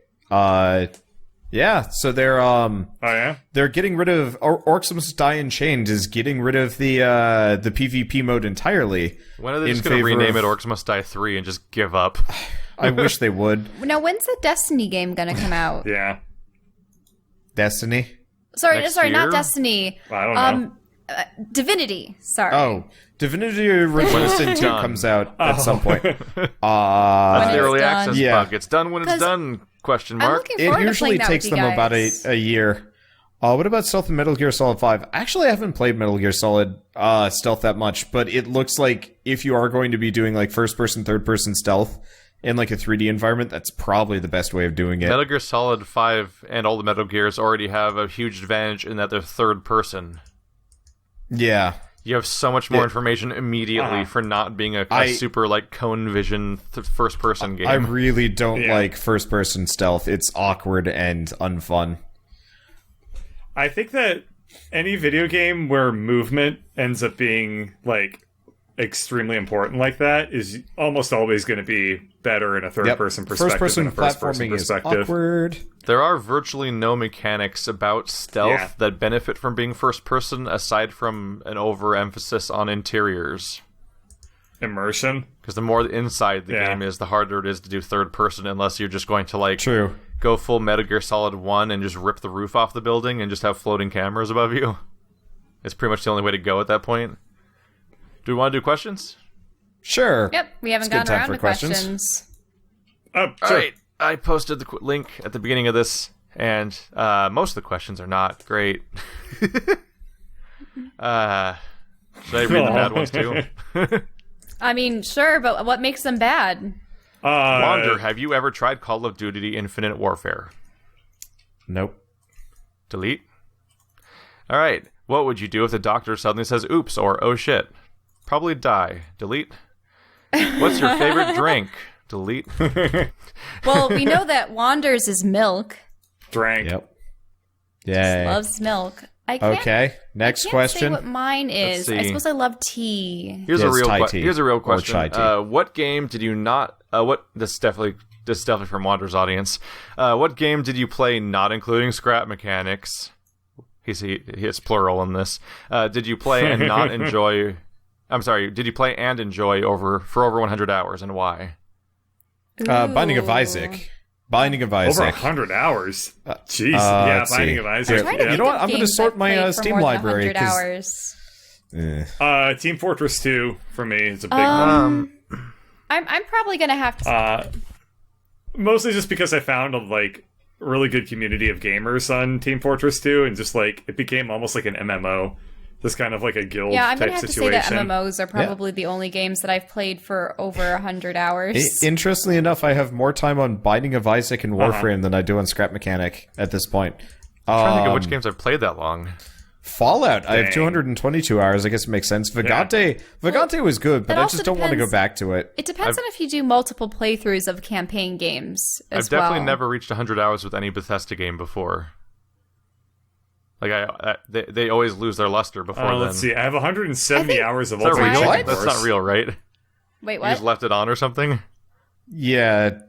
Yeah, so they're Oh yeah. they're getting rid of Orcs Must Die Unchained is getting rid of the PvP mode entirely. When are they in just going to favor rename of- it Orcs Must Die 3 and just give up? I wish they would. Now, when's the Destiny game gonna come out? Yeah. Destiny. Sorry, Next not year? Destiny. I don't know. Divinity. Sorry. Oh, Divinity Original Sin 2 done? comes out at some point. When That's it's the early done. access Yeah. bug. It's done when it's 'Cause done, question I'm mark. looking It forward to usually playing that takes with you them about guys. a year. What about Stealth in Metal Gear Solid 5? Actually, I haven't played Metal Gear Solid Stealth that much, but it looks like if you are going to be doing like first-person, third-person stealth in like a 3D environment, that's probably the best way of doing it. Metal Gear Solid 5 and all the Metal Gears already have a huge advantage in that they're third person. Yeah. You have so much more information immediately for not being a super like cone vision first person game. I really don't Yeah. like first-person stealth. It's awkward and unfun. I think that any video game where movement ends up being like extremely important like that is almost always going to be better in a third person perspective First-person than a first person platforming is perspective. awkward. There are virtually no mechanics about stealth Yeah. that benefit from being first person aside from an overemphasis on interiors. Immersion. Because the more inside the Yeah. game is, the harder it is to do third person unless you're just going to like True. go full Metal Gear Solid 1 and just rip the roof off the building and just have floating cameras above you. It's pretty much the only way to go at that point. Do we want to do questions? Sure. Yep, we haven't It's a good gotten time around for to questions. questions. Oh, All sure. right, I posted the link at the beginning of this, and most of the questions are not great. Should I read the bad ones too? I mean, sure, but what makes them bad? Wander, have you ever tried Call of Duty Infinite Warfare? Nope. Delete. All right, what would you do if the doctor suddenly says oops or oh shit? Probably die. Delete. What's your favorite drink? Delete. Well, we know that Wander's is milk. Drank. Yep. Yay. Loves milk. I can't, Okay. Next can't question. say what mine is. Let's I see. suppose I love tea. Here's Yes, a real Thai tea. here's a real Or question. chai tea. What game did you not? This is definitely from Wander's audience. What game did you play not including scrap mechanics? He has plural in this. Did you play and not enjoy? I'm sorry. Did you play and enjoy for over 100 hours, and why? Binding of Ooh. Isaac. Binding of Over Isaac. 100 hours. Jeez. Yeah, let's Binding see. of I'm Isaac. trying to You think know what? of I'm gonna games sort I've my, played for Steam more than library, 100 'cause- hours. Team Fortress 2 for me is a big one. I'm probably gonna have to. Mostly just because I found a like really good community of gamers on Team Fortress 2, and just like it became almost like an MMO, just kind of like a guild Yeah, I'm type gonna have situation. to say that MMOs are probably the only games that I've played for over 100 hours. Interestingly enough, I have more time on Binding of Isaac and Warframe than I do on Scrap Mechanic at this point. I'm trying to think of which games I've played that long. Fallout, I have Dang. 222 hours. I guess it makes sense. Vagante was good, but it I also just don't want to go depends- back to it. It depends on if you do multiple playthroughs of campaign games as I've definitely well. never reached 100 hours with any Bethesda game before. Like they always lose their luster before then. Let's see. I have 170 I think- hours of Is that Ultimate real? Chicken What? That's Wars. not real, right? Wait, You what? just left it on or something? Yeah,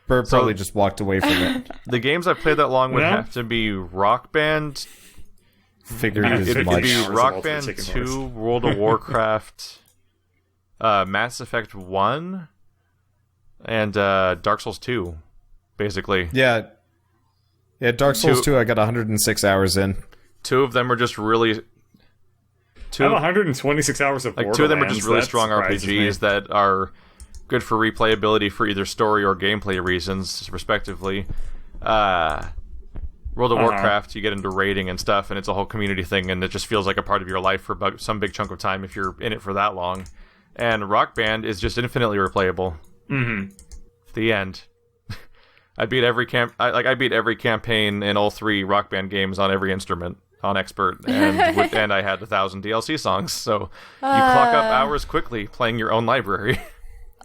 Bert probably just walked away from it. The games I've played that long would No. have to be Rock Band. Figured I as have It much. could be hours of Rock Ultimate Band Chicken 2, Wars. World of Warcraft, Mass Effect 1, and Dark Souls 2, basically. Yeah, Dark Souls 2, I got 106 hours in. Two of them are just really... I have 126 hours of Like, two of them are just Borderlands. really That strong surprises me. RPGs that are good for replayability for either story or gameplay reasons, respectively. World of Warcraft, you get into raiding and stuff, and it's a whole community thing, and it just feels like a part of your life for some big chunk of time if you're in it for that long. And Rock Band is just infinitely replayable. Mm-hmm. The end. I beat every I beat every campaign in all 3 Rock Band games on every instrument on expert, and and I had 1,000 DLC songs, so you clock up hours quickly playing your own library.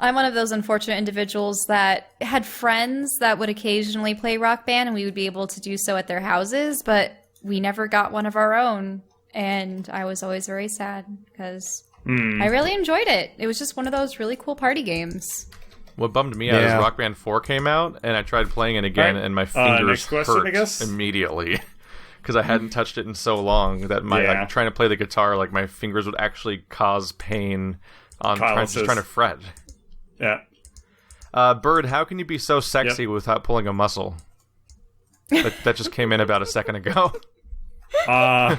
I'm one of those unfortunate individuals that had friends that would occasionally play Rock Band, and we would be able to do so at their houses, but we never got one of our own, and I was always very sad because I really enjoyed it. It was just one of those really cool party games. What bummed me out is Yeah. Rock Band 4 came out, and I tried playing it again, Right. and my fingers Next question, hurt I guess? immediately. Because I hadn't touched it in so long that my Yeah. like, trying to play the guitar, like my fingers would actually cause pain on Kyle just says- trying to fret. Yeah. Bird, how can you be so sexy without pulling a muscle? That just came in about a second ago. I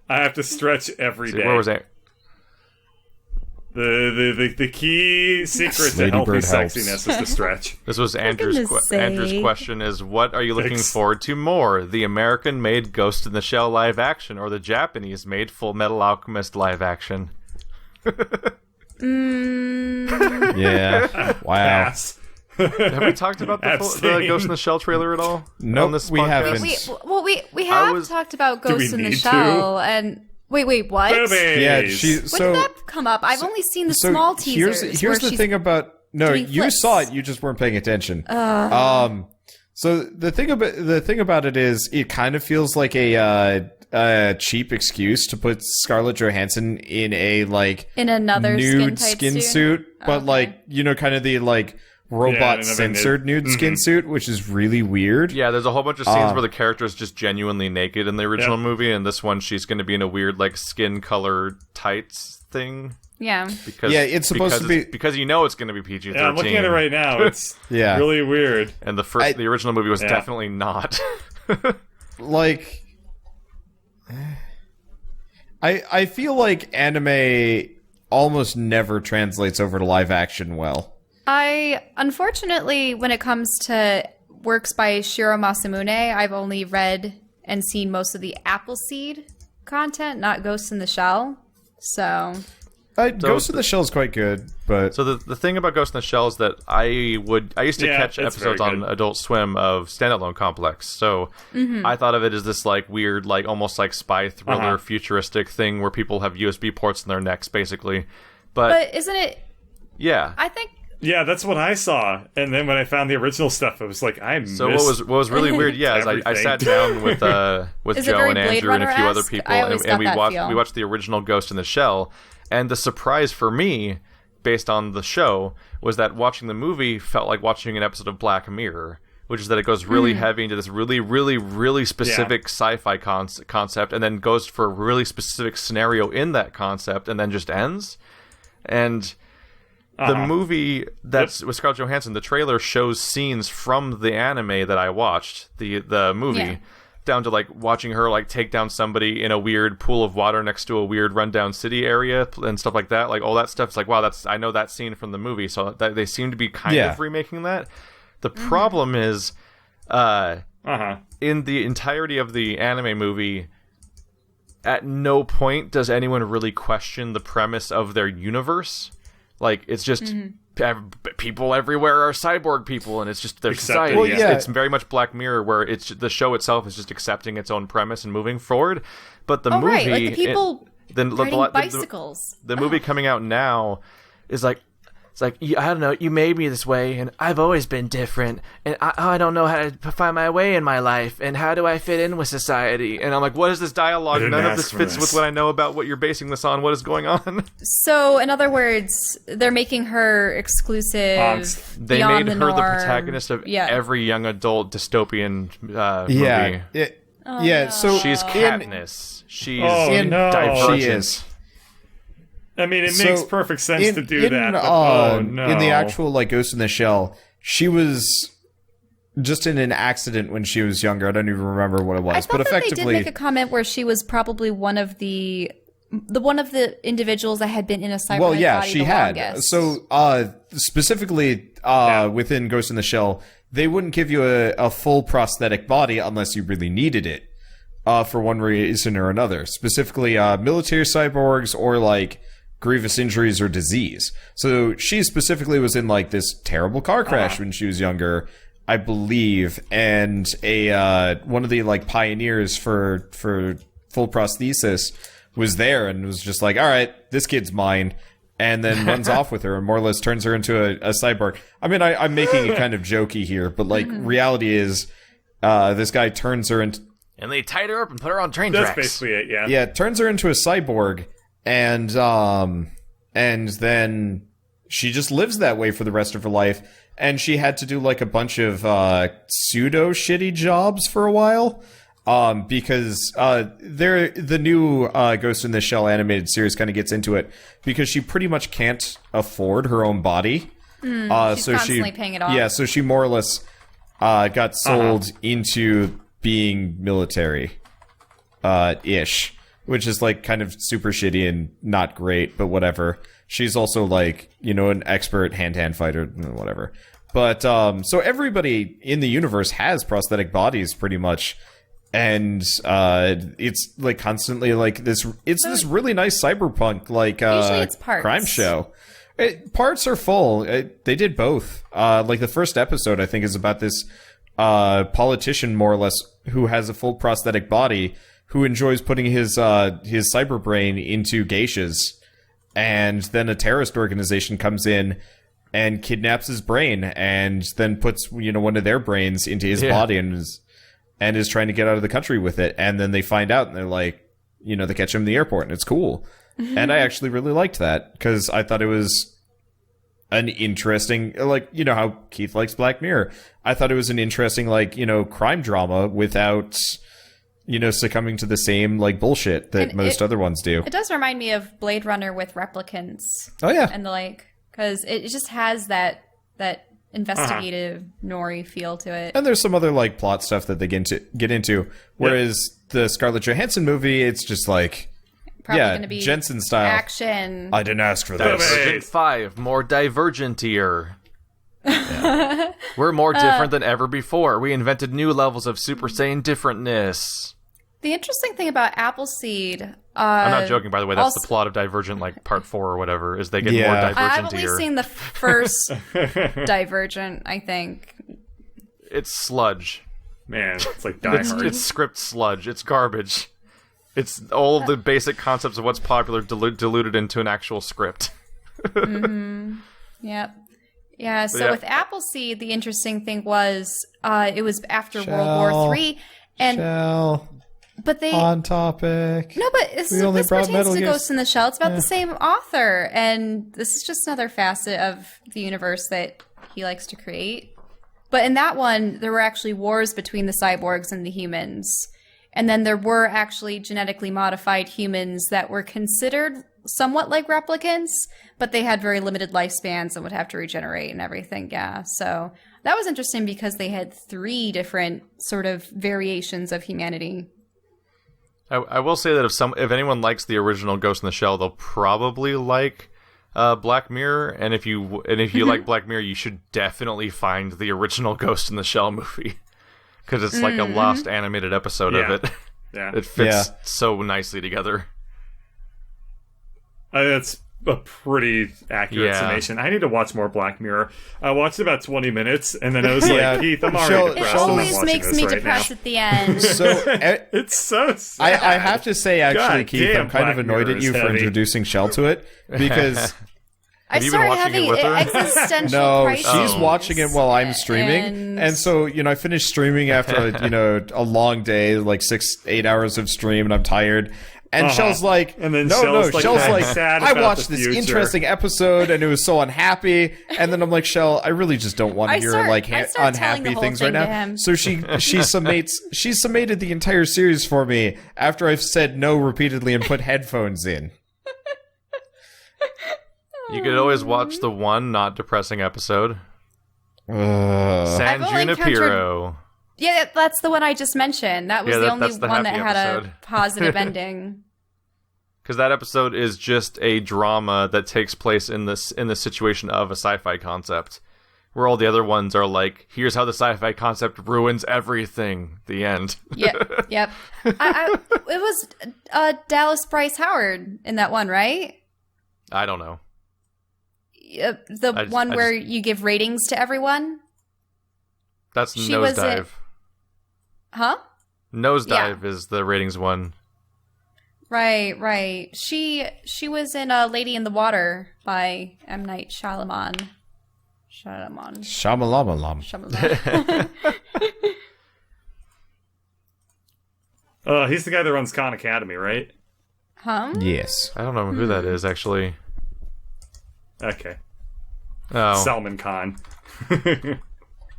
have to stretch every day. Where was I? The key secret to Lady healthy Bird helps. sexiness is to stretch. This was Andrew's goodness sake. Andrew's question is, what are you looking Thanks. forward to more? The American-made Ghost in the Shell live action or the Japanese-made Full Metal Alchemist live action? Yeah. Wow. Pass. Have we talked about the Abstain. Ghost in the Shell trailer at all? Nope, on this we podcast? haven't. We have was- talked about Do we Ghost in the need Shell, and wait, what? Boobies. Yeah, When did that come up? I've only seen the small teasers. Here's where the she's thing about doing you flips. saw it, you just weren't paying attention. So the thing about it is, it kind of feels like a cheap excuse to put Scarlett Johansson in a like in another nude skin-tight suit, but Okay. like kind of the like robot another censored nude skin suit, which is really weird. Yeah, there's a whole bunch of scenes where the character is just genuinely naked in the original Yeah. movie, and this one she's going to be in a weird like skin color tights thing. Yeah. Because Yeah, it's supposed to be- because you know it's going to be PG-13. Yeah, I'm looking at it right now. It's Yeah. really weird. And the original movie was Yeah. definitely not. Like I feel like anime almost never translates over to live action well. Unfortunately, when it comes to works by Shiro Masamune, I've only read and seen most of the Appleseed content, not Ghost in the Shell. So, Ghost in the Shell is quite good, but So the thing about Ghost in the Shell is that I used to Yeah, catch it's episodes very on good. Adult Swim of Standalone Complex. So I thought of it as this like weird, like almost like spy thriller futuristic thing where people have USB ports in their necks, basically. but isn't it? Yeah. I think Yeah, that's what I saw. And then when I found the original stuff, I was like, So what was really weird? Yeah, is I everything. sat down with Is it Joe very and Blade Andrew and a few other Runner-esque? people, I always and we got that watched feel. we watched the original Ghost in the Shell, and the surprise for me, based on the show, was that watching the movie felt like watching an episode of Black Mirror, which is that it goes really heavy into this really, really, really specific sci-fi concept, and then goes for a really specific scenario in that concept, and then just ends. And the movie that's with Scarlett Johansson, the trailer shows scenes from the anime that I watched, the movie, Yeah. down to like watching her like take down somebody in a weird pool of water next to a weird rundown city area and stuff like that. Like all that stuff's like, wow, I know that scene from the movie. So that they seem to be kind of remaking that. The problem is, in the entirety of the anime movie, at no point does anyone really question the premise of their universe. Like, it's just people everywhere are cyborg people, and it's just their Accepted, society. Well, yeah. It's very much Black Mirror, where it's the show itself is just accepting its own premise and moving forward. But the movie, right, like the people riding bicycles. The movie coming out now is like, it's like, I don't know, you made me this way, and I've always been different, and I don't know how to find my way in my life, and how do I fit in with society? And I'm like, what is this dialogue? None of this fits with what I know about what you're basing this on. What is going on? So, in other words, they're making her exclusive. They beyond made the her the norm. protagonist of every young adult dystopian Yeah. movie. No. So She's Katniss. She's no. Divergent. She is. I mean, it So, makes perfect sense to do that. But, no. In the actual like Ghost in the Shell, she was just in an accident when she was younger. I don't even remember what it was, I thought but that effectively, they did make a comment where she was probably one of the individuals that had been in a cybernetic well, yeah, body she the had. longest. So specifically within Ghost in the Shell, they wouldn't give you a full prosthetic body unless you really needed it for one reason or another. Specifically, military cyborgs or like grievous injuries or disease. So she specifically was in like this terrible car crash when she was younger, I believe, and one of the like pioneers for full prosthesis was there and was just like, all right, this kid's mine, and then runs off with her and more or less turns her into a cyborg. I mean, I'm making it kind of jokey here, but like reality is this guy turns her into, And they tied her up and put her on train That's tracks. basically it, yeah. yeah, turns her into a cyborg, and then she just lives that way for the rest of her life. And she had to do like a bunch of pseudo shitty jobs for a while, because the new Ghost in the Shell animated series kind of gets into it because she pretty much can't afford her own body. She's so constantly paying it off. Yeah, so she more or less got sold into being military ish, which is like kind of super shitty and not great, but whatever. She's also like, you know, an expert hand-to-hand fighter, whatever. But so everybody in the universe has prosthetic bodies pretty much, and it's like constantly like this. It's this really nice cyberpunk like Usually it's parts. crime show. Parts are full. They did both. Like the first episode, I think, is about this politician, more or less, who has a full prosthetic body, who enjoys putting his cyber brain into geishas, and then a terrorist organization comes in and kidnaps his brain, and then puts, you know, one of their brains into his body and is trying to get out of the country with it. And then they find out, and they're like, you know, they catch him in the airport, and it's cool. And I actually really liked that because I thought it was an interesting, like, you know how Keith likes Black Mirror. I thought it was an interesting, like, you know, crime drama without, you know, succumbing to the same like bullshit that most other ones do. It does remind me of Blade Runner with replicants. Oh yeah, And the like, because it just has that investigative nori feel to it. and there's some other like plot stuff that they get into. Whereas the Scarlett Johansson movie, it's just like, Probably yeah, going to be Jensen style. action. I didn't ask for this. Divergent 5, more divergentier. We're more different than ever before. We invented new levels of Super Saiyan differentness. The interesting thing about Appleseed, I'm not joking, by the way. That's also- the plot of Divergent, like part 4 or whatever, is they get more Yeah. I've only divergentier. seen the first Divergent, I think. It's sludge. Man, it's like Die Hard. It's script sludge. It's garbage. It's all the basic concepts of what's popular diluted into an actual script. Yep. Yeah, so yeah. with Appleseed, the interesting thing was it was after World War III, and Shell, but they on topic. no, but this only brought pertains Metal to Gear. Ghost in the Shell. It's about the same author, and this is just another facet of the universe that he likes to create. But in that one, there were actually wars between the cyborgs and the humans. And then there were actually genetically modified humans that were considered somewhat like replicants, but they had very limited lifespans and would have to regenerate and everything. Yeah. So that was interesting because they had 3 different sort of variations of humanity. I will say that if anyone likes the original Ghost in the Shell, they'll probably like Black Mirror. And if you like Black Mirror, you should definitely find the original Ghost in the Shell movie. Because it's like a lost animated episode of it. Yeah. It fits so nicely together. That's a pretty accurate summation. I need to watch more Black Mirror. I watched about 20 minutes, and then I was like, Keith, I'm already depressed. It always makes me depressed at the end. So it's so sad. I have to say, actually, God Keith, damn, I'm kind of Black annoyed Mirror at you is for heavy. introducing Shell to it, because... I you been started watching it having with her? existential No, crises. she's watching it while I'm streaming, and so I finished streaming after a long day, like 6-8 hours of stream, and I'm tired. And Shell's like, and then Shell's like, sad I about watched the this future. interesting episode, and it was so unhappy. And then I'm like, Shell, I really just don't want to hear I start telling the unhappy whole things thing right to now. him. So she summated the entire series for me after I've said no repeatedly and put headphones in. You could always watch the one not depressing episode. San I've only Junipero. Yeah, that's the one I just mentioned. That was the only that's the one that happy had episode. a positive ending. Because that episode is just a drama that takes place in the situation of a sci-fi concept, where all the other ones are like, here's how the sci-fi concept ruins everything. The end. Yep. It was Dallas Bryce Howard in that one, right? I don't know. The one where you give ratings to everyone? That's She was Nosedive. Huh? Nosedive is the ratings one. Right. She was in Lady in the Water by M. Night Shyamalan. Shamalamalam. He's the guy that runs Khan Academy, right? Huh? Yes. I don't know who that is, actually. Okay. Oh. Salman Khan.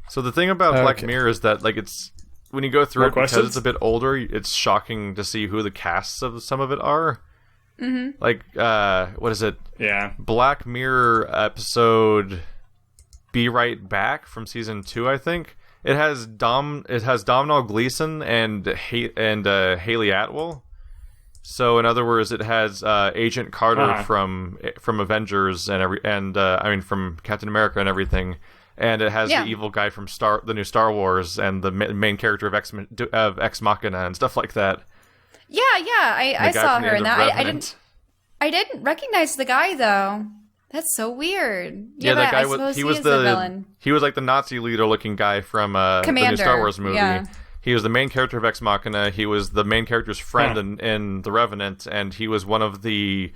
So the thing about Black Mirror is that, like, it's... When you go through it, because it's a bit older, it's shocking to see who the casts of some of it are. Mm-hmm. Like, what is it? Yeah. Black Mirror episode Be Right Back from season 2, I think. It has Domhnall Gleeson and Haley Atwell. So in other words, it has Agent Carter from Avengers and from Captain America and everything. And it has the evil guy from the new Star Wars and the main character of Ex Machina and stuff like that. Yeah, I saw her in that. I didn't recognize the guy though. That's so weird. Yeah, that guy was the villain. He was like the Nazi leader looking guy from the new Star Wars movie. Yeah. He was the main character of Ex Machina. He was the main character's friend in The Revenant, and he was one of the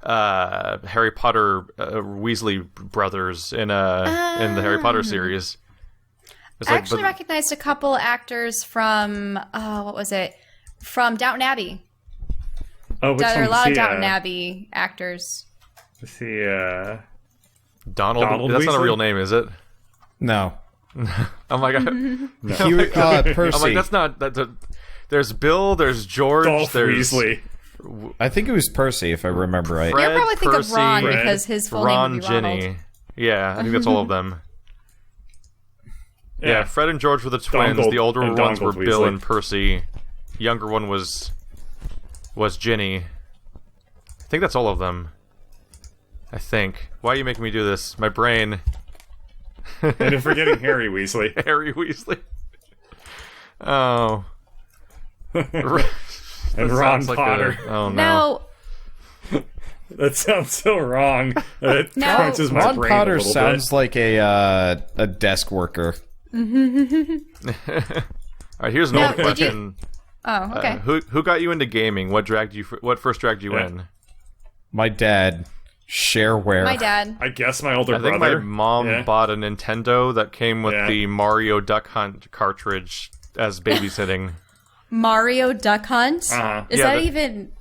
Harry Potter Weasley brothers in the Harry Potter series. I actually recognized a couple actors from what was it? From Downton Abbey. Oh, which there are a one? lot of Downton Abbey actors. Is he, Donald that's not a Weasley? real name, is it? No. I'm like, Percy. I'm like, that's not. There's Bill. There's George. Dolph there's Weasley. I think it was Percy, if I remember right. Fred, You'll probably think Percy, of Ron Fred, because his full Ron, name would be Ronald. Ginny. Yeah, I think that's all of them. Yeah, Fred and George were the twins. Dongle The older and ones were Dongle Bill Weasley. and Percy. Younger one was Ginny. I think that's all of them. I think. Why are you making me do this? My brain. And you're forgetting Harry Weasley. Harry Weasley. Oh. And Ron Potter. Oh no. Now, That sounds so wrong. It No. crunches my Ron brain Potter a little sounds bit. like a desk worker. All right, here's an Now, old did question. oh, okay. Who got you into gaming? What first dragged you in? My dad, shareware. My dad. I guess my older I think brother. my mom bought a Nintendo that came with the Mario Duck Hunt cartridge as babysitting. Mario Duck Hunt? Uh-huh. Is Yeah, that even...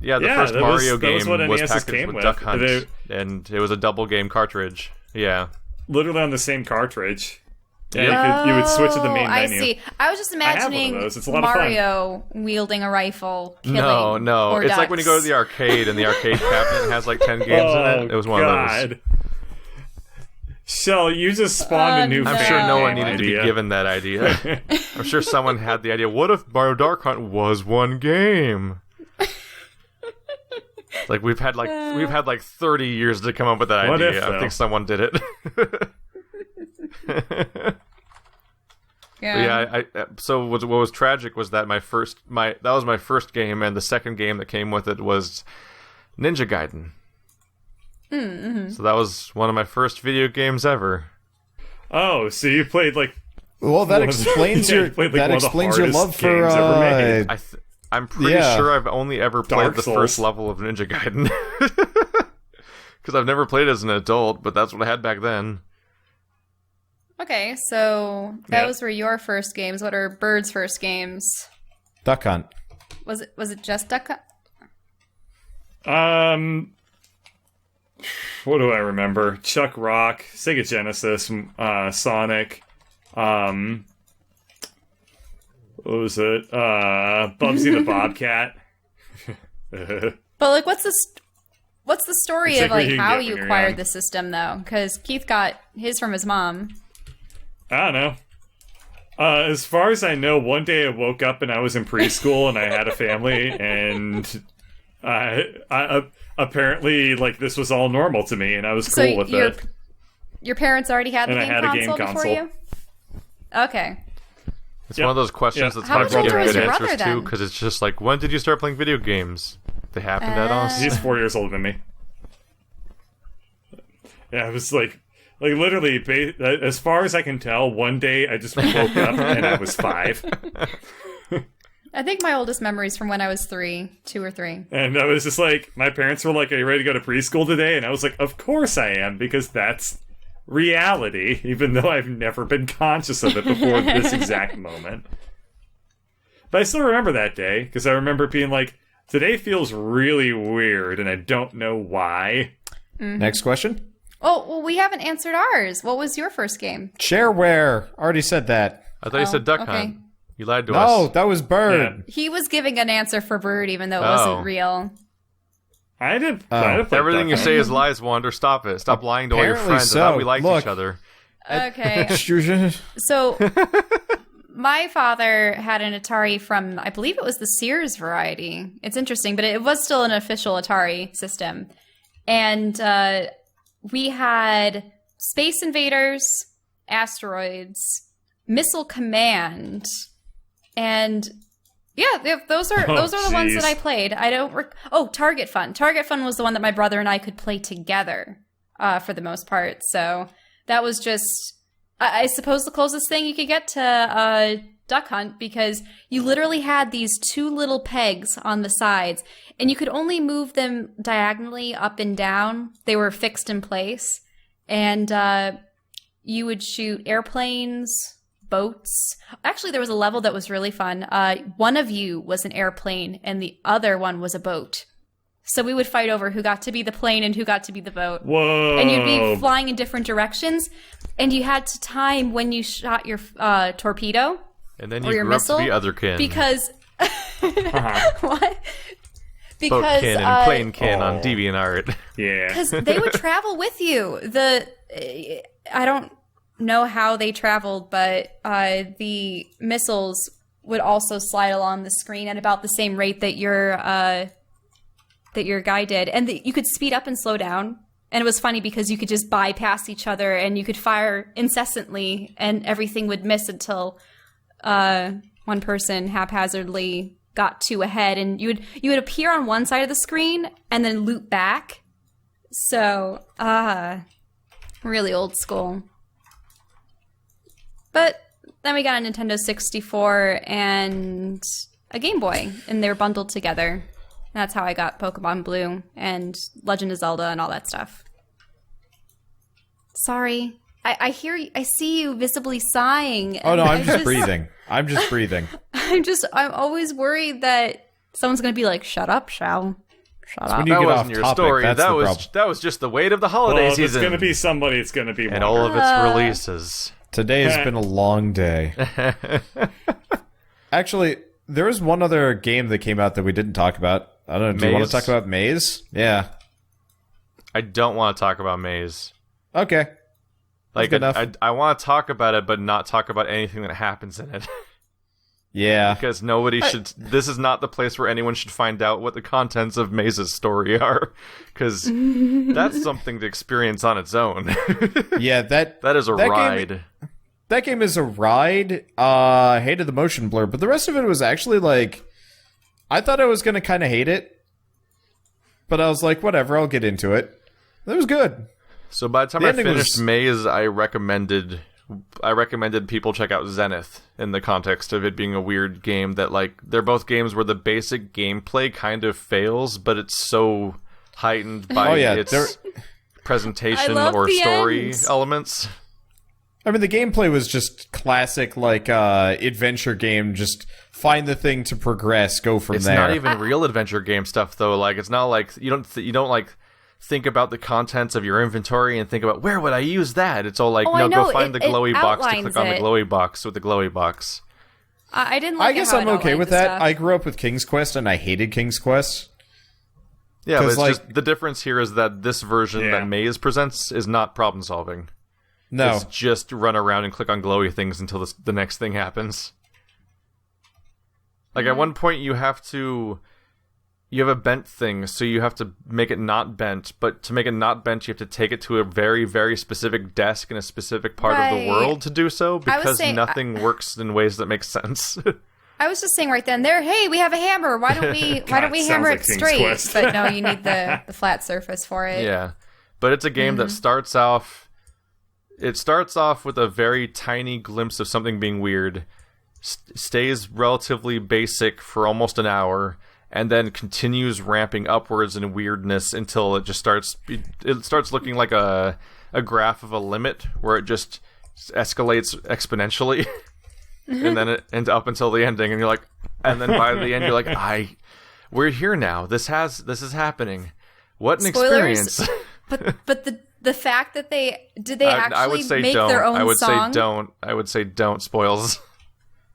Yeah, the Yeah, first that was- Mario that was game what was NESs packaged came with with. Duck Hunt, They- and it was a double game cartridge. Yeah. Literally on the same cartridge. Yep. Yeah, you would switch to the main I menu. see. I was just have one of imagining those. It's a lot of fun. Mario wielding a rifle, killing No. more It's like when you go to ducks. the arcade and the arcade cabinet has like 10 games in it. It was one of those. Shell, you just spawned a new I'm I'm fan sure no one game needed to be idea. given that idea. I'm sure someone had the idea. What if Mario Duck Hunt was one game? Like we've had like 30 years to come up with that What idea. if, I though? think someone did it. Yeah. So what was tragic was that that was my first game, and the second game that came with it was Ninja Gaiden. So that was one of my first video games ever. Oh, so you played like... Well, that one of the- explains yeah, your you played, like, that one of the explains your hardest love for games ever made. I'm pretty Yeah. sure I've only ever played Dark the Souls. first level of Ninja Gaiden. Because I've never played as an adult, but that's what I had back then. Okay, so those were your first games. What are Bird's first games? Duck Hunt. Was it just Duck Hunt? What do I remember? Chuck Rock, Sega Genesis, Sonic, what was it? Bubsy the Bobcat. But like, what's the story It's of like what like you how get you when you're acquired young. the system though? Because Keith got his from his mom. I don't know. As far as I know, one day I woke up and I was in preschool and I had a family, and I apparently like this was all normal to me, and I was cool with it. Your parents already had the And I game had a game console before you? Okay. It's Yep. one of those questions Yeah. that's How hard much to older give was good your answers brother to, then? because it's just like, when did you start playing video games? They happened at us. He's 4 years older than me. Yeah, it was like literally, as far as I can tell, one day I just woke up and I was 5. I think my oldest memory is from when I was 2 or 3. And I was just like, my parents were like, "Are you ready to go to preschool today?" And I was like, "Of course I am, because that's reality," even though I've never been conscious of it before this exact moment. But I still remember that day, because I remember being like, today feels really weird, and I don't know why. Next question. Oh, well, we haven't answered ours. What was your first game? Shareware. Already said that. I thought you said Duck okay. Hunt. You lied to No, us. that was Bird. He was giving an answer for Bird, even though it Oh. wasn't real. I did. Oh. I did play Everything you Duck say Hunt. is lies, Wander. Stop it. Stop lying to all your Apparently friends. I thought so. we liked Look. each other. Okay. So, my father had an Atari from, I believe it was the Sears variety. It's interesting, but it was still an official Atari system. And we had Space Invaders, Asteroids, Missile Command, and yeah, those are the ones that I played. I don't. Target Fun. Target Fun was the one that my brother and I could play together for the most part. So that was just, I suppose, the closest thing you could get to Duck Hunt, because you literally had these 2 little pegs on the sides, and you could only move them diagonally up and down. They were fixed in place, and you would shoot airplanes, boats. Actually, there was a level that was really fun. One of you was an airplane, and the other one was a boat. So we would fight over who got to be the plane and who got to be the boat. Whoa! And you'd be flying in different directions, and you had to time when you shot your torpedo And then or you your grew up missile, to be otherkin. because what? Boatkin Because and Planekin on DeviantArt. Yeah. because they would travel with you. I don't know how they traveled, but the missiles would also slide along the screen at about the same rate that your guy did, and you could speed up and slow down. And it was funny because you could just bypass each other, and you could fire incessantly, and everything would miss until one person haphazardly got 2 ahead, and you would appear on one side of the screen and then loop back. So, really old school. But then we got a Nintendo 64 and a Game Boy, and they were bundled together. That's how I got Pokemon Blue and Legend of Zelda and all that stuff. Sorry. I hear you. I see you visibly sighing. Oh no, and I'm just breathing. I'm just breathing. I'm always worried that someone's going to be like, "Shut up, Shao. Shut up." when you That get wasn't off your topic, story. that's That the was problem. that was just the weight of the holiday Well, if it's season. going to be somebody, it's going to be and Wander. all of its releases. Today has been a long day. Actually, there was one other game that came out that we didn't talk about. I don't know. Do you want to Maze? talk about Maze? Yeah. I don't want to talk about Maze. Okay. Like, good enough. I want to talk about it, but not talk about anything that happens in it. Yeah. Because nobody should... This is not the place where anyone should find out what the contents of Maze's story are. Because that's something to experience on its own. Yeah, that That is a that ride. Game, that game is a ride. I hated the motion blur, but the rest of it was actually like... I thought I was going to kind of hate it. but I was like, whatever, I'll get into it. It was good. So by the time I finished Maze, I recommended people check out Zenith in the context of it being a weird game that, like, they're both games where the basic gameplay kind of fails, but it's so heightened by its presentation or story elements. I mean, the gameplay was just classic, like, adventure game, just find the thing to progress, go from there. It's not even real adventure game stuff, though. Like, it's not like, you don't like, think about the contents of your inventory and think about, where would I use that? It's all like, go find the glowy box to click on the glowy box with the glowy box. I didn't like I guess I'm okay with that. Stuff. I grew up with King's Quest, and I hated King's Quest. Yeah, but it's just, the difference here is that this version that Maze presents is not problem-solving. No. It's just run around and click on glowy things until the next thing happens. Like, at one point, you have a bent thing, so you have to make it not bent, but to make it not bent, you have to take it to a very, very specific desk in a specific part of the world to do so, because nothing works in ways that make sense. I was just saying right then there, hey, we have a hammer. Why don't we hammer it straight? But no, you need the flat surface for it. Yeah. But it's a game that starts off with a very tiny glimpse of something being weird, stays relatively basic for almost an hour, and then continues ramping upwards in weirdness until it just starts looking like a graph of a limit where it just escalates exponentially. and up until the ending, and you're like, and then by the end you're like, we're here now. This is happening. What an experience. But the fact that did they actually make don't. their own song? I would say don't. Spoils.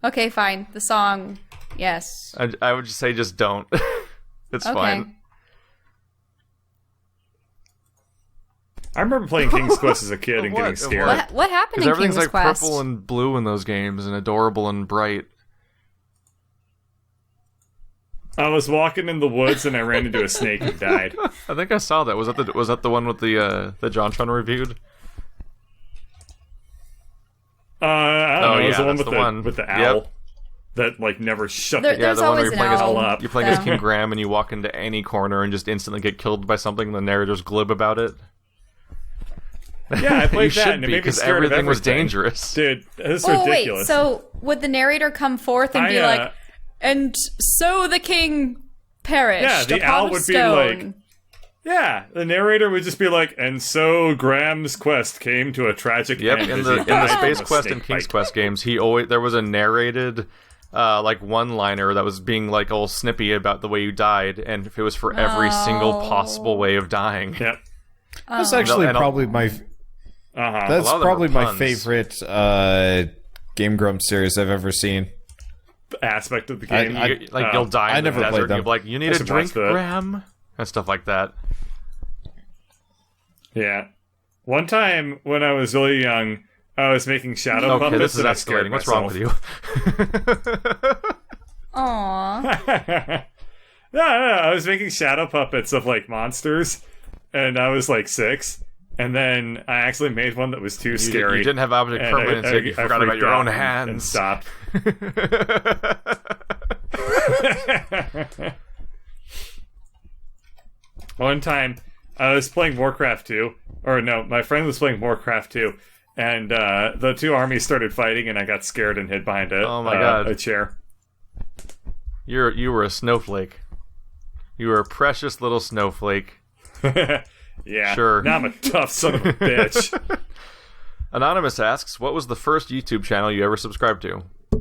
Okay, fine. The song, yes. I would just say just don't. It's fine. I remember playing King's Quest as a kid and getting scared. What happened in King's Quest? Because everything's like purple and blue in those games and adorable and bright. I was walking in the woods and I ran into a snake and died. I think I saw that. Was that the one with the JonTron reviewed? I don't know. It was the one with the owl that like never shut the one where you're playing up. You're playing as King Graham and you walk into any corner and just instantly get killed by something. And the narrator's glib about it. Yeah, I played that, and it made me scared of everything was dangerous. Dude, this is ridiculous. Wait, so would the narrator come forth and be like, and so the king perished Yeah, the owl would be like... Yeah, the narrator would just be like, and so Graham's quest came to a tragic end. In the Space Quest and King's Quest games, there was a narrated... like one-liner that was being like all snippy about the way you died, and if it was for every single possible way of dying. Yep. That's actually probably my... That's probably my favorite Game Grumps series I've ever seen. Aspect of the game. You'll die in the desert. Played them. You'll be like, you need a drink, Graham? And stuff like that. Yeah. One time when I was really young, I was making shadow puppets. Okay, this is escalating. What's wrong with you? Aww. No, I was making shadow puppets of like monsters, and I was like 6. And then I actually made one that was too scary. You didn't have object permanence, you forgot about your own hands. And stopped. One time, I was playing Warcraft 2. Or no, my friend was playing Warcraft 2. And the two armies started fighting, and I got scared and hid behind a chair. You were a snowflake. You were a precious little snowflake. Yeah, sure. Now I'm a tough son of a bitch. Anonymous asks, what was the first YouTube channel you ever subscribed to? I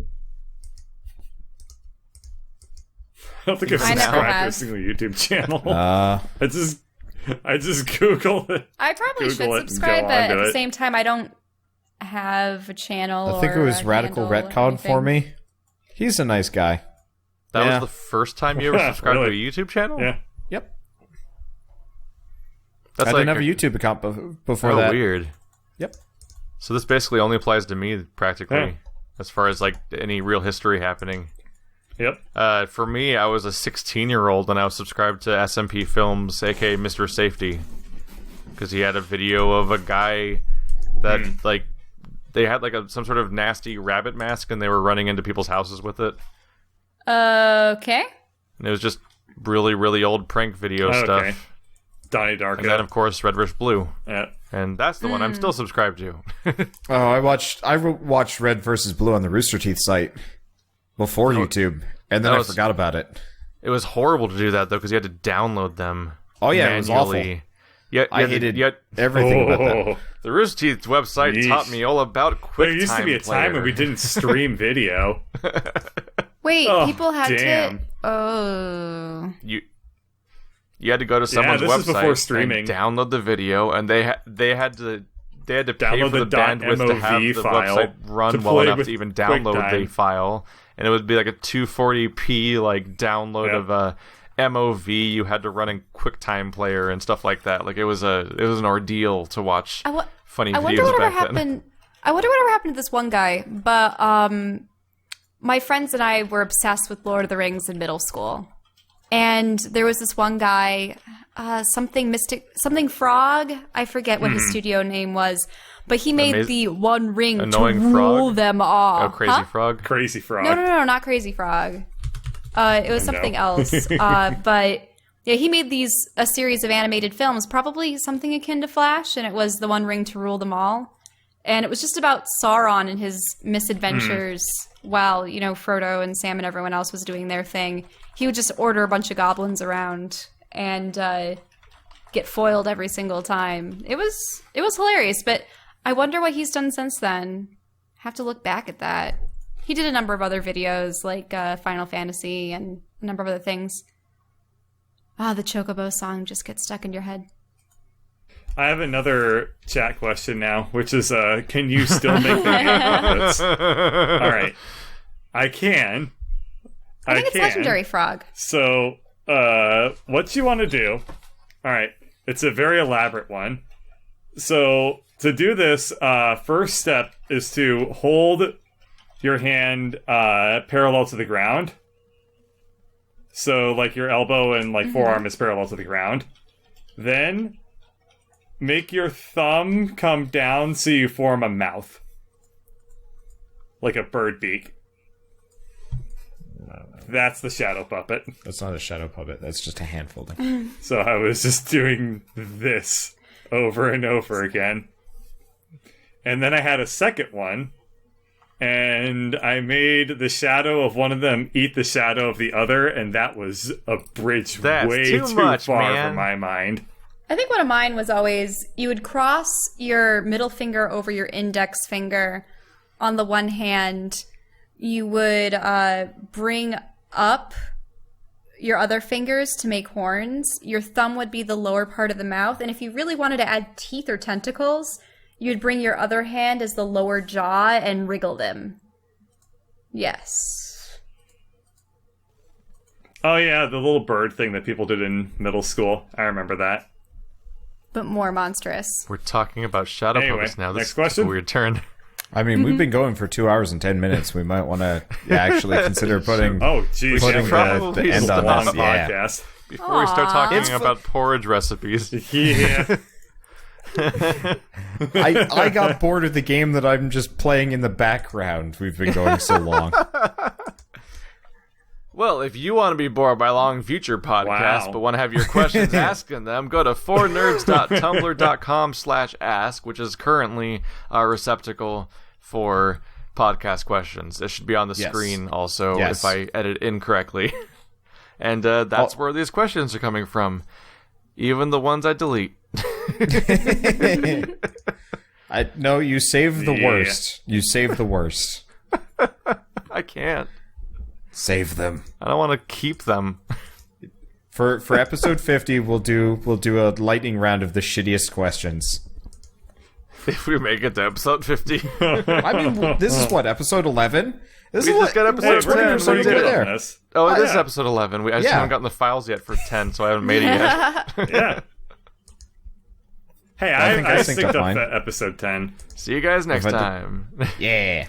don't think I've subscribed to a single YouTube channel. I just Google it. I probably should subscribe, but at the same time, I don't have a channel. I think it was Radical Retcon for me. He's a nice guy. That was the first time you ever subscribed to a YouTube channel? Yeah. Yep. I didn't have a YouTube account before that. Oh, weird. Yep. So this basically only applies to me, practically, as far as like any real history happening. Yep. For me, I was a 16-year-old and I was subscribed to SMP Films, aka Mr. Safety, because he had a video of a guy that like they had like some sort of nasty rabbit mask and they were running into people's houses with it. Okay. And it was just really, really old prank video stuff. Donnie Darko. And then, of course, Red vs. Blue. Yeah. And that's the one I'm still subscribed to. I watched Red versus Blue on the Rooster Teeth site before YouTube, and then I forgot about it. It was horrible to do that, though, because you had to download them it was awful. I hated everything about that. The Rooster Teeth website taught me all about QuickTime Player. There used to be a time when we didn't stream video. Wait, people had to... Oh. You had to go to someone's website and download the video, and they had to pay download for the bandwidth to have the website run well enough to even download the file. And it would be like a 240p download of a MOV you had to run in QuickTime Player and stuff like that. Like it was an ordeal to watch funny videos back then. I wonder whatever happened to this one guy. But my friends and I were obsessed with Lord of the Rings in middle school. And there was this one guy, something Frog. I forget what his studio name was, but he made the One Ring to rule them all. Oh, Crazy Frog? Crazy Frog. No, not Crazy Frog. It was something else. But yeah, he made a series of animated films, probably something akin to Flash, and it was the One Ring to rule them all. And it was just about Sauron and his misadventures while, Frodo and Sam and everyone else was doing their thing. He would just order a bunch of goblins around and get foiled every single time. It was hilarious, but I wonder what he's done since then. Have to look back at that. He did a number of other videos like Final Fantasy and a number of other things. The Chocobo song just gets stuck in your head. I have another chat question now, which is, can you still make banana puppets? All right. I can. I think it's Legendary Frog. So, what you want to do... All right. It's a very elaborate one. So, to do this, first step is to hold your hand parallel to the ground. So, your elbow and, forearm is parallel to the ground. Then... make your thumb come down so you form a mouth. Like a bird beak. That's the shadow puppet. That's not a shadow puppet. That's just a hand folding. So I was just doing this over and over again. And then I had a second one. And I made the shadow of one of them eat the shadow of the other. And that was a bridge way too far for my mind. I think one of mine was always, you would cross your middle finger over your index finger on the one hand. You would bring up your other fingers to make horns. Your thumb would be the lower part of the mouth. And if you really wanted to add teeth or tentacles, you'd bring your other hand as the lower jaw and wriggle them. Yes. Oh yeah, the little bird thing that people did in middle school. I remember that. But more monstrous. We're talking about shadow puppets now. This next question. Is a weird turn. I mean, we've been going for 2 hours and 10 minutes. We might want to actually consider putting the end on this podcast. Before we start talking about porridge recipes. Yeah. I got bored of the game that I'm just playing in the background. We've been going so long. Well, if you want to be bored by long future podcasts, but want to have your questions asked in them, go to fournerds.tumblr.com/ask, which is currently our receptacle for podcast questions. It should be on the screen also if I edit incorrectly. And that's where these questions are coming from. Even the ones I delete. No, you save the worst. You save the worst. I can't. Save them. I don't want to keep them. For episode 50, we'll do a lightning round of the shittiest questions. If we make it to episode 50. I mean, this is what, episode 11? This we is just got episode 10. This is episode 11. I just haven't gotten the files yet for 10, so I haven't made it yet. Yeah. Hey, I synced up episode 10. See you guys next time. Yeah.